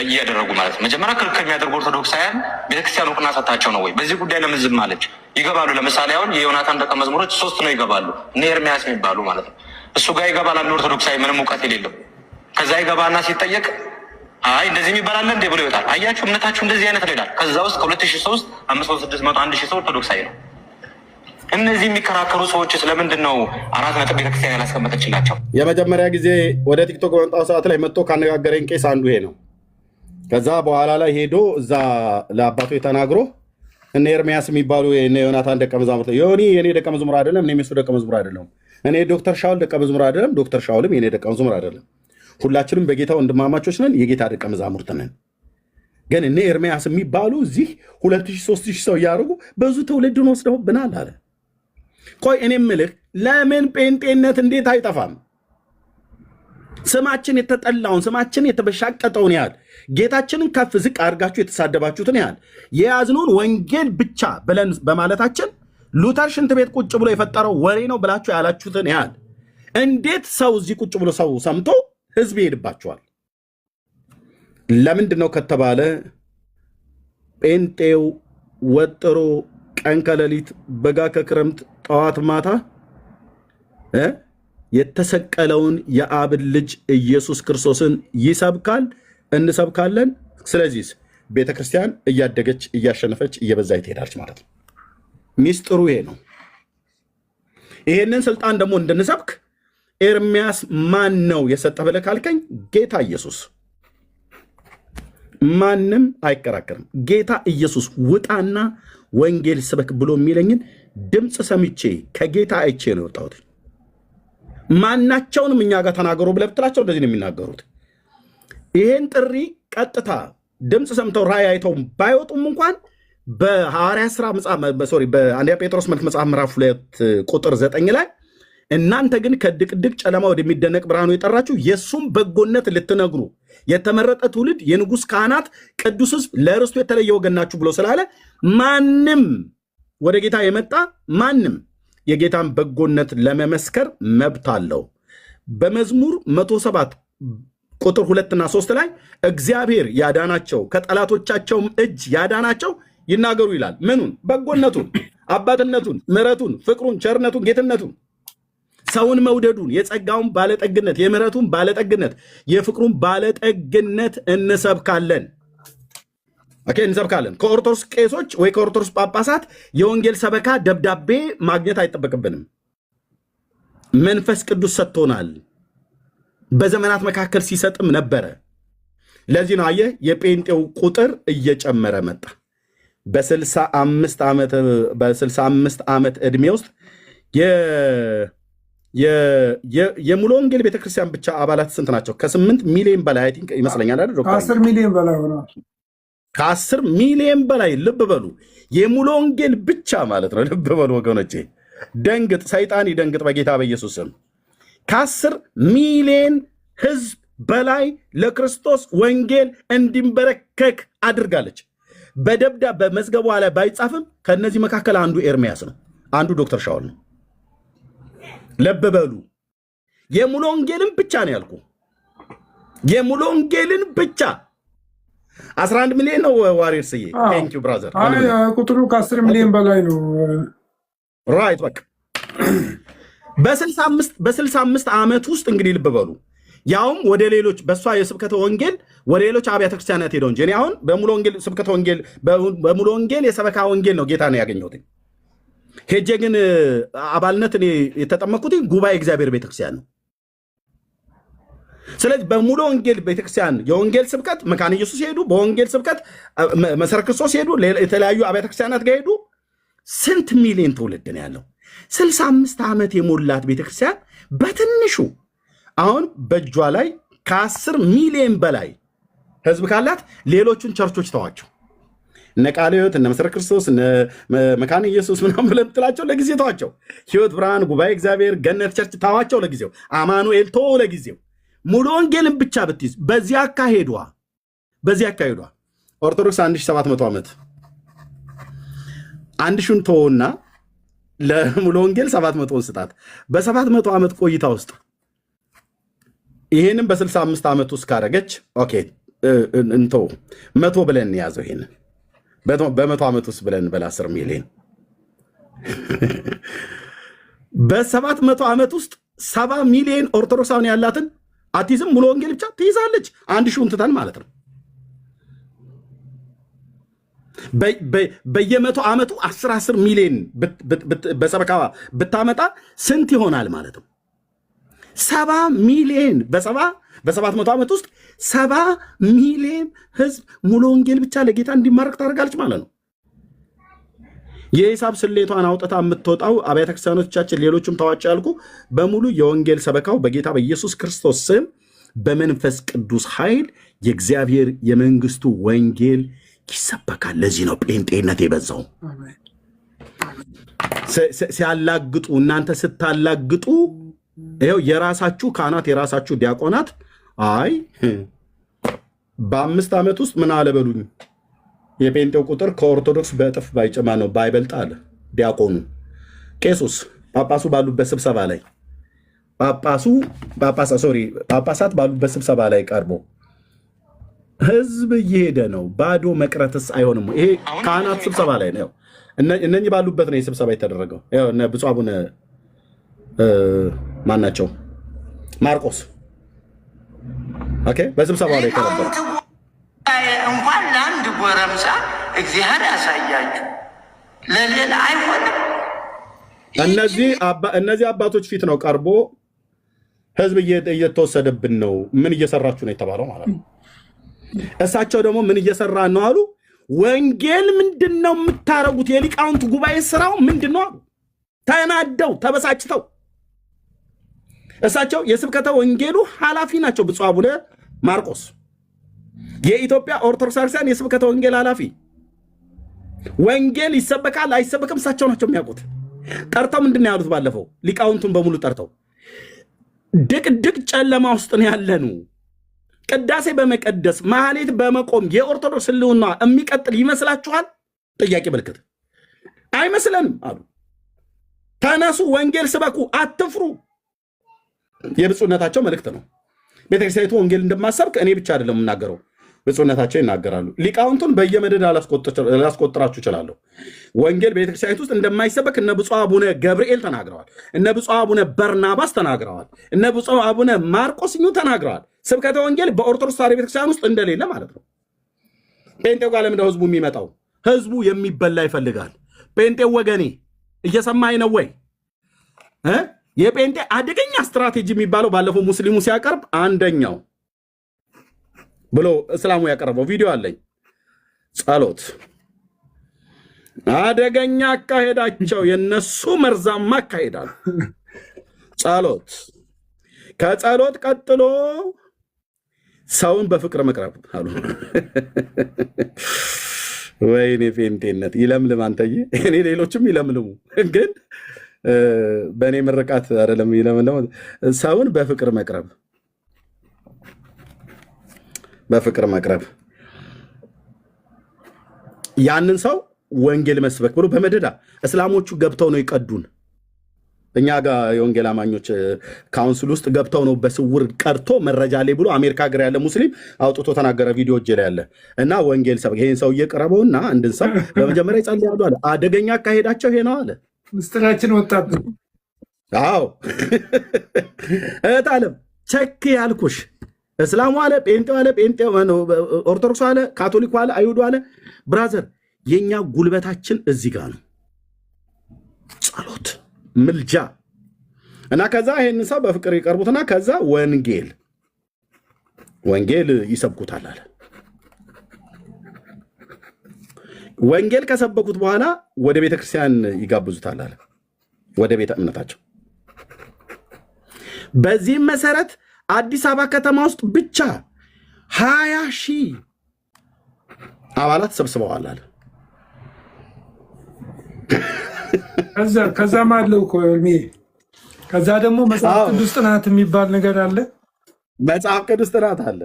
እያደረጉ ማለት ነው። መጀመሪያ ክርክር የሚያደርጉ ኦርቶዶክሳውያን ቤተክርስቲያን እውቅና ሰጥታቸው ነው ወይ? በዚህ ጉዳይ ለምን ዝም አለች? ይገባሉ። ለምሳሌ አሁን የዮናታን ደቀ መዝሙሮች 3 ነው ይገባሉ፣ እነ ኤርሚያስ የሚባሉ ማለት ነው። እሱ ጋር ይገባል አንድ ኦርቶዶክሳዊ ምንም እውቀት የሌለው። ከዛ ይገባና ሲጠየቅ አይ እንደዚህ የሚባል አለ እንዴ ብሎ ይወጣል። አያችሁ እምነታችሁ እንደዚህ አይነት ነው ይላል። ከዛ ውስጥ ከ2000 ሰው ውስጥ 500 600 1000 ሰው ኦርቶዶክሳዊ ነው። እነዚህ የሚከራከሩ ሰዎች ስለምንድን ነው 4 ነጥብ ቤተክርስቲያን ያላስቀመጠችላቸው? የመጀመሪያ ጊዜ ወደ ቲክቶክ በመጣው ሰዓት ላይ መጥቶ ካነጋገረኝ ቄስ አንዱ ይሄ ነው። ከዛ በኋላ ላይ ሄዶ እዛ ለአባቶ ተናግሮ እነ ኤርሚያስ የሚባሉ እነ ዮናታን ደቀ መዛሙርት ዮኒ የኔ ደቀ መዝሙር አይደለም፣ እኔ የሱ ደቀ መዝሙር አይደለም፣ እኔ ዶክተር ሻውል ደቀ መዝሙር አይደለም፣ ዶክተር ሻውልም የኔ ደቀ መዝሙር አይደለም። ሁላችንም በጌታ ወንድማማቾች ነን፣ የጌታ ደቀ መዛሙርት ነን። ግን እነ ኤርሚያስ የሚባሉ እዚህ 2000 3000 ሰው እያደረጉ ብዙ ትውልድን ወስደውብናል አለ። ቆይ እኔ ምልህ ለምን ጴንጤነት እንዴት አይጠፋም? ስማችን የተጠላውን ስማችን የተበሻቀጠውን ያህል ጌታችንን ከፍ ዝቅ አድርጋችሁ የተሳደባችሁትን ያህል የያዝነውን ወንጌል ብቻ ብለን በማለታችን ሉተር ሽንት ቤት ቁጭ ብሎ የፈጠረው ወሬ ነው ብላችሁ ያላችሁትን ያህል እንዴት ሰው እዚህ ቁጭ ብሎ ሰው ሰምቶ ህዝብ ይሄድባችኋል? ለምንድን ነው ከተባለ ጴንጤው ወጥሮ ቀን ከሌሊት በጋ ከክረምት ጠዋት ማታ የተሰቀለውን የአብን ልጅ ኢየሱስ ክርስቶስን ይሰብካል፣ እንሰብካለን። ስለዚህ ቤተክርስቲያን እያደገች እያሸነፈች እየበዛ ትሄዳለች ማለት ነው። ሚስጥሩ ይሄ ነው። ይሄንን ስልጣን ደግሞ እንድንሰብክ ኤርሚያስ ማን ነው የሰጠ ብለህ ካልከኝ ጌታ ኢየሱስ፣ ማንም አይከራከርም። ጌታ ኢየሱስ ውጣና ወንጌል ስበክ ብሎ የሚለኝን ድምፅ ሰምቼ ከጌታ አይቼ ነው የወጣሁት። ማናቸውንም እኛ ጋር ተናገሩ ብለህ ብትላቸው እንደዚህ ነው የሚናገሩት። ይሄን ጥሪ ቀጥታ ድምፅ ሰምተው ራእይ አይተው ባይወጡም እንኳን በሐዋርያት ሥራ በአንደኛ ጴጥሮስ መልእክት መጽሐፍ ምዕራፍ 2 ቁጥር 9 ላይ እናንተ ግን ከድቅድቅ ጨለማ ወደሚደነቅ ብርሃኑ የጠራችሁ የእሱም በጎነት ልትነግሩ የተመረጠ ትውልድ፣ የንጉሥ ካህናት፣ ቅዱስ ሕዝብ፣ ለርስቱ የተለየ ወገን ናችሁ ብሎ ስላለ ማንም ወደ ጌታ የመጣ ማንም የጌታን በጎነት ለመመስከር መብት አለው። በመዝሙር 107 ቁጥር 2 እና 3 ላይ እግዚአብሔር ያዳናቸው ከጠላቶቻቸውም እጅ ያዳናቸው ይናገሩ ይላል። ምኑን? በጎነቱን፣ አባትነቱን፣ ምሕረቱን፣ ፍቅሩን፣ ቸርነቱን፣ ጌትነቱን፣ ሰውን መውደዱን፣ የጸጋውን ባለጠግነት፣ የምሕረቱን ባለጠግነት፣ የፍቅሩን ባለጠግነት እንሰብካለን። ኦኬ እንሰብካለን። ከኦርቶዶክስ ቄሶች ወይ ከኦርቶዶክስ ጳጳሳት የወንጌል ሰበካ ደብዳቤ ማግኘት አይጠበቅብንም። መንፈስ ቅዱስ ሰጥቶናል። በዘመናት መካከል ሲሰጥም ነበረ። ለዚህ ነው አየህ የጴንጤው ቁጥር እየጨመረ መጣ። በ65 ዓመት ዕድሜ ውስጥ የሙሉ ወንጌል ቤተክርስቲያን ብቻ አባላት ስንት ናቸው? ከ8 ሚሊዮን በላይ አይ ቲንክ ይመስለኛል አይደል? ከ10 ሚሊዮን በላይ ሆነዋል። ከ10 ሚሊዮን በላይ ልብ በሉ። የሙሉ ወንጌል ብቻ ማለት ነው። ልብ በሉ ወገኖቼ፣ ደንግጥ፣ ሰይጣን ይደንግጥ በጌታ በኢየሱስ ስም። ከ10 ሚሊዮን ህዝብ በላይ ለክርስቶስ ወንጌል እንዲንበረከክ አድርጋለች። በደብዳቤ በመዝገቧ ላይ ባይጻፍም ከነዚህ መካከል አንዱ ኤርሚያስ ነው፣ አንዱ ዶክተር ሻውል ነው። ልብ በሉ። የሙሉ ወንጌልን ብቻ ነው ያልኩ። የሙሉ ወንጌልን ብቻ 11 ሚሊዮን ነው። ዋሪርስዬ ቴንክ ዩ ብራዘር። ቁጥሩ ከ10 ሚሊዮን በላይ ነው። ራይት በቃ በ65 ዓመት ውስጥ እንግዲህ ልብ በሉ። ያውም ወደ ሌሎች በእሷ የስብከተ ወንጌል ወደ ሌሎች አብያተ ክርስቲያናት ሄደው እንጂ እኔ አሁን በሙሉ ወንጌል ስብከተ ወንጌል በሙሉ ወንጌል የሰበካ ወንጌል ነው ጌታ ነው ያገኘሁት። ሄጄ ግን አባልነት እኔ የተጠመቅኩት ጉባኤ እግዚአብሔር ቤተክርስቲያን ነው። ስለዚህ በሙሉ ወንጌል ቤተክርስቲያን የወንጌል ስብከት መካነ ኢየሱስ ሄዱ፣ በወንጌል ስብከት መሰረ ክርስቶስ ሄዱ፣ የተለያዩ አብያተ ክርስቲያናት ጋር ሄዱ። ስንት ሚሊዮን ትውልድ ነው ያለው? 65 ዓመት የሞላት ቤተክርስቲያን በትንሹ አሁን በእጇ ላይ ከ10 ሚሊዮን በላይ ህዝብ ካላት ሌሎቹን ቸርቾች ተዋቸው። እነ ቃለ ሕይወት፣ እነ መሰረ ክርስቶስ፣ እነ መካነ ኢየሱስ ምናምን ብለህ ብትላቸው ለጊዜ ተዋቸው። ሕይወት ብርሃን፣ ጉባኤ እግዚአብሔር፣ ገነት ቸርች ተዋቸው ለጊዜው። አማኑኤል ተወው ለጊዜው። ሙሉ ወንጌልን ብቻ ብትይዝ በዚህ አካሄዷ ኦርቶዶክስ 1700 ዓመት አንድ ሹን ተወውና ለሙሉ ወንጌል 700 ስጣት። በ700 ዓመት ቆይታ ውስጥ ይሄንን በ65 ዓመት ውስጥ ካረገች ኦኬ እንተው 100 ብለን ያዘው። ይሄንን በ100 ዓመት ውስጥ ብለን በላ 10 ሚሊዮን በ700 ዓመት ውስጥ 70 ሚሊዮን ኦርቶዶክሳውያን ያላትን አቲዝም ሙሉ ወንጌል ብቻ ትይዛለች። አንድ ሺውን ትተን ማለት ነው። በየ100 ዓመቱ 10 ሚሊዮን በሰበካ ብታመጣ ስንት ይሆናል ማለት ነው? 70 ሚሊዮን በ700 ዓመት ውስጥ 70 ሚሊዮን ህዝብ ሙሉ ወንጌል ብቻ ለጌታ እንዲማረክ ታደርጋለች ማለት ነው። የሂሳብ ስሌቷን አውጥታ የምትወጣው አብያተ ክርስቲያኖቻችን ሌሎችም ተዋቸው ያልኩ በሙሉ የወንጌል ሰበካው በጌታ በኢየሱስ ክርስቶስ ስም በመንፈስ ቅዱስ ኃይል የእግዚአብሔር የመንግስቱ ወንጌል ይሰበካል። ለዚህ ነው ጴንጤነት የበዛው። ሲያላግጡ እናንተ ስታላግጡ ይኸው የራሳችሁ ካህናት የራሳችሁ ዲያቆናት አይ በ5 ዓመት ውስጥ ምን አለበሉኝ የጴንጤው ቁጥር ከኦርቶዶክስ በእጥፍ ባይጨማ ነው ባይበልጥ አለ ዲያቆኑ። ቄሱስ ጳጳሱ ባሉበት ስብሰባ ላይ ጳጳሳት ባሉበት ስብሰባ ላይ ቀርቦ ህዝብ እየሄደ ነው፣ ባዶ መቅረትስ አይሆንም? ይሄ ካህናት ስብሰባ ላይ ነው። እነኚህ ባሉበት ነው የስብሰባ የተደረገው። እነ ብፁዕ አቡነ ማን ናቸው? ማርቆስ ኦኬ፣ በስብሰባው ላይ ተነበረ። እንኳን ለአንድ ጎረምሳ እግዚአብሔር ያሳያችሁ ለሌላ አይሆንም። እነዚህ አባቶች ፊት ነው ቀርቦ ህዝብ እየተወሰደብን ነው፣ ምን እየሰራችሁ ነው የተባለው ማለት ነው። እሳቸው ደግሞ ምን እየሰራ ነው አሉ። ወንጌል ምንድን ነው የምታረጉት? የሊቃውንት ጉባኤ ስራው ምንድን ነው አሉ። ተናደው ተበሳጭተው እሳቸው የስብከተ ወንጌሉ ኃላፊ ናቸው። ብፁዕ አቡነ ማርቆስ የኢትዮጵያ ኦርቶዶክስ ክርስቲያን የስብከተ ወንጌል ኃላፊ። ወንጌል ይሰበካል አይሰበክም እሳቸው ናቸው የሚያውቁት። ጠርተው ምንድን ነው ያሉት? ባለፈው ሊቃውንቱን በሙሉ ጠርተው ድቅድቅ ጨለማ ውስጥ ነው ያለኑ፣ ቅዳሴ በመቀደስ ማህሌት በመቆም የኦርቶዶክስ ህልውና የሚቀጥል ይመስላችኋል? ጥያቄ ምልክት። አይመስለንም አሉ። ተነሱ፣ ወንጌል ስበኩ፣ አትፍሩ። የብፁዕነታቸው መልእክት ነው። ቤተክርስቲያኒቱ ወንጌል እንደማሰብክ እኔ ብቻ አይደለም የምናገረው፣ ብፁዕነታቸው ይናገራሉ። ሊቃውንቱን በየመደዳ ላስቆጥራችሁ እችላለሁ። ወንጌል ቤተክርስቲያኒቱ ውስጥ እንደማይሰበክ እነ ብፁዕ አቡነ ገብርኤል ተናግረዋል። እነ ብፁዕ አቡነ በርናባስ ተናግረዋል። እነ ብፁዕ አቡነ ማርቆስ ተናግረዋል። ስብከተ ወንጌል በኦርቶዶክስ ተዋሕዶ ቤተክርስቲያን ውስጥ እንደሌለ ማለት ነው። ጴንጤው ጋር ለምንድነው ህዝቡ የሚመጣው? ህዝቡ የሚበላ ይፈልጋል። ጴንጤው ወገኔ እየሰማኝ ነው ወይ? የጴንጤ አደገኛ ስትራቴጂ የሚባለው ባለፈው ሙስሊሙ ሲያቀርብ አንደኛው ብሎ እስላሙ ያቀረበው ቪዲዮ አለኝ። ጸሎት አደገኛ አካሄዳቸው የነሱ መርዛማ አካሄዳል። ጸሎት ከጸሎት ቀጥሎ ሰውን በፍቅር መቅረብ አሉ። ወይኔ ጴንጤነት ይለምልም አንተዬ። እኔ ሌሎችም ይለምልሙ፣ ግን በእኔ ምርቃት አይደለም ይለምልም። ሰውን በፍቅር መቅረብ በፍቅር መቅረብ ያንን ሰው ወንጌል መስበክ ብሎ በመደዳ እስላሞቹ ገብተው ነው ይቀዱን። እኛ ጋር የወንጌል አማኞች ካውንስል ውስጥ ገብተው ነው በስውር ቀርቶ መረጃ ላይ ብሎ አሜሪካ ሀገር ያለ ሙስሊም አውጥቶ ተናገረ። ቪዲዮ እጄ ላይ ያለ እና ወንጌል ሰብክ ይሄን ሰው እየቀረበውና አንድን ሰው በመጀመሪያ ይጸልያሉ አለ። አደገኛ አካሄዳቸው ይሄ ነው አለ። ምስጢራችን ወጣብን። አዎ እህት አለም ቸክ ያልኩሽ እስላሙ አለ፣ ጴንጤው አለ፣ ጴንጤው ኦርቶዶክሱ አለ፣ ካቶሊኩ አለ፣ አይሁዱ አለ። ብራዘር የኛ ጉልበታችን እዚህ ጋር ነው። ጸሎት ምልጃ እና ከዛ ይሄን ሰው በፍቅር ይቀርቡትና ከዛ ወንጌል ይሰብኩታል አለ። ወንጌል ከሰበኩት በኋላ ወደ ቤተክርስቲያን ይጋብዙታል አለ፣ ወደ ቤተ እምነታቸው። በዚህም መሰረት አዲስ አበባ ከተማ ውስጥ ብቻ 20,000 አባላት ሰብስበዋል አለ። ከዛም አለው እኮ ከዛ ደግሞ መጽሐፍ ቅዱስ ጥናት የሚባል ነገር አለ። መጽሐፍ ቅዱስ ጥናት አለ።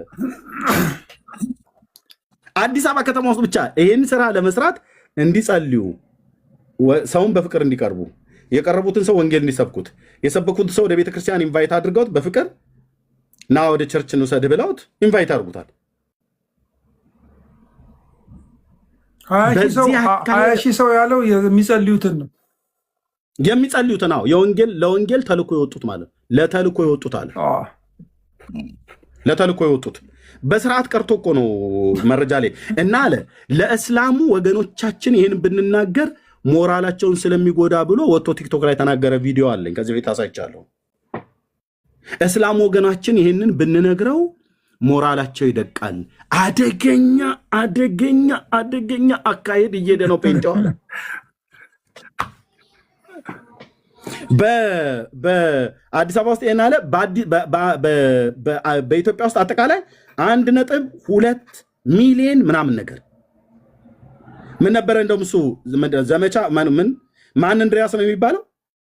አዲስ አበባ ከተማ ውስጥ ብቻ ይህን ስራ ለመስራት እንዲጸልዩ፣ ሰውን በፍቅር እንዲቀርቡ፣ የቀረቡትን ሰው ወንጌል እንዲሰብኩት፣ የሰበኩትን ሰው ወደ ቤተክርስቲያን ኢንቫይት አድርገውት በፍቅር ና ወደ ቸርች እንውሰድ ብለውት ኢንቫይት አድርጉታል። 20,000 ሰው ያለው የሚጸልዩትን ነው የሚጸልዩትን። አዎ ለወንጌል ተልኮ የወጡት ማለት ለተልኮ የወጡት አለ። ለተልኮ የወጡት በስርዓት ቀርቶ እኮ ነው መረጃ ላይ እና አለ ለእስላሙ ወገኖቻችን ይህን ብንናገር ሞራላቸውን ስለሚጎዳ ብሎ ወጥቶ ቲክቶክ ላይ ተናገረ። ቪዲዮ አለኝ ከዚህ ቤት አሳይቻለሁ። እስላም ወገናችን ይህንን ብንነግረው ሞራላቸው ይደቃል። አደገኛ አደገኛ አደገኛ አካሄድ እየሄደ ነው ጴንጤው አለ። በአዲስ አበባ ውስጥ አለ በኢትዮጵያ ውስጥ አጠቃላይ 1.2 ሚሊዮን ምናምን ነገር ምን ነበረ እንደውም እሱ ዘመቻ ማን እንድሪያስ ነው የሚባለው።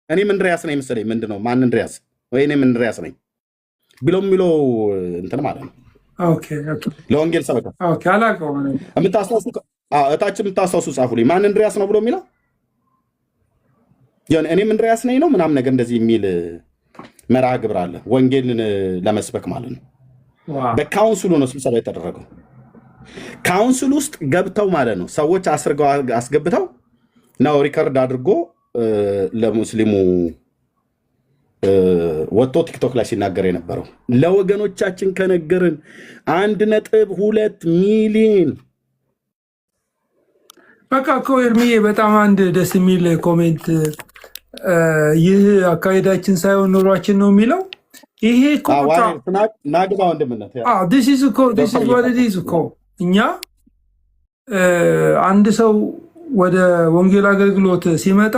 እኔም እንድሪያስ ነኝ መሰለኝ። ምንድነው ማን እንድሪያስ ወይ እኔም እንድሪያስ ነኝ ቢሎም የሚለው እንትን ማለት ነው። ለወንጌል ሰበካ እታችን የምታስታውሱ ጻፉልኝ። ማን እንድሪያስ ነው ብሎ የሚለው እኔም እንድሪያስ ነኝ ነው ምናምን ነገር እንደዚህ የሚል መርሃ ግብር አለ። ወንጌልን ለመስበክ ማለት ነው። በካውንስሉ ነው ስብሰባ የተደረገው። ካውንስል ውስጥ ገብተው ማለት ነው ሰዎች አስርገው አስገብተው ነው ሪከርድ አድርጎ ለሙስሊሙ ወጥቶ ቲክቶክ ላይ ሲናገር የነበረው። ለወገኖቻችን ከነገርን 1.2 ሚሊዮን። በቃ እኮ ኤርሚዬ በጣም አንድ ደስ የሚል ኮሜንት፣ ይህ አካሄዳችን ሳይሆን ኑሯችን ነው የሚለው። ይሄ ናግባ ወንድምነት እኮ እኛ አንድ ሰው ወደ ወንጌል አገልግሎት ሲመጣ፣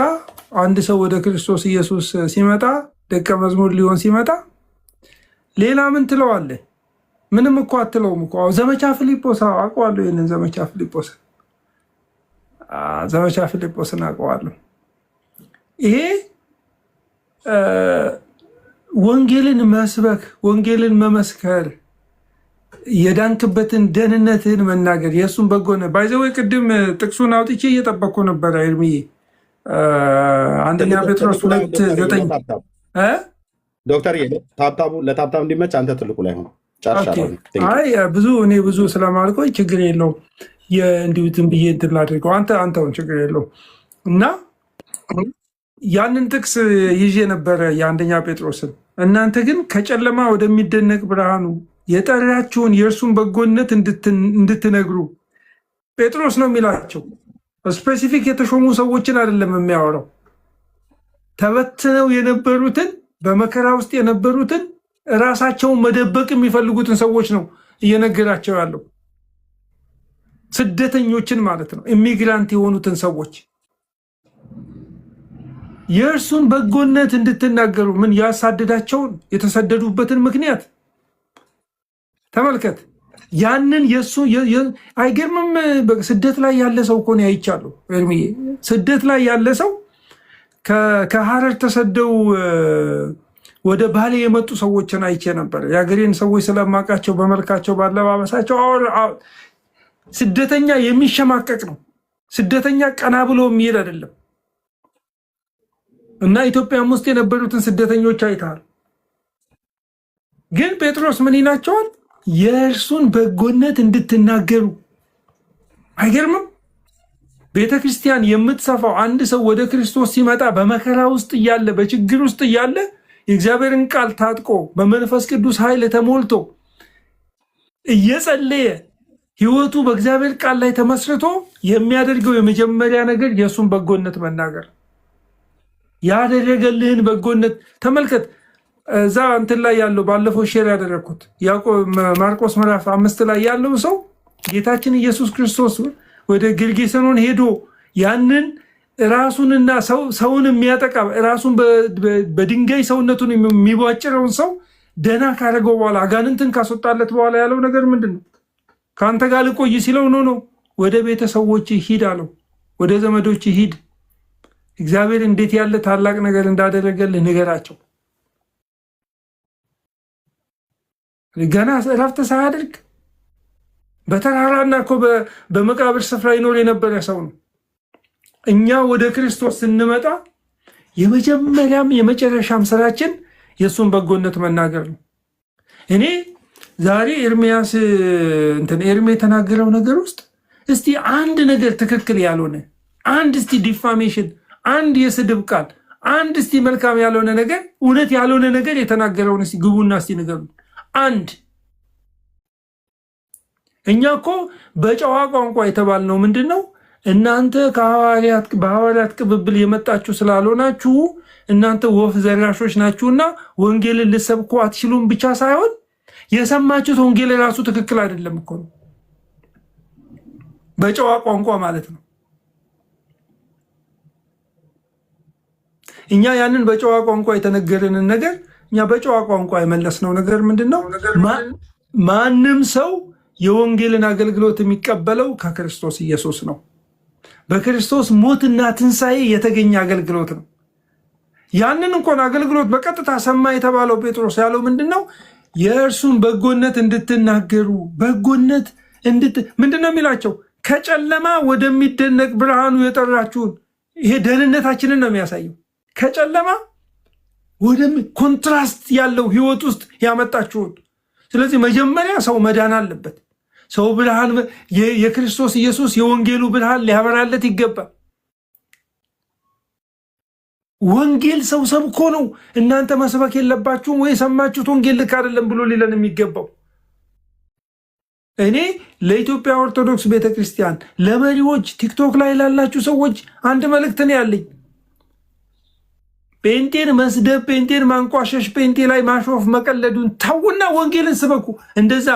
አንድ ሰው ወደ ክርስቶስ ኢየሱስ ሲመጣ፣ ደቀ መዝሙር ሊሆን ሲመጣ ሌላ ምን ትለዋለህ? ምንም እኮ አትለውም እኮ። ዘመቻ ፊልጶስ አውቀዋለሁ። ይህንን ዘመቻ ፊልጶስን አውቀዋለሁ። ይሄ ወንጌልን መስበክ፣ ወንጌልን መመስከር፣ የዳንክበትን ደህንነትን መናገር፣ የእሱን በጎነ ባይዘወይ ቅድም ጥቅሱን አውጥቼ እየጠበቅኩ ነበረ ኤርሚዬ። አንደኛ ጴጥሮስ 2:9 ዶክተር ለታብታቡ እንዲመች አንተ ትልቁ ላይ ሆነ ብዙ ስለማልቆይ ችግር የለውም። እንዲሁ ዝም ብዬ እንትን ላድርገው። አንተውን ችግር የለውም። እና ያንን ጥቅስ ይዤ ነበረ የአንደኛ ጴጥሮስን። እናንተ ግን ከጨለማ ወደሚደነቅ ብርሃኑ የጠራችሁን የእርሱን በጎነት እንድትነግሩ ጴጥሮስ ነው የሚላቸው። ስፔሲፊክ የተሾሙ ሰዎችን አይደለም የሚያወራው። ተበትነው የነበሩትን በመከራ ውስጥ የነበሩትን ራሳቸውን መደበቅ የሚፈልጉትን ሰዎች ነው እየነገራቸው ያለው። ስደተኞችን ማለት ነው፣ ኢሚግራንት የሆኑትን ሰዎች የእርሱን በጎነት እንድትናገሩ። ምን ያሳደዳቸውን የተሰደዱበትን ምክንያት ተመልከት። ያንን የሱ አይገርምም? ስደት ላይ ያለ ሰው እኮ ነው አይቻለሁ። እርምዬ ስደት ላይ ያለ ሰው ከሐረር ተሰደው ወደ ባሌ የመጡ ሰዎችን አይቼ ነበር። የሀገሬን ሰዎች ስለማውቃቸው በመልካቸው ባለባበሳቸው። ስደተኛ የሚሸማቀቅ ነው። ስደተኛ ቀና ብሎ የሚሄድ አይደለም። እና ኢትዮጵያም ውስጥ የነበሩትን ስደተኞች አይተሃል። ግን ጴጥሮስ ምን ይላቸዋል? የእርሱን በጎነት እንድትናገሩ። አይገርምም? ቤተ ክርስቲያን የምትሰፋው አንድ ሰው ወደ ክርስቶስ ሲመጣ በመከራ ውስጥ እያለ በችግር ውስጥ እያለ የእግዚአብሔርን ቃል ታጥቆ በመንፈስ ቅዱስ ኃይል ተሞልቶ እየጸለየ ሕይወቱ በእግዚአብሔር ቃል ላይ ተመስርቶ የሚያደርገው የመጀመሪያ ነገር የእሱን በጎነት መናገር። ያደረገልህን በጎነት ተመልከት። እዛ እንትን ላይ ያለው ባለፈው ሼር ያደረግኩት ማርቆስ ምዕራፍ 5 ላይ ያለው ሰው ጌታችን ኢየሱስ ክርስቶስ ወደ ጌርጌሴኖን ሄዶ ያንን ራሱንና ሰውን የሚያጠቃ ራሱን በድንጋይ ሰውነቱን የሚቧጭረውን ሰው ደህና ካደረገው በኋላ አጋንንትን ካስወጣለት በኋላ ያለው ነገር ምንድን ነው? ከአንተ ጋር ልቆይ ሲለው ነው ወደ ቤተሰቦች ሂድ አለው። ወደ ዘመዶች ሂድ፣ እግዚአብሔር እንዴት ያለ ታላቅ ነገር እንዳደረገልህ ንገራቸው። ገና እረፍት ሳያደርግ በተራራና እኮ በመቃብር ስፍራ ይኖር የነበረ ሰው ነው። እኛ ወደ ክርስቶስ ስንመጣ የመጀመሪያም የመጨረሻም ስራችን የእሱን በጎነት መናገር ነው። እኔ ዛሬ ኤርሚያስ ኤርሜ የተናገረው ነገር ውስጥ እስቲ አንድ ነገር ትክክል ያልሆነ አንድ እስቲ ዲፋሜሽን፣ አንድ የስድብ ቃል፣ አንድ እስቲ መልካም ያልሆነ ነገር፣ እውነት ያልሆነ ነገር የተናገረውን እስቲ ግቡና እስቲ ንገሩ። አንድ እኛ እኮ በጨዋ ቋንቋ የተባልነው ምንድን ነው? እናንተ በሐዋርያት ቅብብል የመጣችሁ ስላልሆናችሁ እናንተ ወፍ ዘራሾች ናችሁና ወንጌልን ልሰብኩ አትችሉም ብቻ ሳይሆን የሰማችሁት ወንጌል ራሱ ትክክል አይደለም እኮ ነው። በጨዋ ቋንቋ ማለት ነው። እኛ ያንን በጨዋ ቋንቋ የተነገረንን ነገር እኛ በጨዋ ቋንቋ የመለስነው ነገር ምንድን ነው? ማንም ሰው የወንጌልን አገልግሎት የሚቀበለው ከክርስቶስ ኢየሱስ ነው። በክርስቶስ ሞትና ትንሣኤ የተገኘ አገልግሎት ነው። ያንን እንኳን አገልግሎት በቀጥታ ሰማ የተባለው ጴጥሮስ ያለው ምንድን ነው? የእርሱን በጎነት እንድትናገሩ። በጎነት ምንድን ነው የሚላቸው? ከጨለማ ወደሚደነቅ ብርሃኑ የጠራችሁን። ይሄ ደህንነታችንን ነው የሚያሳየው። ከጨለማ ኮንትራስት ያለው ህይወት ውስጥ ያመጣችሁን። ስለዚህ መጀመሪያ ሰው መዳን አለበት። ሰው ብርሃን የክርስቶስ ኢየሱስ የወንጌሉ ብርሃን ሊያበራለት ይገባል። ወንጌል ሰው ሰብኮ ነው እናንተ መስበክ የለባችሁም ወይ የሰማችሁት ወንጌል ልክ አይደለም ብሎ ሊለን የሚገባው። እኔ ለኢትዮጵያ ኦርቶዶክስ ቤተክርስቲያን ለመሪዎች፣ ቲክቶክ ላይ ላላችሁ ሰዎች አንድ መልእክት ነው ያለኝ። ጴንጤን መስደብ፣ ጴንጤን ማንቋሸሽ፣ ጴንጤ ላይ ማሾፍ መቀለዱን ታውና ወንጌልን ስበኩ። እንደዛ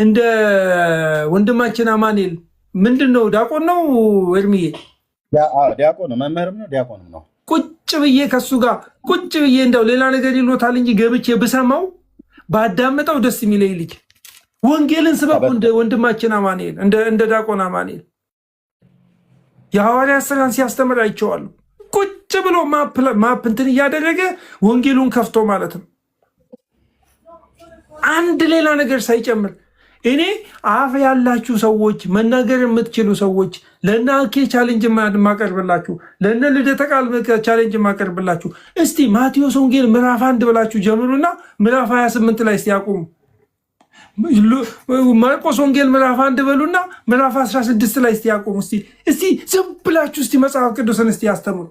እንደ ወንድማችን አማኑኤል ምንድን ነው ዲያቆን ነው እርምዬ? ዲያቆን ነው፣ መምህርም ነው፣ ዲያቆንም ነው። ቁጭ ብዬ ከሱ ጋር ቁጭ ብዬ እንደው ሌላ ነገር ይሎታል እንጂ ገብቼ ብሰማው ባዳመጠው ደስ የሚለኝ ልጅ። ወንጌልን ስበኩ እንደ ወንድማችን አማኑኤል፣ እንደ ዲያቆን አማኑኤል የሐዋርያት ሥራን ሲያስተምር አይቼዋለሁ። ቁጭ ብሎ ማፕ እንትን እያደረገ ወንጌሉን ከፍቶ ማለት ነው፣ አንድ ሌላ ነገር ሳይጨምር። እኔ አፍ ያላችሁ ሰዎች፣ መናገር የምትችሉ ሰዎች ለእነ አኬ ቻሌንጅ ማቀርብላችሁ፣ ለእነ ልደተ ቃል ቻሌንጅ ማቀርብላችሁ። እስቲ ማቴዎስ ወንጌል ምዕራፍ 1 ብላችሁ ጀምሩና ምዕራፍ 28 ላይ እስቲ ያቁሙ። ማርቆስ ወንጌል ምዕራፍ 1 በሉና ምዕራፍ 16 ላይ እስቲ ያቁሙ። እስቲ ዝም ብላችሁ እስቲ መጽሐፍ ቅዱስን እስቲ ያስተምሩ።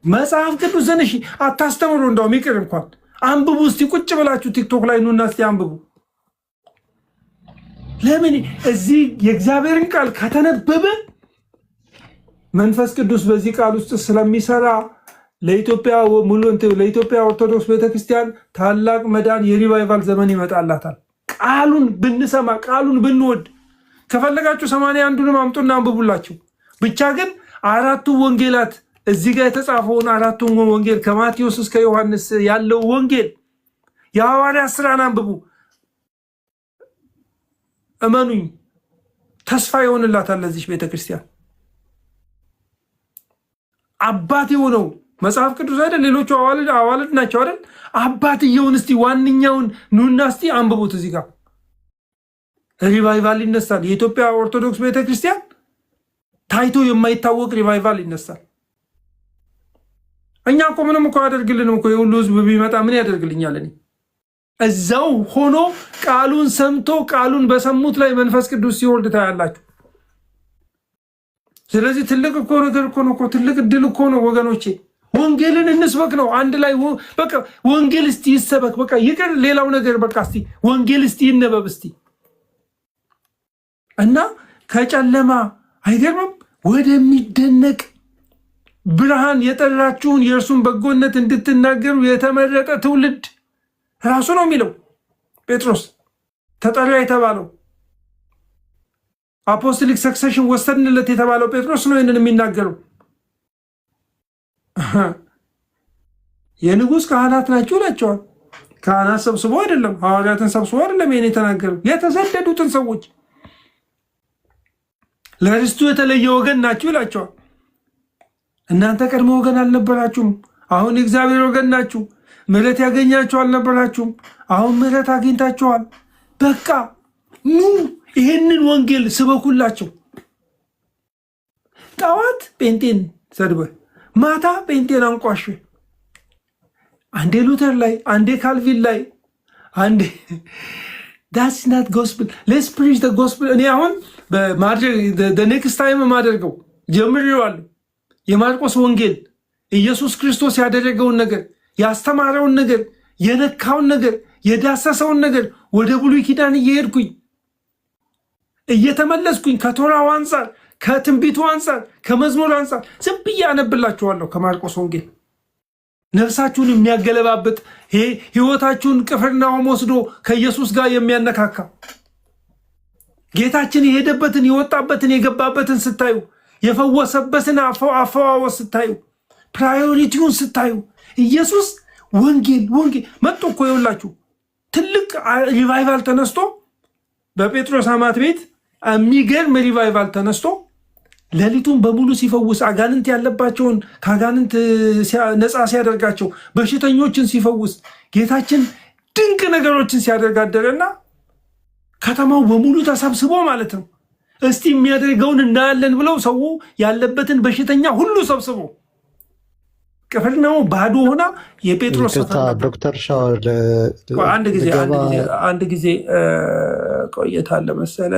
መጽሐፍ ቅዱስን እሺ አታስተምሩ፣ እንደውም ይቅር እንኳን አንብቡ። እስቲ ቁጭ ብላችሁ ቲክቶክ ላይ ኑና እስቲ አንብቡ። ለምን እዚህ የእግዚአብሔርን ቃል ከተነበበ መንፈስ ቅዱስ በዚህ ቃል ውስጥ ስለሚሰራ ለኢትዮጵያ ለኢትዮጵያ ኦርቶዶክስ ቤተክርስቲያን ታላቅ መዳን የሪቫይቫል ዘመን ይመጣላታል። ቃሉን ብንሰማ ቃሉን ብንወድ ከፈለጋችሁ 81ዱንም አምጡና አንብቡላችሁ። ብቻ ግን አራቱ ወንጌላት እዚህ ጋር የተጻፈውን አራቱን ወንጌል ከማቴዎስ እስከ ዮሐንስ ያለው ወንጌል የሐዋርያት ሥራን አንብቡ። እመኑኝ ተስፋ ይሆንላታል ለዚህ ቤተክርስቲያን። አባት የሆነው መጽሐፍ ቅዱስ አይደል? ሌሎቹ አዋልድ ናቸው አይደል? አባትየውን እስቲ ዋንኛውን ኑና እስቲ አንብቡት። እዚህ ጋር ሪቫይቫል ይነሳል። የኢትዮጵያ ኦርቶዶክስ ቤተክርስቲያን ታይቶ የማይታወቅ ሪቫይቫል ይነሳል። እኛ እኮ ምንም እኮ ያደርግልንም እኮ የሁሉ ህዝብ ቢመጣ ምን ያደርግልኛል? እኔ እዛው ሆኖ ቃሉን ሰምቶ ቃሉን በሰሙት ላይ መንፈስ ቅዱስ ሲወርድ ታያላችሁ። ስለዚህ ትልቅ እኮ ነገር እኮ ነው፣ ትልቅ እድል እኮ ነው ወገኖቼ። ወንጌልን እንስበክ ነው አንድ ላይ በቃ ወንጌል እስቲ ይሰበክ። በቃ ይቅር ሌላው ነገር በቃ እስቲ ወንጌል እስቲ ይነበብ እስቲ እና ከጨለማ አይገርምም ወደሚደነቅ ብርሃን የጠራችሁን የእርሱን በጎነት እንድትናገሩ የተመረጠ ትውልድ ራሱ ነው የሚለው ጴጥሮስ ተጠሪያ የተባለው አፖስቶሊክ ሰክሰሽን ወሰድንለት የተባለው ጴጥሮስ ነው ይህንን የሚናገረው። የንጉሥ ካህናት ናቸው ይላቸዋል። ካህናት ሰብስቦ አይደለም፣ ሐዋርያትን ሰብስቦ አይደለም ይህን የተናገረው። የተሰደዱትን ሰዎች ለርስቱ የተለየ ወገን ናችሁ ይላቸዋል። እናንተ ቀድሞ ወገን አልነበራችሁም፣ አሁን የእግዚአብሔር ወገን ናችሁ። ምሕረት ያገኛችሁ አልነበራችሁም፣ አሁን ምሕረት አግኝታችኋል። በቃ ኑ ይህንን ወንጌል ስበኩላቸው። ጠዋት ጴንጤን ሰድበ ማታ ጴንጤን አንቋሽ፣ አንዴ ሉተር ላይ አንዴ ካልቪን ላይ አንዴ ዳትስ ናት ጎስፕል ሌትስ ፕሪች ዘ ጎስፕል። እኔ አሁን ኔክስት ታይም የማደርገው ጀምሬዋለሁ። የማርቆስ ወንጌል ኢየሱስ ክርስቶስ ያደረገውን ነገር፣ ያስተማረውን ነገር፣ የነካውን ነገር፣ የዳሰሰውን ነገር ወደ ብሉይ ኪዳን እየሄድኩኝ እየተመለስኩኝ ከቶራው አንጻር፣ ከትንቢቱ አንጻር፣ ከመዝሙር አንጻር ዝም ብዬ አነብላችኋለሁ ከማርቆስ ወንጌል። ነፍሳችሁን የሚያገለባብጥ ህይወታችሁን ቅፍርናሆም ወስዶ ከኢየሱስ ጋር የሚያነካካ ጌታችን የሄደበትን የወጣበትን የገባበትን ስታዩ፣ የፈወሰበትን አፈዋወስ ስታዩ፣ ፕራዮሪቲውን ስታዩ ኢየሱስ ወንጌል መጥቶ እኮ ይኸውላችሁ ትልቅ ሪቫይቫል ተነስቶ በጴጥሮስ አማት ቤት የሚገርም ሪቫይቫል ተነስቶ ሌሊቱን በሙሉ ሲፈውስ፣ አጋንንት ያለባቸውን ከአጋንንት ነፃ ሲያደርጋቸው፣ በሽተኞችን ሲፈውስ፣ ጌታችን ድንቅ ነገሮችን ሲያደርግ አደረና ከተማው በሙሉ ተሰብስቦ ማለት ነው እስቲ የሚያደርገውን እናያለን ብለው ሰው ያለበትን በሽተኛ ሁሉ ሰብስቦ ቅፍርናሆም ባዶ ሆና የጴጥሮስ ዶክተር ሻወር አንድ ጊዜ ቆየት አለ መሰለ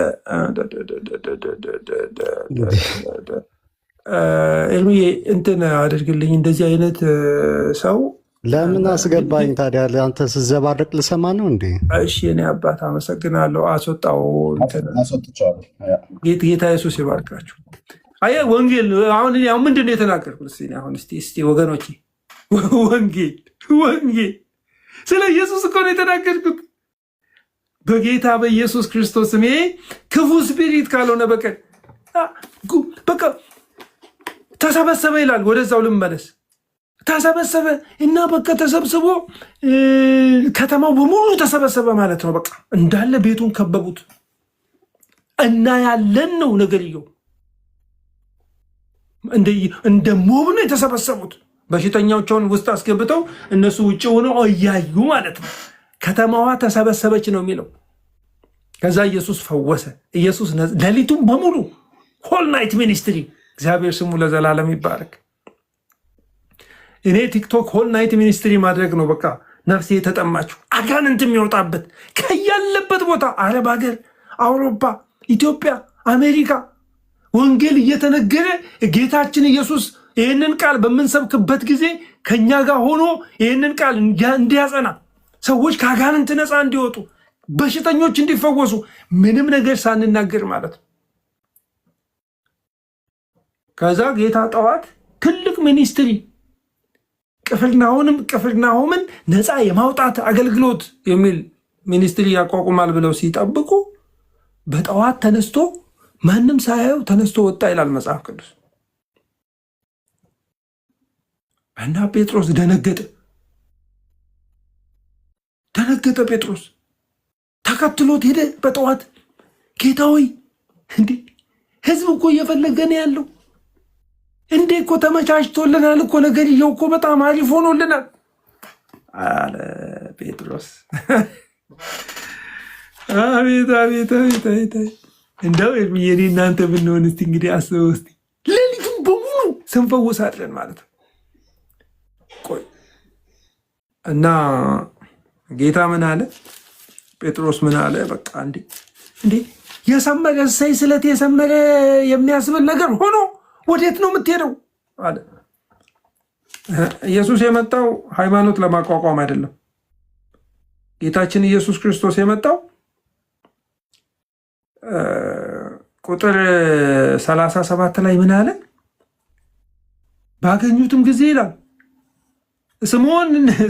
ኤርሚዬ እንትን አድርግልኝ። እንደዚህ አይነት ሰው ለምን አስገባኝ ታዲያ? አንተ ስዘባርቅ ልሰማ ነው እንዴ? እሺ እኔ አባት አመሰግናለሁ። አስወጣው። ጌታ ኢየሱስ ይባርካችሁ። አየ ወንጌል አሁን ምንድን ነው የተናገርኩት? አሁን እስቲ ወገኖቼ ወንጌል ስለ ኢየሱስ እኮ ነው የተናገርኩት። በጌታ በኢየሱስ ክርስቶስ ስም ክፉ ስፒሪት ካልሆነ በቀር በቃ ተሰበሰበ ይላል። ወደዛው ልመለስ። ተሰበሰበ እና በቃ ተሰብስቦ ከተማው በሙሉ ተሰበሰበ ማለት ነው። በቃ እንዳለ ቤቱን ከበቡት እና ያለን ነው ነገርየው። እንደ ሞብ ነው የተሰበሰቡት። በሽተኛዎችን ውስጥ አስገብተው እነሱ ውጭ ሆነው እያዩ ማለት ነው። ከተማዋ ተሰበሰበች ነው የሚለው። ከዛ ኢየሱስ ፈወሰ። ኢየሱስ ሌሊቱን በሙሉ ሆል ናይት ሚኒስትሪ፣ እግዚአብሔር ስሙ ለዘላለም ይባረክ። እኔ ቲክቶክ ሆል ናይት ሚኒስትሪ ማድረግ ነው በቃ ነፍሴ የተጠማችሁ። አጋንንት የሚወጣበት ከያለበት ቦታ አረብ ሀገር፣ አውሮፓ፣ ኢትዮጵያ፣ አሜሪካ ወንጌል እየተነገረ ጌታችን ኢየሱስ ይህንን ቃል በምንሰብክበት ጊዜ ከኛ ጋር ሆኖ ይህንን ቃል እንዲያጸና፣ ሰዎች ከአጋንንት ነፃ እንዲወጡ፣ በሽተኞች እንዲፈወሱ ምንም ነገር ሳንናገር ማለት ነው። ከዛ ጌታ ጠዋት ትልቅ ሚኒስትሪ ቅፍርናሆምን ነፃ የማውጣት አገልግሎት የሚል ሚኒስትሪ ያቋቁማል ብለው ሲጠብቁ በጠዋት ተነስቶ ማንም ሳያየው ተነስቶ ወጣ ይላል መጽሐፍ ቅዱስ። እና ጴጥሮስ ደነገጠ። ጴጥሮስ ተከትሎት ሄደ በጠዋት። ጌታ ሆይ እንዴ ህዝብ እኮ እየፈለገን ያለው እንዴ እኮ ተመቻችቶልናል እኮ ነገርየው እኮ በጣም አሪፍ ሆኖልናል አለ ጴጥሮስ። አቤት አቤት አቤት አቤት! እንደው የኔ እናንተ ብንሆን እስቲ እንግዲህ አስበው እስቲ ሌሊቱን በሙሉ ስንፈውሳለን ማለት ነው። ቆይ እና ጌታ ምን አለ? ጴጥሮስ ምን አለ? በቃ እንዴ የሰመረ እሰይ ስለት የሰመረ የሚያስብል ነገር ሆኖ ወዴት ነው የምትሄደው አለ። ኢየሱስ የመጣው ሃይማኖት ለማቋቋም አይደለም። ጌታችን ኢየሱስ ክርስቶስ የመጣው ቁጥር 37 ላይ ምን አለ? ባገኙትም ጊዜ ይላል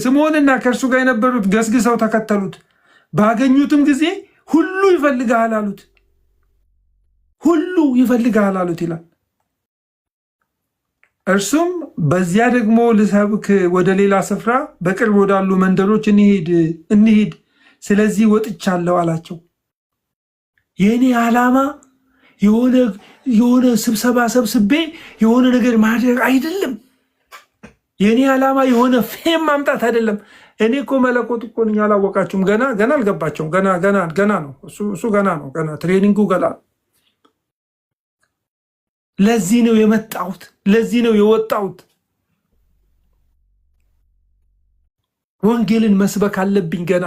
ስምዖንና ከእርሱ ጋር የነበሩት ገስግሰው ተከተሉት። ባገኙትም ጊዜ ሁሉ ይፈልግሃል አሉት። ሁሉ ይፈልግሃል አሉት ይላል። እርሱም በዚያ ደግሞ ልሰብክ ወደ ሌላ ስፍራ በቅርብ ወዳሉ መንደሮች እንሂድ፣ ስለዚህ ወጥቻለሁ አላቸው። የእኔ ዓላማ የሆነ ስብሰባ ሰብስቤ የሆነ ነገር ማድረግ አይደለም። የእኔ ዓላማ የሆነ ፌም ማምጣት አይደለም። እኔ እኮ መለኮት እኮ ነኝ። አላወቃችሁም? ገና አልገባቸውም። ገና ነው እሱ ገና ነው። ገና ትሬኒንጉ ገና። ለዚህ ነው የመጣሁት። ለዚህ ነው የወጣሁት። ወንጌልን መስበክ አለብኝ ገና።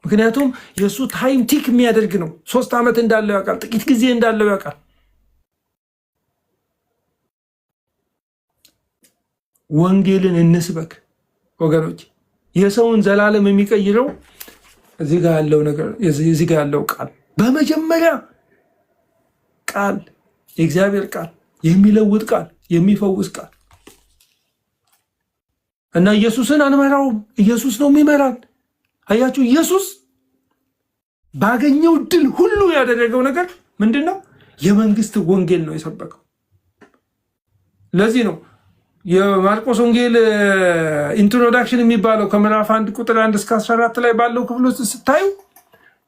ምክንያቱም የእሱ ታይም ቲክ የሚያደርግ ነው። 3 ዓመት እንዳለው ያውቃል። ጥቂት ጊዜ እንዳለው ያውቃል። ወንጌልን እንስበክ ወገኖች። የሰውን ዘላለም የሚቀይረው እዚህ ጋር ያለው ነገር፣ እዚህ ጋር ያለው ቃል፣ በመጀመሪያ ቃል፣ የእግዚአብሔር ቃል፣ የሚለውጥ ቃል፣ የሚፈውስ ቃል እና ኢየሱስን አንመራውም። ኢየሱስ ነው የሚመራን። አያችሁ፣ ኢየሱስ ባገኘው ድል ሁሉ ያደረገው ነገር ምንድን ነው? የመንግስት ወንጌል ነው የሰበከው። ለዚህ ነው የማርቆስ ወንጌል ኢንትሮዳክሽን የሚባለው ከምዕራፍ 1 ቁጥር 1 እስከ 14 ላይ ባለው ክፍል ውስጥ ስታዩ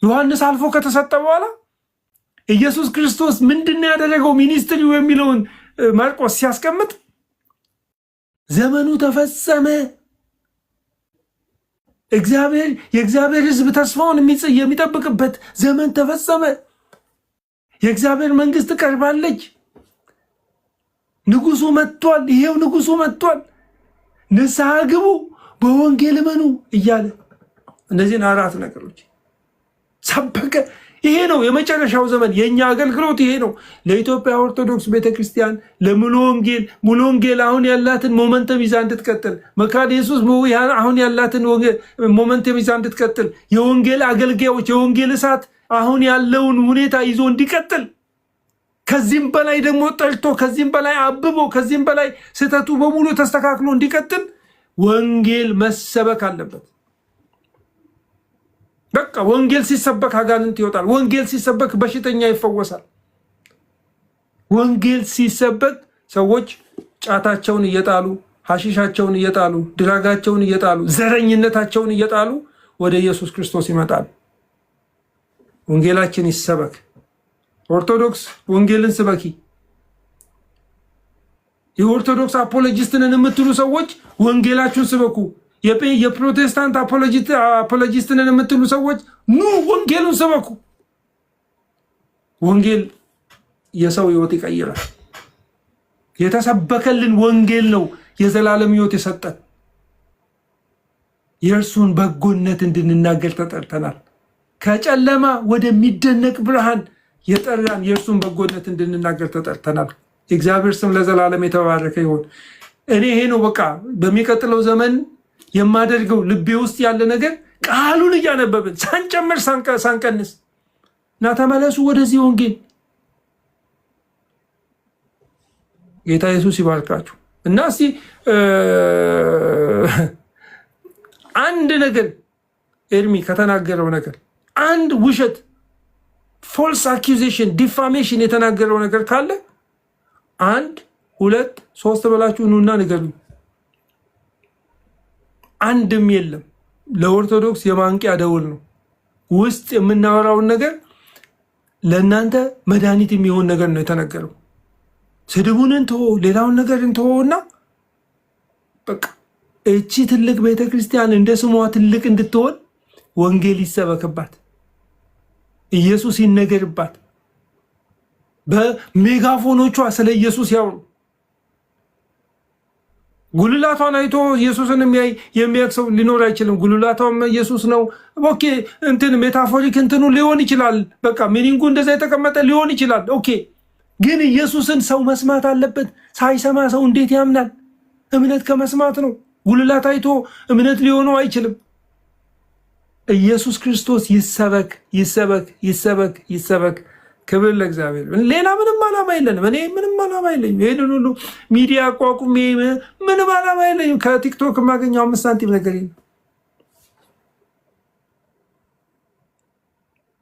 ዮሐንስ አልፎ ከተሰጠ በኋላ ኢየሱስ ክርስቶስ ምንድን ያደረገው ሚኒስትሪው የሚለውን ማርቆስ ሲያስቀምጥ ዘመኑ ተፈጸመ፣ የእግዚአብሔር ሕዝብ ተስፋውን የሚጠብቅበት ዘመን ተፈጸመ፣ የእግዚአብሔር መንግስት ቀርባለች፣ ንጉሱ መጥቷል፣ ይሄው ንጉሱ መጥቷል፣ ንስሐ ግቡ፣ በወንጌል እመኑ እያለ እነዚህን 4 ነገሮች ሰበከ። ይሄ ነው የመጨረሻው ዘመን። የኛ አገልግሎት ይሄ ነው። ለኢትዮጵያ ኦርቶዶክስ ቤተክርስቲያን ለሙሉ ወንጌል አሁን ያላትን ሞመንተም ይዛ እንድትቀጥል፣ መካነ ኢየሱስ አሁን ያላትን ሞመንተም ይዛ እንድትቀጥል፣ የወንጌል አገልጋዮች የወንጌል እሳት አሁን ያለውን ሁኔታ ይዞ እንዲቀጥል፣ ከዚህም በላይ ደግሞ ጠልቶ፣ ከዚህም በላይ አብቦ፣ ከዚህም በላይ ስህተቱ በሙሉ ተስተካክሎ እንዲቀጥል ወንጌል መሰበክ አለበት። በቃ ወንጌል ሲሰበክ አጋንንት ይወጣል። ወንጌል ሲሰበክ በሽተኛ ይፈወሳል። ወንጌል ሲሰበክ ሰዎች ጫታቸውን እየጣሉ፣ ሐሺሻቸውን እየጣሉ፣ ድራጋቸውን እየጣሉ፣ ዘረኝነታቸውን እየጣሉ ወደ ኢየሱስ ክርስቶስ ይመጣል። ወንጌላችን ይሰበክ። ኦርቶዶክስ ወንጌልን ስበኪ። የኦርቶዶክስ አፖሎጂስትንን የምትሉ ሰዎች ወንጌላችሁን ስበኩ። የፕሮቴስታንት አፖሎጂስትንን የምትሉ ሰዎች ኑ ወንጌሉን ስበኩ። ወንጌል የሰው ህይወት ይቀይራል። የተሰበከልን ወንጌል ነው የዘላለም ህይወት የሰጠን። የእርሱን በጎነት እንድንናገር ተጠርተናል። ከጨለማ ወደሚደነቅ ብርሃን የጠራን የእርሱን በጎነት እንድንናገር ተጠርተናል። የእግዚአብሔር ስም ለዘላለም የተባረከ ይሁን። እኔ ይሄ ነው በቃ በሚቀጥለው ዘመን የማደርገው ልቤ ውስጥ ያለ ነገር ቃሉን እያነበብን ሳንጨምር ሳንቀንስ እና ተመለሱ ወደዚህ ወንጌል። ጌታ ኢየሱስ ይባርካችሁ። እና እስቲ አንድ ነገር ኤርሚ ከተናገረው ነገር አንድ ውሸት ፎልስ አኪዜሽን ዲፋሜሽን የተናገረው ነገር ካለ 1 2 3 ብላችሁ ኑና ንገሩኝ። አንድም የለም። ለኦርቶዶክስ የማንቂያ ደውል ነው። ውስጥ የምናወራውን ነገር ለእናንተ መድኃኒት የሚሆን ነገር ነው የተነገረው። ስድቡን እንተወ፣ ሌላውን ነገር እንተወና በቃ እቺ ትልቅ ቤተክርስቲያን እንደ ስሟ ትልቅ እንድትሆን ወንጌል ይሰበክባት፣ ኢየሱስ ይነገርባት፣ በሜጋፎኖቿ ስለ ኢየሱስ ያወሩ። ጉልላቷን አይቶ ኢየሱስን የሚያውቅ ሰው ሊኖር አይችልም። ጉልላቷም ኢየሱስ ነው። ኦኬ እንትን ሜታፎሪክ እንትኑ ሊሆን ይችላል። በቃ ሚኒንጉ እንደዛ የተቀመጠ ሊሆን ይችላል። ኦኬ ግን ኢየሱስን ሰው መስማት አለበት። ሳይሰማ ሰው እንዴት ያምናል? እምነት ከመስማት ነው። ጉልላት አይቶ እምነት ሊሆነው አይችልም። ኢየሱስ ክርስቶስ ይሰበክ ይሰበክ ይሰበክ ይሰበክ። ክብር ለእግዚአብሔር። ሌላ ምንም ዓላማ የለንም። እኔ ምንም ዓላማ የለኝም። ይህንን ሁሉ ሚዲያ አቋቁሜ ምንም ዓላማ የለኝም። ከቲክቶክ የማገኘው 5 ሳንቲም ነገር የለም።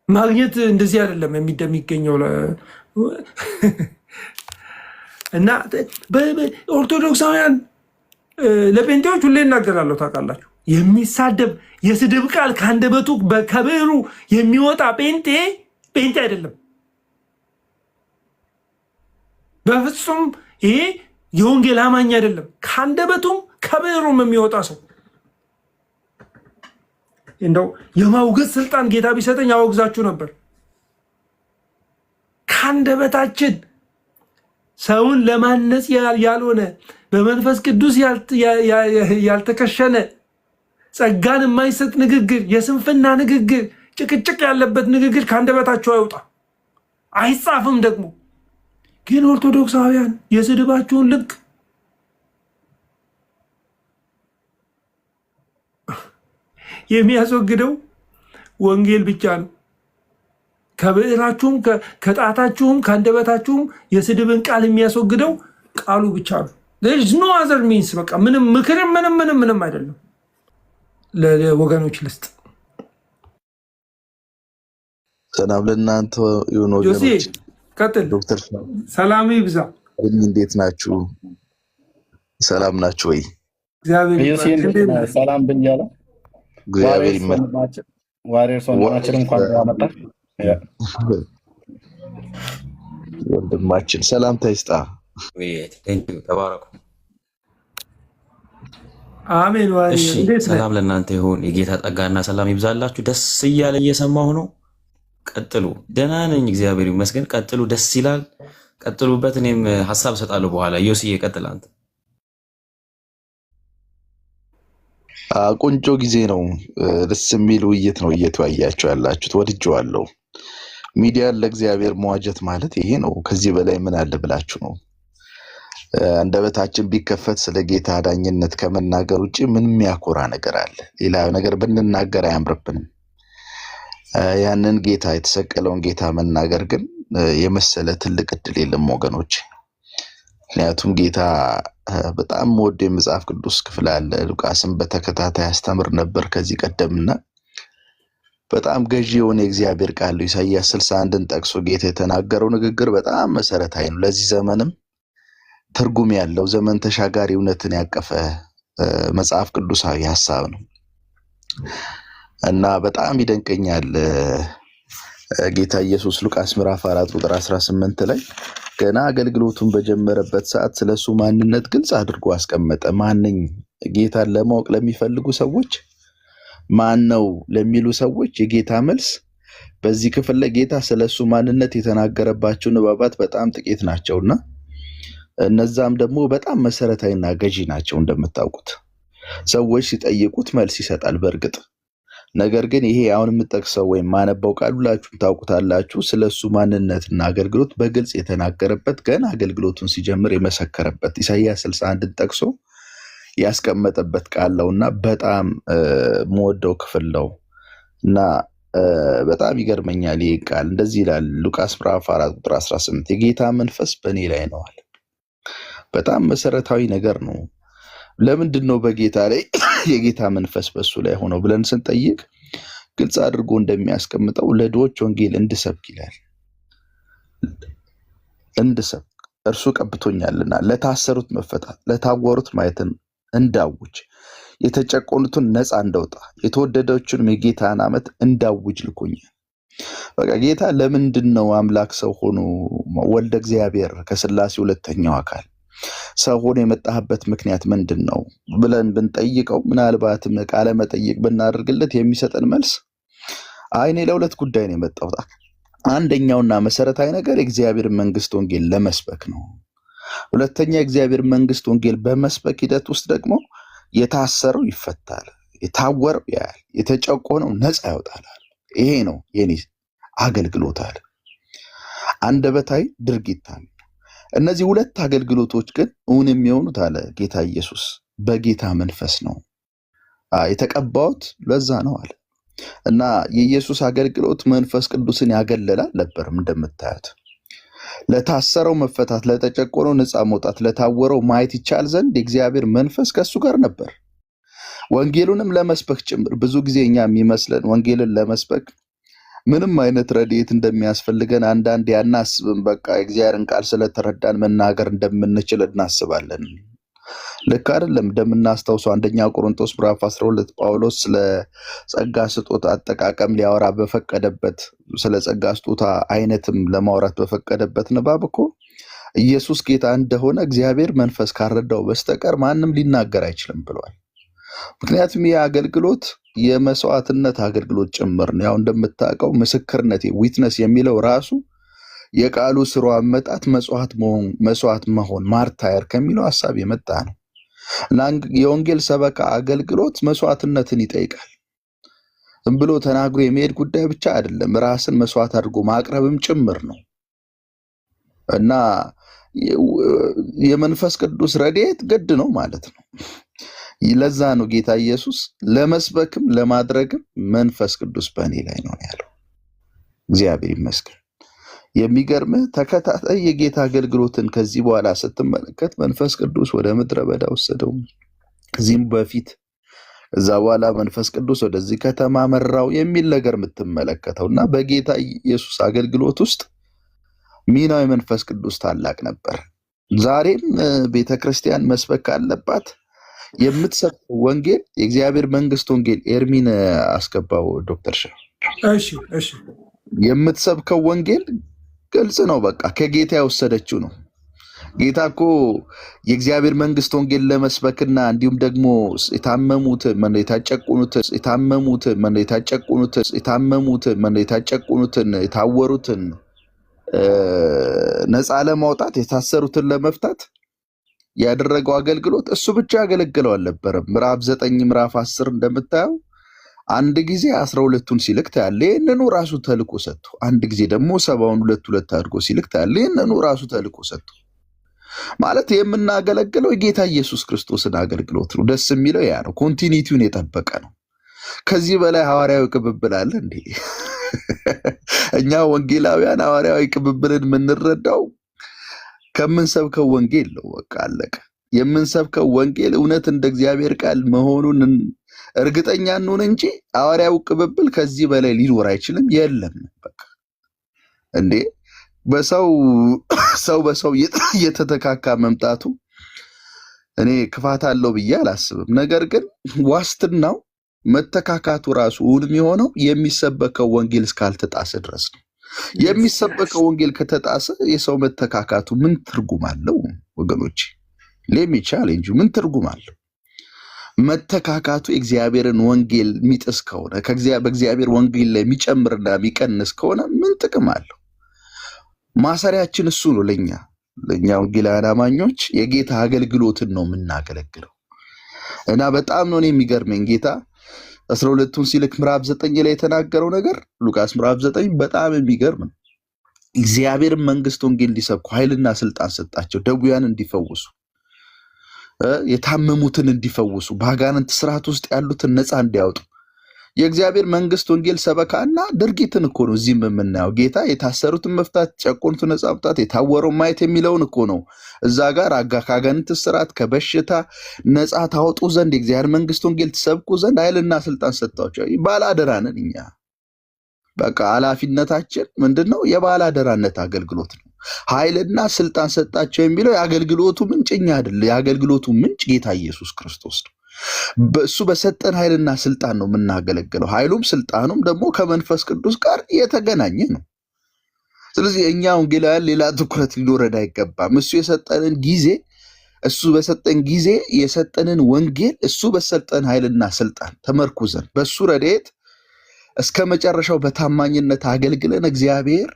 ማግኘት እንደዚህ አይደለም የሚገኘው። እና ኦርቶዶክሳውያን ለጴንጤዎች ሁሌ እናገራለሁ፣ ታውቃላችሁ። የሚሳደብ የስድብ ቃል ከአንደበቱ ከብዕሩ የሚወጣ ጴንጤ አይደለም በፍጹም። ይሄ የወንጌል አማኝ አይደለም። ከአንደበቱም ከብዕሩም የሚወጣ ሰው እንደው የማውገዝ ስልጣን ጌታ ቢሰጠኝ አወግዛችሁ ነበር። ከአንደበታችን ሰውን ለማነጽ ያልሆነ በመንፈስ ቅዱስ ያልተከሸነ ጸጋን የማይሰጥ ንግግር፣ የስንፍና ንግግር፣ ጭቅጭቅ ያለበት ንግግር ከአንደበታችሁ አይውጣ፣ አይጻፍም ደግሞ። ግን ኦርቶዶክሳውያን የስድባችሁን ልክ የሚያስወግደው ወንጌል ብቻ ነው። ከብዕራችሁም ከጣታችሁም ከአንደበታችሁም የስድብን ቃል የሚያስወግደው ቃሉ ብቻ ነው። ኖ አዘር ሚንስ በቃ ምንም ምክርም ምንም አይደለም። ለወገኖች ልስጥ። ሰላም ለእናንተ ይሁን ወገኖች። ቀጥል ዶክተር ሰላም ይብዛ። እንዴት ናችሁ? ሰላም ናችሁ ወይ? እግዚአብሔር ይመስገን። ሰላም ብያለሁ። እግዚአብሔር ይመስገን። ዋሪየር ወንድማችን እንኳን ያመጣ ወንድማችን ሰላምታ ይስጣ። ተባረኩ። አሜን። ዋሪየር ሰላም ለእናንተ ይሁን። የጌታ ጸጋና ሰላም ይብዛላችሁ። ደስ እያለ እየሰማሁ ነው። ቀጥሉ። ደህና ነኝ፣ እግዚአብሔር ይመስገን። ቀጥሉ፣ ደስ ይላል። ቀጥሉበት። እኔም ሀሳብ እሰጣለሁ በኋላ። ዮስዬ ቀጥል አንተ። ቆንጆ ጊዜ ነው። ደስ የሚል ውይይት ነው እየተወያያችሁ ያላችሁት። ወድጄዋለሁ። ሚዲያን ለእግዚአብሔር መዋጀት ማለት ይሄ ነው። ከዚህ በላይ ምን አለ ብላችሁ ነው? አንደበታችን ቢከፈት ስለ ጌታ ዳኝነት ከመናገር ውጭ ምንም ያኮራ ነገር አለ? ሌላ ነገር ብንናገር አያምርብንም። ያንን ጌታ የተሰቀለውን ጌታ መናገር ግን የመሰለ ትልቅ እድል የለም ወገኖች። ምክንያቱም ጌታ በጣም ወደ የመጽሐፍ ቅዱስ ክፍል አለ። ሉቃስም በተከታታይ ያስተምር ነበር ከዚህ ቀደምና በጣም ገዢ የሆነ የእግዚአብሔር ቃል ነው። ኢሳይያስ 61ን ጠቅሶ ጌታ የተናገረው ንግግር በጣም መሰረታዊ ነው። ለዚህ ዘመንም ትርጉም ያለው ዘመን ተሻጋሪ እውነትን ያቀፈ መጽሐፍ ቅዱሳዊ ሐሳብ ነው እና በጣም ይደንቀኛል። ጌታ ኢየሱስ ሉቃስ ምዕራፍ 4 ቁጥር 18 ላይ ገና አገልግሎቱን በጀመረበት ሰዓት ስለሱ ማንነት ግልጽ አድርጎ አስቀመጠ። ማንኝ ጌታን ለማወቅ ለሚፈልጉ ሰዎች ማን ነው ለሚሉ ሰዎች የጌታ መልስ በዚህ ክፍል ላይ ጌታ ስለሱ ማንነት የተናገረባቸው ንባባት በጣም ጥቂት ናቸውና እነዛም ደግሞ በጣም መሰረታዊና ገዢ ናቸው። እንደምታውቁት ሰዎች ሲጠይቁት መልስ ይሰጣል በእርግጥ። ነገር ግን ይሄ አሁን የምጠቅሰው ወይም ማነበው ቃል ሁላችሁም ታውቁታላችሁ። ስለሱ ማንነትና አገልግሎት በግልጽ የተናገረበት ገና አገልግሎቱን ሲጀምር የመሰከረበት ኢሳይያስ 61ን ጠቅሶ ያስቀመጠበት ቃል ነውና በጣም መወደው ክፍል ነው። እና በጣም ይገርመኛል ይህ ቃል እንደዚህ ይላል ሉቃስ ምዕራፍ 4 ቁጥር 18 የጌታ መንፈስ በእኔ ላይ ነው አለ። በጣም መሰረታዊ ነገር ነው። ለምንድን ነው በጌታ ላይ የጌታ መንፈስ በሱ ላይ ሆነው ብለን ስንጠይቅ ግልጽ አድርጎ እንደሚያስቀምጠው ለድሆች ወንጌል እንድሰብክ ይላል። እንድሰብክ እርሱ ቀብቶኛልና፣ ለታሰሩት መፈታት፣ ለታወሩት ማየትን እንዳውጅ፣ የተጨቆኑትን ነፃ እንዳውጣ፣ የተወደደችውን የጌታን ዓመት እንዳውጅ ልኮኛል። በቃ ጌታ ለምንድን ነው አምላክ ሰው ሆኖ ወልደ እግዚአብሔር ከስላሴ ሁለተኛው አካል ሰው ሆኖ የመጣህበት ምክንያት ምንድን ነው ብለን ብንጠይቀው ምናልባትም ቃለ መጠይቅ ብናደርግለት የሚሰጠን መልስ እኔ ለሁለት ጉዳይ ነው የመጣሁት። አንደኛውና መሰረታዊ ነገር የእግዚአብሔር መንግስት ወንጌል ለመስበክ ነው። ሁለተኛ የእግዚአብሔር መንግስት ወንጌል በመስበክ ሂደት ውስጥ ደግሞ የታሰረው ይፈታል፣ የታወረው ያያል፣ የተጨቆነው ነፃ ያወጣል። ይሄ ነው የኔ አገልግሎት አለ። አንደበታዊ ድርጊታዊ እነዚህ ሁለት አገልግሎቶች ግን እውን የሚሆኑት አለ ጌታ ኢየሱስ በጌታ መንፈስ ነው የተቀባሁት ለዛ ነው አለ። እና የኢየሱስ አገልግሎት መንፈስ ቅዱስን ያገለለ አልነበረም። እንደምታዩት ለታሰረው መፈታት፣ ለተጨቆነው ነፃ መውጣት፣ ለታወረው ማየት ይቻል ዘንድ የእግዚአብሔር መንፈስ ከሱ ጋር ነበር። ወንጌሉንም ለመስበክ ጭምር ብዙ ጊዜ እኛ የሚመስለን ወንጌልን ለመስበክ ምንም አይነት ረድኤት እንደሚያስፈልገን አንዳንዴ አናስብም። በቃ የእግዚአብሔርን ቃል ስለተረዳን መናገር እንደምንችል እናስባለን። ልክ አይደለም። እንደምናስታውሰው አንደኛ ቆሮንቶስ ምዕራፍ 12 ጳውሎስ ስለ ጸጋ ስጦታ አጠቃቀም ሊያወራ በፈቀደበት ስለ ጸጋ ስጦታ አይነትም ለማውራት በፈቀደበት ንባብ እኮ ኢየሱስ ጌታ እንደሆነ እግዚአብሔር መንፈስ ካረዳው በስተቀር ማንም ሊናገር አይችልም ብሏል። ምክንያቱም ይህ አገልግሎት የመስዋዕትነት አገልግሎት ጭምር ነው። ያው እንደምታውቀው ምስክርነት ዊትነስ የሚለው ራሱ የቃሉ ስሩ አመጣት መስዋዕት መሆን ማርታየር ከሚለው ሐሳብ የመጣ ነው። እና የወንጌል ሰበካ አገልግሎት መስዋዕትነትን ይጠይቃል። ዝም ብሎ ተናግሮ የሚሄድ ጉዳይ ብቻ አይደለም፣ ራስን መስዋዕት አድርጎ ማቅረብም ጭምር ነው። እና የመንፈስ ቅዱስ ረድኤት ግድ ነው ማለት ነው። ለዛ ነው ጌታ ኢየሱስ ለመስበክም ለማድረግም መንፈስ ቅዱስ በእኔ ላይ ነው ያለው። እግዚአብሔር ይመስገን። የሚገርምህ ተከታታይ የጌታ አገልግሎትን ከዚህ በኋላ ስትመለከት መንፈስ ቅዱስ ወደ ምድረ በዳ ወሰደው። ከዚህም በፊት ከዛ በኋላ መንፈስ ቅዱስ ወደዚህ ከተማ መራው የሚል ነገር የምትመለከተው እና በጌታ ኢየሱስ አገልግሎት ውስጥ ሚናው የመንፈስ ቅዱስ ታላቅ ነበር። ዛሬም ቤተክርስቲያን መስበክ አለባት። የምትሰብከው ወንጌል የእግዚአብሔር መንግስት ወንጌል ኤርሚን አስገባው ዶክተር ሻ እሺ የምትሰብከው ወንጌል ግልጽ ነው። በቃ ከጌታ የወሰደችው ነው። ጌታ እኮ የእግዚአብሔር መንግስት ወንጌል ለመስበክና እንዲሁም ደግሞ የታጨቁኑትን የታወሩትን ነፃ ለማውጣት የታሰሩትን ለመፍታት ያደረገው አገልግሎት እሱ ብቻ ያገለግለው አልነበረም። ምዕራፍ 9 ምዕራፍ 10 እንደምታየው አንድ ጊዜ 12ቱን ሲልክ ታያለ። ይህንኑ ራሱ ተልኮ ሰጥቶ አንድ ጊዜ ደግሞ 70ውን ሁለት አድርጎ ሲልክ ታያለ። ይህንኑ ራሱ ተልኮ ሰጥቶ ማለት የምናገለግለው የጌታ ኢየሱስ ክርስቶስን አገልግሎት ነው። ደስ የሚለው ያ ነው። ኮንቲኒቲውን የጠበቀ ነው። ከዚህ በላይ ሐዋርያዊ ቅብብል አለ እንዴ? እኛ ወንጌላውያን ሐዋርያዊ ቅብብልን የምንረዳው ከምንሰብከው ወንጌል ነው። በቃ አለቀ። የምንሰብከው ወንጌል እውነት እንደ እግዚአብሔር ቃል መሆኑን እርግጠኛ እንሁን እንጂ ሐዋርያው ቅብብል ከዚህ በላይ ሊኖር አይችልም። የለም በቃ እንዴ በሰው እየተተካካ መምጣቱ እኔ ክፋት አለው ብዬ አላስብም። ነገር ግን ዋስትናው መተካካቱ ራሱ እውን የሚሆነው የሚሰበከው ወንጌል እስካልተጣሰ ድረስ ነው። የሚሰበከው ወንጌል ከተጣሰ የሰው መተካካቱ ምን ትርጉም አለው ወገኖች? ሌሚ ቻሌንጅ ምን ትርጉም አለው? መተካካቱ የእግዚአብሔርን ወንጌል የሚጥስ ከሆነ በእግዚአብሔር ወንጌል ላይ የሚጨምርና የሚቀንስ ከሆነ ምን ጥቅም አለው? ማሰሪያችን እሱ ነው። ለኛ ወንጌላውያን አማኞች የጌታ አገልግሎትን ነው የምናገለግለው። እና በጣም ነው የሚገርመኝ ጌታ 12ቱን ሲልክ ምዕራፍ 9 ላይ የተናገረው ነገር ሉቃስ ምዕራፍ 9 በጣም የሚገርም ነው። እግዚአብሔር መንግስት ወንጌል እንዲሰብኩ ኃይልና ስልጣን ሰጣቸው። ደዌያን እንዲፈውሱ፣ የታመሙትን እንዲፈውሱ፣ በአጋንንት ስርዓት ውስጥ ያሉትን ነፃ እንዲያወጡ፣ የእግዚአብሔር መንግስት ወንጌል ሰበካና ድርጊትን እኮ ነው እዚህም የምናየው። ጌታ የታሰሩትን መፍታት፣ ጨቆኑትን ነጻ ማውጣት፣ የታወረውን ማየት የሚለውን እኮ ነው እዛ ጋር ከአጋንንት እስራት ከበሽታ ነጻ ታወጡ ዘንድ የእግዚአብሔር መንግስት ወንጌል ትሰብኩ ዘንድ ኃይልና ስልጣን ሰጥቷቸው። ባለአደራ ነን እኛ። በቃ ኃላፊነታችን ምንድነው? የባለአደራነት አገልግሎት ነው። ኃይልና ስልጣን ሰጣቸው የሚለው የአገልግሎቱ ምንጭ እኛ አይደል። የአገልግሎቱ ምንጭ ጌታ ኢየሱስ ክርስቶስ ነው። በእሱ በሰጠን ኃይልና ስልጣን ነው የምናገለግለው። ኃይሉም ስልጣኑም ደግሞ ከመንፈስ ቅዱስ ጋር የተገናኘ ነው። ስለዚህ እኛ ወንጌላውያን ሌላ ትኩረት ሊኖረን አይገባም። እሱ የሰጠንን ጊዜ እሱ በሰጠን ጊዜ የሰጠንን ወንጌል እሱ በሰጠን ኃይልና ስልጣን ተመርኩዘን በእሱ ረድኤት እስከ መጨረሻው በታማኝነት አገልግለን እግዚአብሔር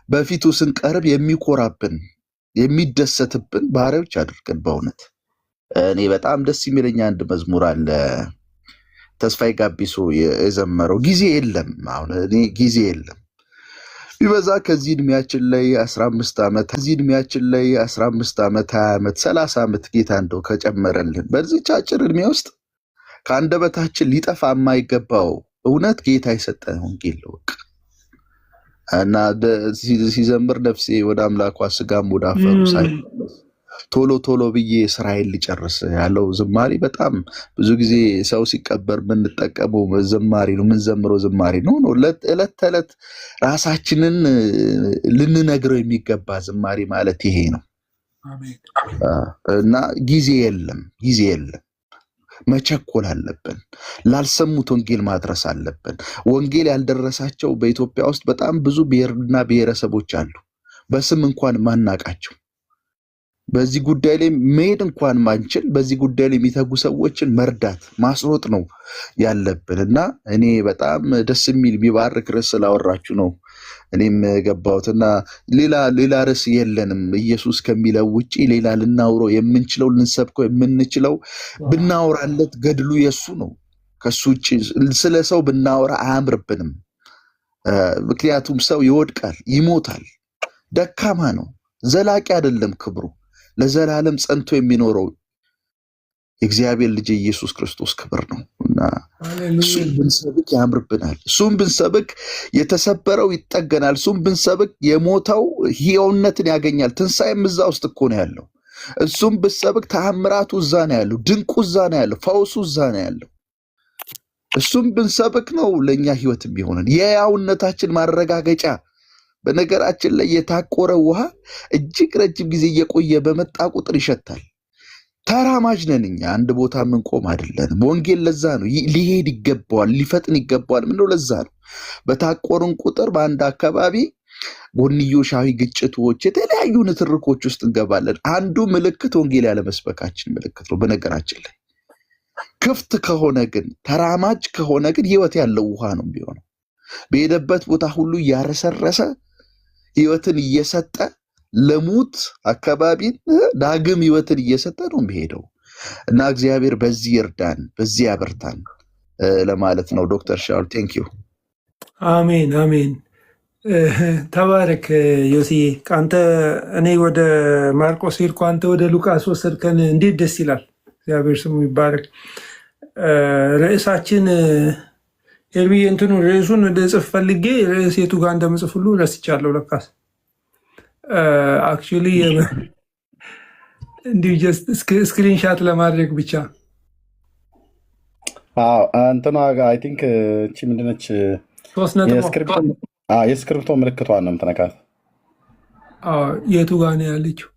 በፊቱ ስንቀርብ የሚኮራብን የሚደሰትብን ባሪያዎች አድርገን። በእውነት እኔ በጣም ደስ የሚለኝ አንድ መዝሙር አለ ተስፋዬ ጋቢሶ የዘመረው ጊዜ የለም። አሁን እኔ ጊዜ የለም ቢበዛ ከዚህ እድሜያችን ላይ 15 ዓመት ከዚህ እድሜያችን ላይ 15 ዓመት 20 ዓመት 30 ዓመት ጌታ እንደው ከጨመረልን በዚህ አጭር እድሜ ውስጥ ከአንደበታችን ሊጠፋ የማይገባው እውነት ጌታ የሰጠን ወንጌል ነው። እና ሲዘምር ነፍሴ ወደ አምላኳ ስጋም ወደ አፈሩ ሳይመለስ ቶሎ ቶሎ ብዬ ስራዬን ልጨርስ ያለው ዝማሬ በጣም ብዙ ጊዜ ሰው ሲቀበር የምንጠቀመው ዝማሬ ነው፣ የምንዘምረው ዝማሬ ነው። ዕለት ተዕለት ራሳችንን ልንነግረው የሚገባ ዝማሬ ማለት ይሄ ነው። እና ጊዜ የለም፣ ጊዜ የለም። መቸኮል አለብን። ላልሰሙት ወንጌል ማድረስ አለብን። ወንጌል ያልደረሳቸው በኢትዮጵያ ውስጥ በጣም ብዙ ብሔርና ብሔረሰቦች አሉ፣ በስም እንኳን ማናቃቸው። በዚህ ጉዳይ ላይ መሄድ እንኳን ማንችል በዚህ ጉዳይ ላይ የሚተጉ ሰዎችን መርዳት ማስሮጥ ነው ያለብን። እና እኔ በጣም ደስ የሚል የሚባርክ ርዕስ ስላወራችሁ ነው እኔም ገባሁትና ሌላ ርዕስ የለንም። ኢየሱስ ከሚለው ውጪ ሌላ ልናውረው የምንችለው ልንሰብከው የምንችለው ብናወራለት ገድሉ የሱ ነው። ከሱ ውጪ ስለ ሰው ብናወራ አያምርብንም። ምክንያቱም ሰው ይወድቃል፣ ይሞታል፣ ደካማ ነው፣ ዘላቂ አይደለም። ክብሩ ለዘላለም ጸንቶ የሚኖረው የእግዚአብሔር ልጅ ኢየሱስ ክርስቶስ ክብር ነው እና እሱን ብንሰብክ ያምርብናል። እሱን ብንሰብክ የተሰበረው ይጠገናል። እሱን ብንሰብክ የሞተው ሕያውነትን ያገኛል። ትንሣኤም እዛ ውስጥ እኮ ነው ያለው። እሱን ብንሰብክ ተአምራቱ እዛ ነው ያለው፣ ድንቁ እዛ ነው ያለው፣ ፈውሱ እዛ ነው ያለው። እሱን ብንሰብክ ነው ለእኛ ሕይወት የሚሆነን የሕያውነታችን ማረጋገጫ። በነገራችን ላይ የታቆረ ውሃ እጅግ ረጅም ጊዜ እየቆየ በመጣ ቁጥር ይሸታል። ተራማጅ ነን እኛ፣ አንድ ቦታ የምንቆም አይደለንም። ወንጌል ለዛ ነው ሊሄድ ይገባዋል፣ ሊፈጥን ይገባዋል። ምነው ለዛ ነው በታቆርን ቁጥር በአንድ አካባቢ ጎንዮሻዊ ግጭቶች፣ የተለያዩ ንትርኮች ውስጥ እንገባለን። አንዱ ምልክት ወንጌል ያለመስበካችን ምልክት ነው። በነገራችን ላይ ክፍት ከሆነ ግን ተራማጅ ከሆነ ግን ህይወት ያለው ውሃ ነው የሚሆነው። በሄደበት ቦታ ሁሉ እያረሰረሰ ህይወትን እየሰጠ ለሙት አካባቢን ዳግም ህይወትን እየሰጠ ነው የሚሄደው እና እግዚአብሔር በዚህ ይርዳን፣ በዚህ ያበርታን ለማለት ነው። ዶክተር ሻውል ቴንክ ዩ። አሜን አሜን። ተባረክ ዮሲዬ። አንተ እኔ ወደ ማርቆስ ሄድኩ፣ አንተ ወደ ሉቃስ ወሰድከን። እንዴት ደስ ይላል። እግዚአብሔር ስሙ ይባረክ። ርዕሳችን ኤርሚ እንትኑ ርዕሱን ጽፍ ፈልጌ ርዕስ የቱ ጋር እንደምጽፍ ሁሉ ረስቻለሁ ለካስ። አክቹዋሊ እንዲሁ ጀስት ስክሪንሻት ለማድረግ ብቻ እንትኗ አይ ቲንክ እቺ ምንድነች የስክሪፕቶ ምልክቷን ነው የምትነካት። የቱ ጋር ነው ያለችው?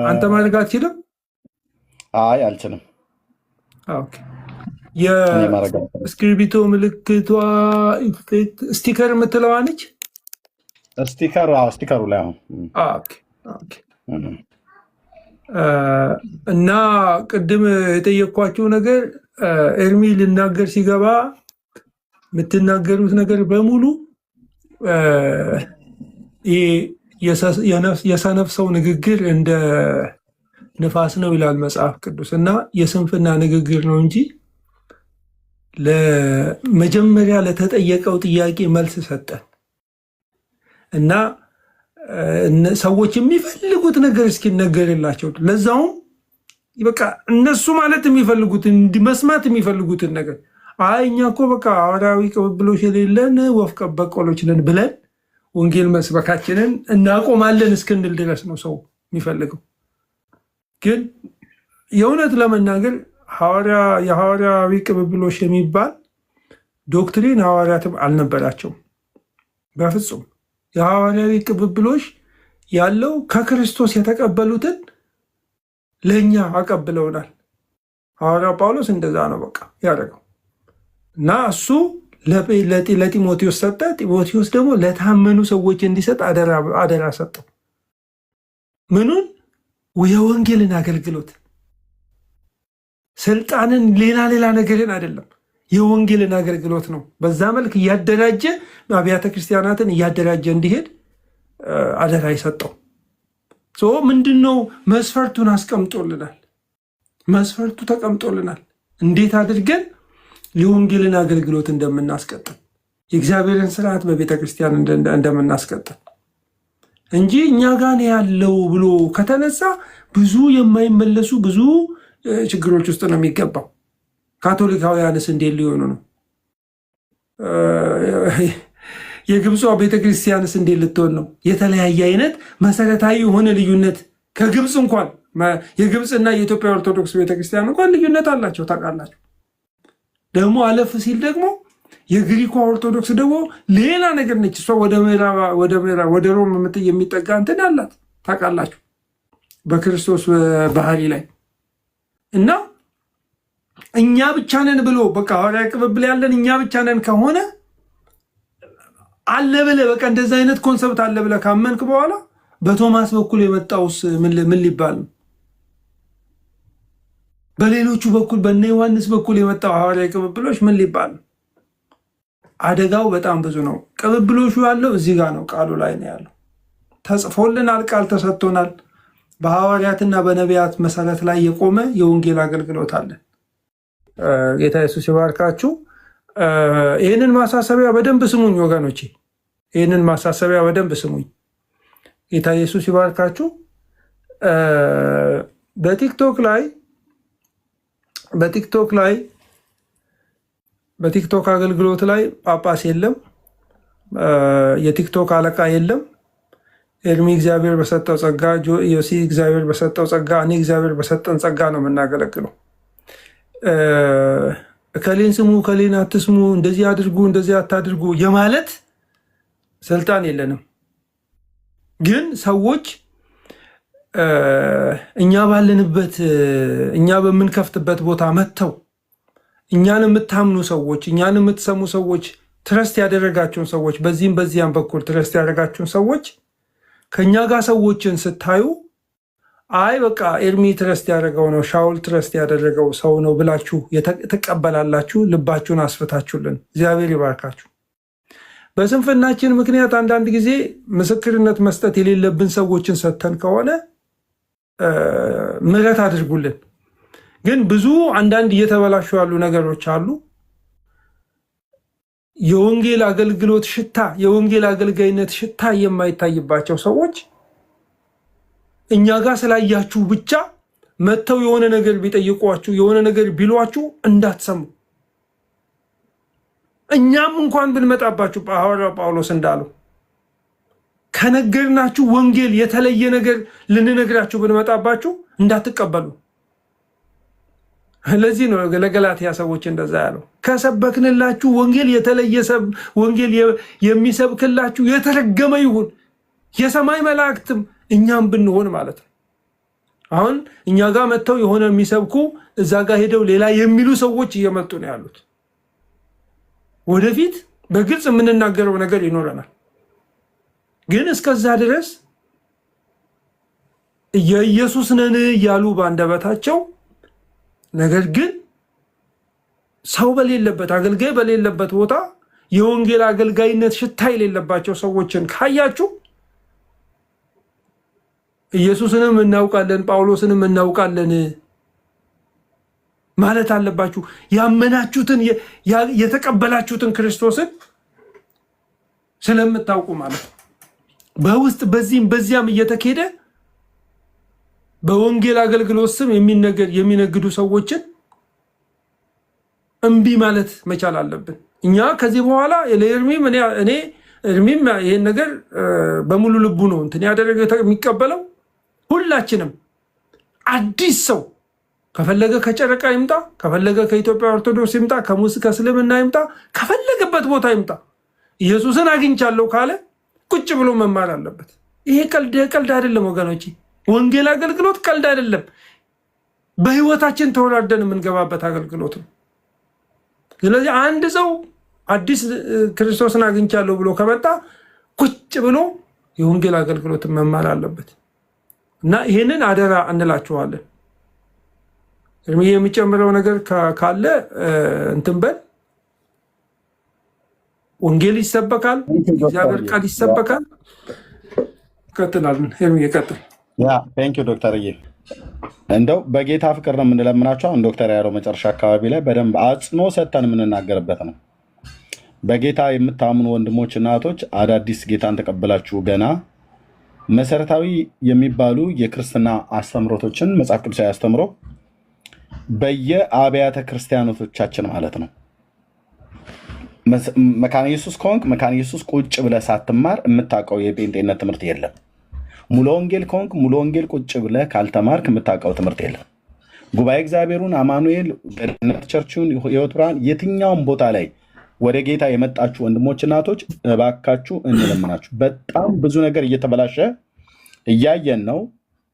አንተ ማድረግ አትችልም? አይ አልችልም። የእስክሪብቶ ምልክቷ ኢፌክት ስቲከር የምትለዋ ነች። ስቲከሩ ላይ አሁን እና ቅድም የጠየኳቸው ነገር ኤርሚ ልናገር ሲገባ የምትናገሩት ነገር በሙሉ የሰነፍ ሰው ንግግር እንደ ንፋስ ነው ይላል መጽሐፍ ቅዱስ። እና የስንፍና ንግግር ነው እንጂ ለመጀመሪያ ለተጠየቀው ጥያቄ መልስ ሰጠን እና ሰዎች የሚፈልጉት ነገር እስኪነገርላቸው ለዛውም በቃ እነሱ ማለት የሚፈልጉትን መስማት የሚፈልጉትን ነገር አይ እኛ እኮ በቃ ሐዋርያዊ ቅብብሎች የሌለን ወፍ በቆሎች ነን ብለን ወንጌል መስበካችንን እናቆማለን እስክንል ድረስ ነው ሰው የሚፈልገው። ግን የእውነት ለመናገር የሐዋርያዊ ቅብብሎች የሚባል ዶክትሪን ሐዋርያትም አልነበራቸውም በፍጹም። የሐዋርያዊ ቅብብሎች ያለው ከክርስቶስ የተቀበሉትን ለእኛ አቀብለውናል። ሐዋርያው ጳውሎስ እንደዛ ነው በቃ ያደረገው እና እሱ ለጢሞቴዎስ ሰጠ። ጢሞቴዎስ ደግሞ ለታመኑ ሰዎች እንዲሰጥ አደራ ሰጠው። ምኑን? የወንጌልን አገልግሎት፣ ስልጣንን፣ ሌላ ነገርን አይደለም፣ የወንጌልን አገልግሎት ነው። በዛ መልክ እያደራጀ አብያተ ክርስቲያናትን እያደራጀ እንዲሄድ አደራ ይሰጠው። ምንድነው? መስፈርቱን አስቀምጦልናል። መስፈርቱ ተቀምጦልናል። እንዴት አድርገን የወንጌልን አገልግሎት እንደምናስቀጥል፣ የእግዚአብሔርን ስርዓት በቤተ ክርስቲያን እንደምናስቀጥል እንጂ እኛ ጋር ያለው ብሎ ከተነሳ ብዙ የማይመለሱ ብዙ ችግሮች ውስጥ ነው የሚገባው። ካቶሊካውያንስ እንዴት ሊሆኑ ነው? የግብጿ ቤተክርስቲያንስ እንዴት ልትሆን ነው? የተለያየ አይነት መሰረታዊ የሆነ ልዩነት ከግብፅ እንኳን የግብፅና የኢትዮጵያ ኦርቶዶክስ ቤተክርስቲያን እንኳን ልዩነት አላቸው ታውቃላችሁ። ደግሞ አለፍ ሲል ደግሞ የግሪኳ ኦርቶዶክስ ደግሞ ሌላ ነገር ነች። እሷ ወደ ሮም የሚጠጋ እንትን አላት ታውቃላችሁ በክርስቶስ ባህሪ ላይ እና እኛ ብቻ ነን ብሎ በቃ ሐዋርያዊ ቅብብል ያለን እኛ ብቻ ነን ከሆነ አለ ብለህ በቃ እንደዛ አይነት ኮንሰፕት አለ ብለህ ካመንክ በኋላ በቶማስ በኩል የመጣውስ ምን ሊባል ነው? በሌሎቹ በኩል በእነ ዮሐንስ በኩል የመጣው ሐዋርያዊ ቅብብሎች ምን ሊባል ነው? አደጋው በጣም ብዙ ነው። ቅብብሎቹ ያለው እዚህ ጋር ነው፣ ቃሉ ላይ ነው ያለው። ተጽፎልናል፣ ቃል ተሰጥቶናል። በሐዋርያትና በነቢያት መሰረት ላይ የቆመ የወንጌል አገልግሎት አለ። ጌታ ኢየሱስ ይባርካችሁ። ይህንን ማሳሰቢያ በደንብ ስሙኝ ወገኖቼ፣ ይህንን ማሳሰቢያ በደንብ ስሙኝ። ጌታ ኢየሱስ ይባርካችሁ። በቲክቶክ አገልግሎት ላይ ጳጳስ የለም፣ የቲክቶክ አለቃ የለም። ኤርሚ እግዚአብሔር በሰጠው ጸጋ፣ ዮሲ እግዚአብሔር በሰጠው ጸጋ፣ እኔ እግዚአብሔር በሰጠን ጸጋ ነው የምናገለግለው። እከሌን ስሙ እከሌን አትስሙ፣ እንደዚህ አድርጉ እንደዚህ አታድርጉ የማለት ስልጣን የለንም። ግን ሰዎች እኛ ባለንበት እኛ በምንከፍትበት ቦታ መጥተው እኛን የምታምኑ ሰዎች፣ እኛን የምትሰሙ ሰዎች፣ ትረስት ያደረጋችሁን ሰዎች፣ በዚህም በዚያም በኩል ትረስት ያደረጋችሁን ሰዎች ከእኛ ጋር ሰዎችን ስታዩ አይ በቃ ኤርሚ ትረስት ያደረገው ነው፣ ሻውል ትረስት ያደረገው ሰው ነው ብላችሁ ትቀበላላችሁ። ልባችሁን አስፍታችሁልን እግዚአብሔር ይባርካችሁ። በስንፍናችን ምክንያት አንዳንድ ጊዜ ምስክርነት መስጠት የሌለብን ሰዎችን ሰጥተን ከሆነ ምሕረት አድርጉልን። ግን ብዙ አንዳንድ እየተበላሹ ያሉ ነገሮች አሉ። የወንጌል አገልግሎት ሽታ፣ የወንጌል አገልጋይነት ሽታ የማይታይባቸው ሰዎች እኛ ጋር ስላያችሁ ብቻ መጥተው የሆነ ነገር ቢጠይቋችሁ የሆነ ነገር ቢሏችሁ እንዳትሰሙ። እኛም እንኳን ብንመጣባችሁ ሐዋርያው ጳውሎስ እንዳለው ከነገርናችሁ ወንጌል የተለየ ነገር ልንነግራችሁ ብንመጣባችሁ እንዳትቀበሉ። ለዚህ ነው ለገላትያ ሰዎች እንደዛ ያለው። ከሰበክንላችሁ ወንጌል የተለየ ወንጌል የሚሰብክላችሁ የተረገመ ይሁን፣ የሰማይ መላእክትም እኛም ብንሆን ማለት ነው። አሁን እኛ ጋር መጥተው የሆነ የሚሰብኩ እዛ ጋር ሄደው ሌላ የሚሉ ሰዎች እየመጡ ነው ያሉት። ወደፊት በግልጽ የምንናገረው ነገር ይኖረናል። ግን እስከዛ ድረስ የኢየሱስ ነን እያሉ ባንደበታቸው፣ ነገር ግን ሰው በሌለበት አገልጋይ በሌለበት ቦታ የወንጌል አገልጋይነት ሽታ የሌለባቸው ሰዎችን ካያችሁ ኢየሱስንም እናውቃለን ጳውሎስንም እናውቃለን ማለት አለባችሁ። ያመናችሁትን የተቀበላችሁትን ክርስቶስን ስለምታውቁ ማለት ነው። በውስጥ በዚህም በዚያም እየተኬደ በወንጌል አገልግሎት ስም የሚነግዱ ሰዎችን እምቢ ማለት መቻል አለብን። እኛ ከዚህ በኋላ ለኤርሚም እኔ ኤርሚም ይሄን ነገር በሙሉ ልቡ ነው እንትን ያደረገ የሚቀበለው። ሁላችንም አዲስ ሰው ከፈለገ ከጨረቃ ይምጣ፣ ከፈለገ ከኢትዮጵያ ኦርቶዶክስ ይምጣ፣ ከእስልምና ይምጣ፣ ከፈለገበት ቦታ ይምጣ፣ ኢየሱስን አግኝቻለሁ ካለ ቁጭ ብሎ መማር አለበት። ይሄ ቀልድ አይደለም ወገኖች። ወንጌል አገልግሎት ቀልድ አይደለም። በህይወታችን ተወራርደን የምንገባበት አገልግሎት ነው። ስለዚህ አንድ ሰው አዲስ ክርስቶስን አግኝቻለሁ ብሎ ከመጣ ቁጭ ብሎ የወንጌል አገልግሎትን መማር አለበት እና ይሄንን አደራ እንላችኋለን። የሚጨምረው ነገር ካለ እንትን በል። ወንጌል ይሰበካል፣ እግዚአብሔር ቃል ይሰበካል። ቀጥላለን። ይቀጥል። ቴንክ ዩ ዶክተርዬ። እንደው በጌታ ፍቅር ነው የምንለምናቸው። አሁን ዶክተር ያለው መጨረሻ አካባቢ ላይ በደንብ አጽኖ ሰጥተን የምንናገርበት ነው። በጌታ የምታምኑ ወንድሞች እና እህቶች፣ አዳዲስ ጌታን ተቀበላችሁ ገና መሰረታዊ የሚባሉ የክርስትና አስተምሮቶችን መጽሐፍ ቅዱሳዊ አስተምሮ በየአብያተ ክርስቲያኖቶቻችን ማለት ነው። መካነ ኢየሱስ ከሆንክ መካነ ኢየሱስ ቁጭ ብለህ ሳትማር የምታውቀው የጴንጤነት ትምህርት የለም። ሙሉ ወንጌል ከሆንክ ሙሉ ወንጌል ቁጭ ብለህ ካልተማርክ የምታውቀው ትምህርት የለም። ጉባኤ እግዚአብሔሩን፣ አማኑኤል፣ ገነት ቸርችን፣ ሕይወት ብርሃን፣ የትኛውም ቦታ ላይ ወደ ጌታ የመጣችሁ ወንድሞች እናቶች እባካችሁ እንለምናችሁ። በጣም ብዙ ነገር እየተበላሸ እያየን ነው፣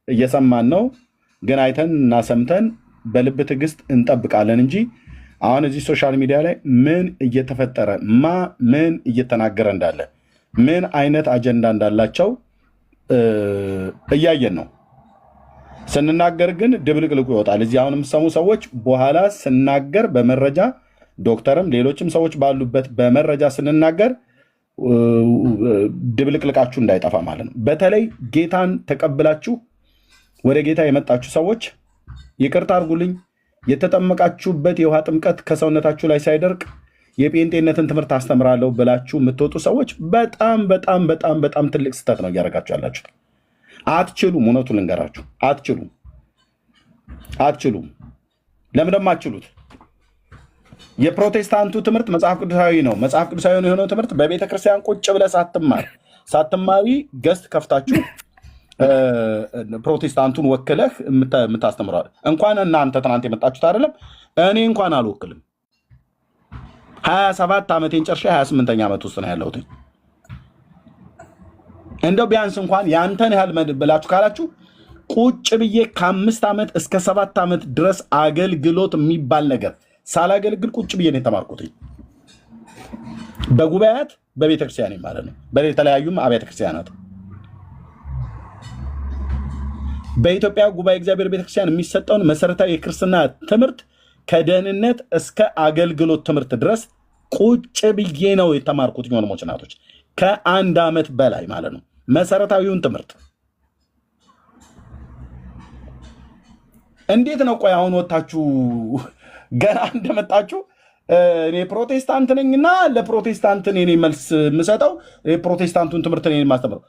እየሰማን ነው። ግን አይተን እና ሰምተን በልብ ትዕግስት እንጠብቃለን እንጂ አሁን እዚህ ሶሻል ሚዲያ ላይ ምን እየተፈጠረ ምን እየተናገረ እንዳለ ምን አይነት አጀንዳ እንዳላቸው እያየን ነው። ስንናገር ግን ድብልቅልቁ ይወጣል። እዚህ አሁን የምሰሙ ሰዎች በኋላ ስናገር በመረጃ ዶክተርም ሌሎችም ሰዎች ባሉበት በመረጃ ስንናገር ድብልቅልቃችሁ እንዳይጠፋ ማለት ነው። በተለይ ጌታን ተቀብላችሁ ወደ ጌታ የመጣችሁ ሰዎች ይቅርታ አድርጉልኝ፣ የተጠመቃችሁበት የውሃ ጥምቀት ከሰውነታችሁ ላይ ሳይደርቅ የጴንጤነትን ትምህርት አስተምራለሁ ብላችሁ የምትወጡ ሰዎች በጣም በጣም በጣም በጣም ትልቅ ስህተት ነው እያደረጋችሁ ያላችሁ። አትችሉም። እውነቱን ልንገራችሁ፣ አትችሉም። ለምን ደግሞ አትችሉት? የፕሮቴስታንቱ ትምህርት መጽሐፍ ቅዱሳዊ ነው። መጽሐፍ ቅዱሳዊ የሆነው ትምህርት በቤተ ክርስቲያን ቁጭ ብለህ ሳትማሪ ገስት ከፍታችሁ ፕሮቴስታንቱን ወክለህ የምታስተምረዋል። እንኳን እናንተ ትናንት የመጣችሁት አይደለም፣ እኔ እንኳን አልወክልም። 27 ዓመቴን ጨርሼ 28ኛ ዓመት ውስጥ ነው ያለሁት። እንደው ቢያንስ እንኳን ያንተን ያህል ብላችሁ ካላችሁ ቁጭ ብዬ ከ5 ዓመት እስከ 7 ዓመት ድረስ አገልግሎት የሚባል ነገር ሳላገልግል ቁጭ ብዬ ነው የተማርኩት። በጉባኤያት በቤተክርስቲያን ማለት ነው፣ በተለያዩም አብያተ ክርስቲያናት። በኢትዮጵያ ጉባኤ እግዚአብሔር ቤተክርስቲያን የሚሰጠውን መሰረታዊ የክርስትና ትምህርት ከደህንነት እስከ አገልግሎት ትምህርት ድረስ ቁጭ ብዬ ነው የተማርኩት። ወንድሞች እናቶች፣ ከ1 ዓመት በላይ ማለት ነው መሰረታዊውን ትምህርት። እንዴት ነው ቆይ አሁን ወጣችሁ ገና እንደመጣችሁ እኔ ፕሮቴስታንት ነኝና ለፕሮቴስታንት እኔ መልስ የምሰጠው የፕሮቴስታንቱን ትምህርት እኔ የማስተምረው?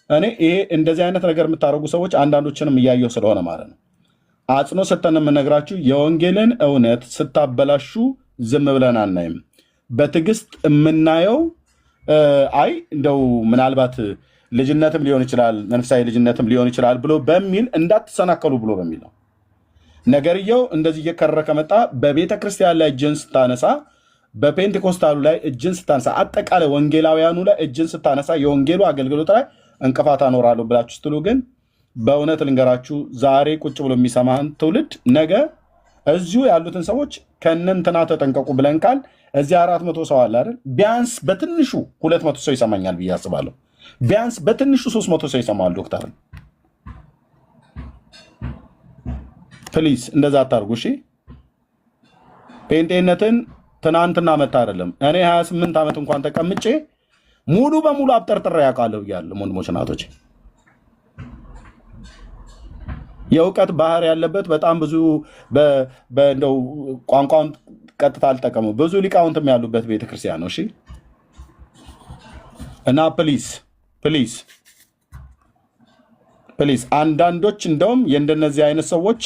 እኔ ይሄ እንደዚህ አይነት ነገር የምታደርጉ ሰዎች አንዳንዶችንም እያየሁ ስለሆነ ማለት ነው አጽኖ ሰተን የምነግራችሁ የወንጌልን እውነት ስታበላሹ ዝም ብለን አናይም። በትዕግስት የምናየው አይ እንደው ምናልባት ልጅነትም ሊሆን ይችላል መንፈሳዊ ልጅነትም ሊሆን ይችላል ብሎ በሚል እንዳትሰናከሉ ብሎ በሚል ነው። ነገርየው እንደዚህ እየከረረ ከመጣ በቤተ ክርስቲያን ላይ እጅን ስታነሳ፣ በፔንቴኮስታሉ ላይ እጅን ስታነሳ፣ አጠቃላይ ወንጌላውያኑ ላይ እጅን ስታነሳ የወንጌሉ አገልግሎት ላይ እንቅፋት አኖራለሁ ብላችሁ ስትሉ ግን በእውነት ልንገራችሁ ዛሬ ቁጭ ብሎ የሚሰማህን ትውልድ ነገ እዚሁ ያሉትን ሰዎች ከእነንትና ተጠንቀቁ ብለን ካል እዚህ 400 ሰው አለ አይደል? ቢያንስ በትንሹ 200 ሰው ይሰማኛል ብዬ አስባለሁ። ቢያንስ በትንሹ 300 ሰው ይሰማል ዶክተርን። ፕሊዝ እንደዛ አታርጉ እሺ። ጴንጤነትን ትናንትና መታ አይደለም። እኔ 28 ዓመት እንኳን ተቀምጬ ሙሉ በሙሉ አብጠርጥሬ ያውቃለሁ እያለ ወንድሞች እናቶች፣ የእውቀት ባህር ያለበት በጣም ብዙ እንደው ቋንቋውን ቀጥታ አልጠቀሙ ብዙ ሊቃውንትም ያሉበት ቤተክርስቲያን ነው። እሺ እና ፕሊዝ አንዳንዶች እንደውም የእንደነዚህ አይነት ሰዎች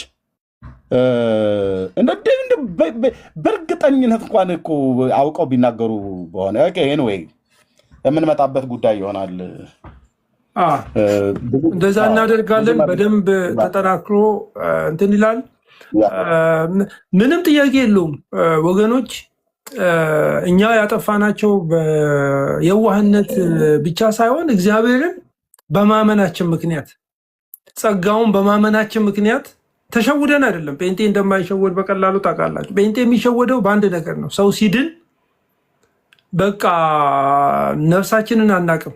በእርግጠኝነት እንኳን እኮ አውቀው ቢናገሩ በሆነ ይህን ወይ የምንመጣበት ጉዳይ ይሆናል። እንደዛ እናደርጋለን። በደንብ ተጠናክሮ እንትን ይላል። ምንም ጥያቄ የለውም ወገኖች። እኛ ያጠፋናቸው በየዋህነት ብቻ ሳይሆን እግዚአብሔርን በማመናችን ምክንያት ጸጋውን በማመናችን ምክንያት ተሸውደን አይደለም። ጴንጤ እንደማይሸወድ በቀላሉ ታውቃላችሁ። ጴንጤ የሚሸወደው በአንድ ነገር ነው። ሰው ሲድን በቃ ነፍሳችንን አናቅም።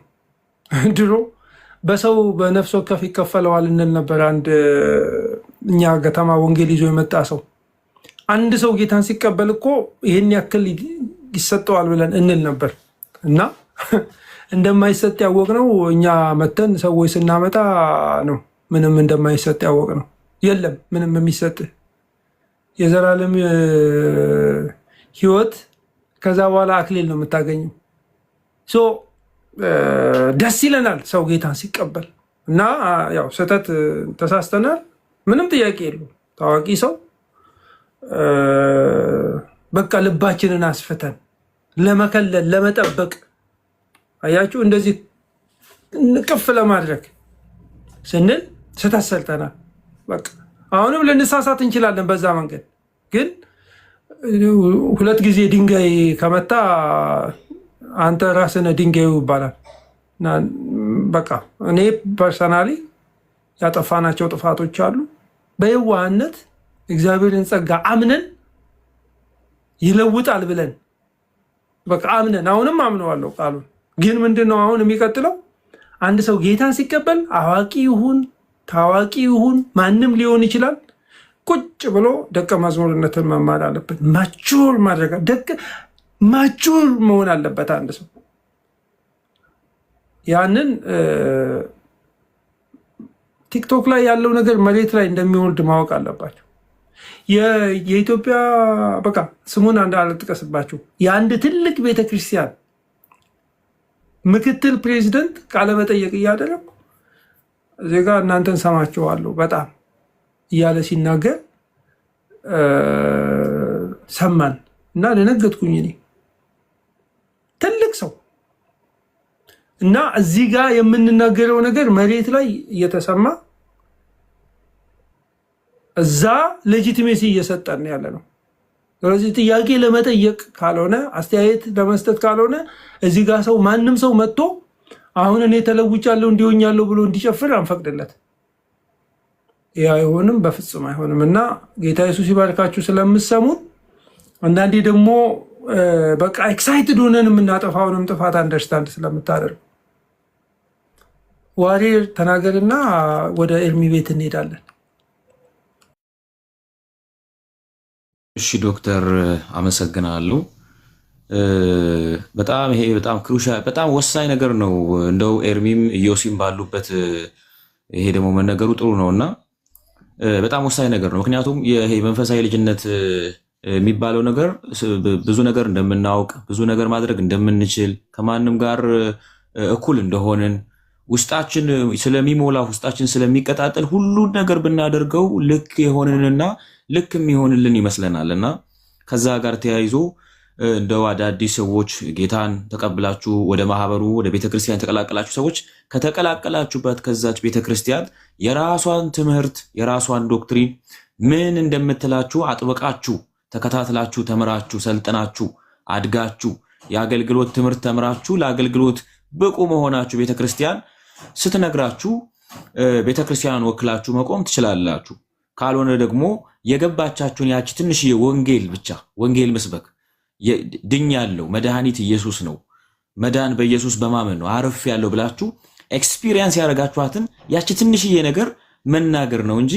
ድሮ በሰው በነፍስ ወከፍ ይከፈለዋል እንል ነበር። አንድ እኛ ከተማ ወንጌል ይዞ የመጣ ሰው አንድ ሰው ጌታን ሲቀበል እኮ ይህን ያክል ይሰጠዋል ብለን እንል ነበር። እና እንደማይሰጥ ያወቅነው እኛ መተን ሰዎች ስናመጣ ነው። ምንም እንደማይሰጥ ያወቅነው የለም። ምንም የሚሰጥ የዘላለም ሕይወት ከዛ በኋላ አክሊል ነው የምታገኘው። ደስ ይለናል ሰው ጌታን ሲቀበል እና ያው ስህተት ተሳስተናል፣ ምንም ጥያቄ የለውም። ታዋቂ ሰው በቃ ልባችንን አስፍተን ለመከለል ለመጠበቅ አያችሁ፣ እንደዚህ ንቅፍ ለማድረግ ስንል ስህተት ሰርተናል። በቃ አሁንም ልንሳሳት እንችላለን። በዛ መንገድ ግን ሁለት ጊዜ ድንጋይ ከመታ አንተ ራስነ ድንጋዩ ይባላል። በቃ እኔ ፐርሰናሊ ያጠፋናቸው ጥፋቶች አሉ። በየዋህነት እግዚአብሔርን ጸጋ አምነን ይለውጣል ብለን በቃ አምነን አሁንም አምነዋለሁ ቃሉን። ግን ምንድነው አሁን የሚቀጥለው? አንድ ሰው ጌታን ሲቀበል አዋቂ ይሁን ታዋቂ ይሁን ማንም ሊሆን ይችላል፣ ቁጭ ብሎ ደቀ መዝሙርነትን መማር አለበት። ማቹር ማድረግ ማቹር መሆን አለበት አንድ ሰው። ያንን ቲክቶክ ላይ ያለው ነገር መሬት ላይ እንደሚወርድ ማወቅ አለባቸው። የኢትዮጵያ በቃ ስሙን አልጥቀስባችሁ፣ የአንድ ትልቅ ቤተክርስቲያን ምክትል ፕሬዚደንት ቃለመጠየቅ እያደረጉ ዜጋ እናንተን ሰማችኋለሁ በጣም እያለ ሲናገር ሰማን እና ደነገጥኩኝ። እኔ ትልቅ ሰው እና እዚህ ጋር የምንናገረው ነገር መሬት ላይ እየተሰማ እዛ ሌጂቲሜሲ እየሰጠን ያለ ነው። ስለዚህ ጥያቄ ለመጠየቅ ካልሆነ አስተያየት ለመስጠት ካልሆነ እዚህ ጋር ሰው ማንም ሰው መጥቶ አሁን እኔ ተለውጫለሁ እንዲሆኛለሁ ብሎ እንዲጨፍር አንፈቅድለት። ያ አይሆንም፣ በፍጹም አይሆንም። እና ጌታ ኢየሱስ ይባርካችሁ ስለምሰሙን። አንዳንዴ ደግሞ በቃ ኤክሳይትድ ሆነን የምናጠፋውንም ጥፋት አንደርስታንድ ስለምታደርጉ ዋሬር ተናገርና ወደ ኤርሚ ቤት እንሄዳለን። እሺ ዶክተር አመሰግናለሁ። በጣም ይሄ በጣም ክሩሻል በጣም ወሳኝ ነገር ነው። እንደው ኤርሚም ኢዮሲም ባሉበት ይሄ ደግሞ መነገሩ ጥሩ ነውና በጣም ወሳኝ ነገር ነው። ምክንያቱም ይሄ መንፈሳዊ ልጅነት የሚባለው ነገር ብዙ ነገር እንደምናውቅ፣ ብዙ ነገር ማድረግ እንደምንችል፣ ከማንም ጋር እኩል እንደሆንን ውስጣችን ስለሚሞላ ውስጣችን ስለሚቀጣጠል ሁሉን ነገር ብናደርገው ልክ የሆንንና ልክ የሚሆንልን ይመስለናልና ከዛ ጋር ተያይዞ እንደው አዳዲስ ሰዎች ጌታን ተቀብላችሁ ወደ ማህበሩ ወደ ቤተክርስቲያን የተቀላቀላችሁ ሰዎች ከተቀላቀላችሁበት ከዛች ቤተክርስቲያን የራሷን ትምህርት የራሷን ዶክትሪን ምን እንደምትላችሁ አጥብቃችሁ ተከታትላችሁ ተምራችሁ ሰልጥናችሁ አድጋችሁ የአገልግሎት ትምህርት ተምራችሁ ለአገልግሎት ብቁ መሆናችሁ ቤተክርስቲያን ስትነግራችሁ ቤተክርስቲያንን ወክላችሁ መቆም ትችላላችሁ። ካልሆነ ደግሞ የገባቻችሁን ያቺ ትንሽዬ ወንጌል ብቻ ወንጌል መስበክ ድኛለሁ፣ መድኃኒት ኢየሱስ ነው፣ መዳን በኢየሱስ በማመን ነው፣ አርፍ ያለው ብላችሁ ኤክስፒሪየንስ ያደረጋችኋትን ያቺ ትንሽዬ ነገር መናገር ነው እንጂ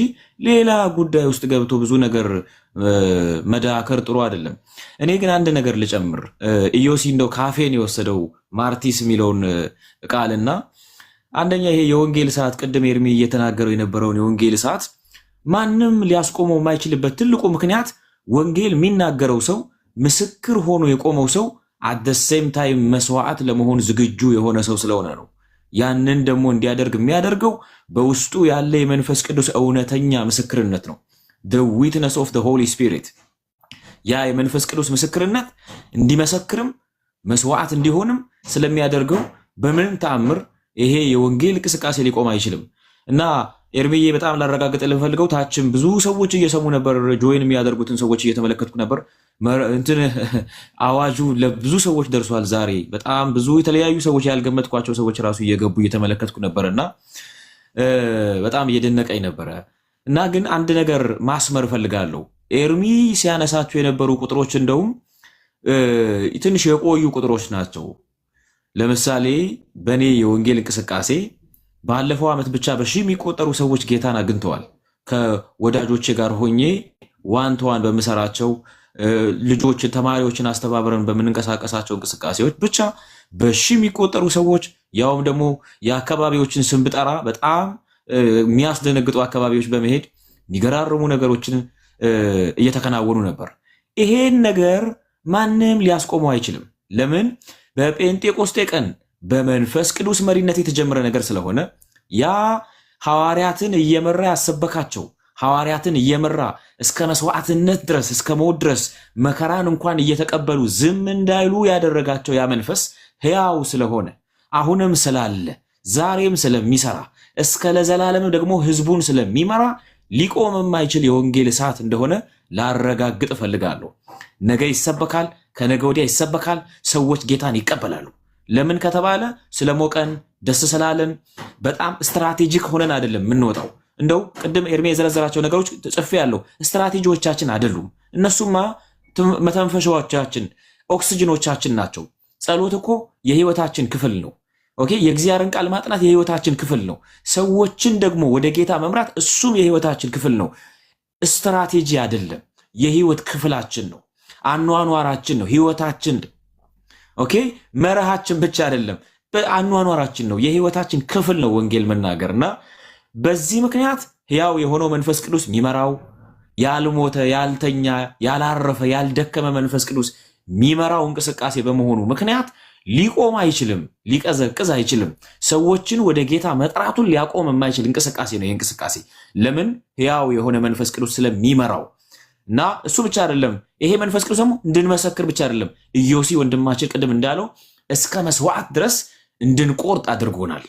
ሌላ ጉዳይ ውስጥ ገብቶ ብዙ ነገር መዳከር ጥሩ አይደለም። እኔ ግን አንድ ነገር ልጨምር። ኢዮሲ እንደው ካፌን የወሰደው ማርቲስ የሚለውን ቃልና አንደኛ ይሄ የወንጌል ሰዓት ቅድም ኤርሚ እየተናገረው የነበረውን የወንጌል ሰዓት ማንም ሊያስቆመው የማይችልበት ትልቁ ምክንያት ወንጌል የሚናገረው ሰው ምስክር ሆኖ የቆመው ሰው አት ዘ ሴም ታይም መስዋዕት ለመሆን ዝግጁ የሆነ ሰው ስለሆነ ነው። ያንን ደግሞ እንዲያደርግ የሚያደርገው በውስጡ ያለ የመንፈስ ቅዱስ እውነተኛ ምስክርነት ነው። the witness of the Holy Spirit ያ የመንፈስ ቅዱስ ምስክርነት እንዲመሰክርም መስዋዕት እንዲሆንም ስለሚያደርገው በምንም ተአምር ይሄ የወንጌል እንቅስቃሴ ሊቆም አይችልም። እና ኤርሚዬ በጣም ላረጋግጥልህ ፈልገው ታችም ብዙ ሰዎች እየሰሙ ነበር፣ ጆይን የሚያደርጉትን ሰዎች እየተመለከትኩ ነበር። እንትን አዋጁ ለብዙ ሰዎች ደርሷል። ዛሬ በጣም ብዙ የተለያዩ ሰዎች ያልገመትኳቸው ሰዎች ራሱ እየገቡ እየተመለከትኩ ነበርና በጣም እየደነቀኝ ነበረ። እና ግን አንድ ነገር ማስመር ፈልጋለሁ። ኤርሚ ሲያነሳቸው የነበሩ ቁጥሮች እንደውም ትንሽ የቆዩ ቁጥሮች ናቸው። ለምሳሌ በኔ የወንጌል እንቅስቃሴ ባለፈው ዓመት ብቻ በሺህ የሚቆጠሩ ሰዎች ጌታን አግኝተዋል። ከወዳጆቼ ጋር ሆኜ ዋን ቱ ዋን በምሰራቸው ልጆችን ተማሪዎችን አስተባብረን በምንንቀሳቀሳቸው እንቅስቃሴዎች ብቻ በሺህ የሚቆጠሩ ሰዎች ያውም ደግሞ የአካባቢዎችን ስም ብጠራ በጣም የሚያስደነግጡ አካባቢዎች በመሄድ የሚገራርሙ ነገሮችን እየተከናወኑ ነበር። ይሄን ነገር ማንም ሊያስቆመው አይችልም። ለምን? በጴንጤቆስጤ ቀን በመንፈስ ቅዱስ መሪነት የተጀመረ ነገር ስለሆነ ያ ሐዋርያትን እየመራ ያሰበካቸው ሐዋርያትን እየመራ እስከ መስዋዕትነት ድረስ እስከ ሞት ድረስ መከራን እንኳን እየተቀበሉ ዝም እንዳይሉ ያደረጋቸው ያ መንፈስ ሕያው ስለሆነ አሁንም ስላለ ዛሬም ስለሚሰራ እስከ ለዘላለም ደግሞ ህዝቡን ስለሚመራ ሊቆም የማይችል የወንጌል እሳት እንደሆነ ላረጋግጥ እፈልጋለሁ። ነገ ይሰበካል፣ ከነገ ወዲያ ይሰበካል፣ ሰዎች ጌታን ይቀበላሉ። ለምን ከተባለ ስለሞቀን ደስ ስላለን በጣም ስትራቴጂክ ሆነን አይደለም የምንወጣው። እንደው ቅድም ኤርሜ የዘረዘራቸው ነገሮች ጽፌያለሁ። ስትራቴጂዎቻችን አይደሉም እነሱማ፣ መተንፈሻዎቻችን ኦክሲጅኖቻችን ናቸው። ጸሎት እኮ የህይወታችን ክፍል ነው። ኦኬ፣ የእግዚአብሔርን ቃል ማጥናት የህይወታችን ክፍል ነው። ሰዎችን ደግሞ ወደ ጌታ መምራት እሱም የህይወታችን ክፍል ነው። ስትራቴጂ አይደለም፣ የህይወት ክፍላችን ነው። አኗኗራችን ነው፣ ህይወታችን። ኦኬ፣ መርሃችን ብቻ አይደለም፣ በአኗኗራችን ነው፣ የህይወታችን ክፍል ነው ወንጌል መናገርና በዚህ ምክንያት ሕያው የሆነው መንፈስ ቅዱስ የሚመራው ያልሞተ ያልተኛ ያላረፈ ያልደከመ መንፈስ ቅዱስ የሚመራው እንቅስቃሴ በመሆኑ ምክንያት ሊቆም አይችልም፣ ሊቀዘቅዝ አይችልም። ሰዎችን ወደ ጌታ መጥራቱን ሊያቆም የማይችል እንቅስቃሴ ነው። እንቅስቃሴ ለምን? ሕያው የሆነ መንፈስ ቅዱስ ስለሚመራው እና እሱ ብቻ አይደለም። ይሄ መንፈስ ቅዱስ ደግሞ እንድንመሰክር ብቻ አይደለም። ኢዮሲ ወንድማችን ቅድም እንዳለው እስከ መስዋዕት ድረስ እንድንቆርጥ አድርጎናል።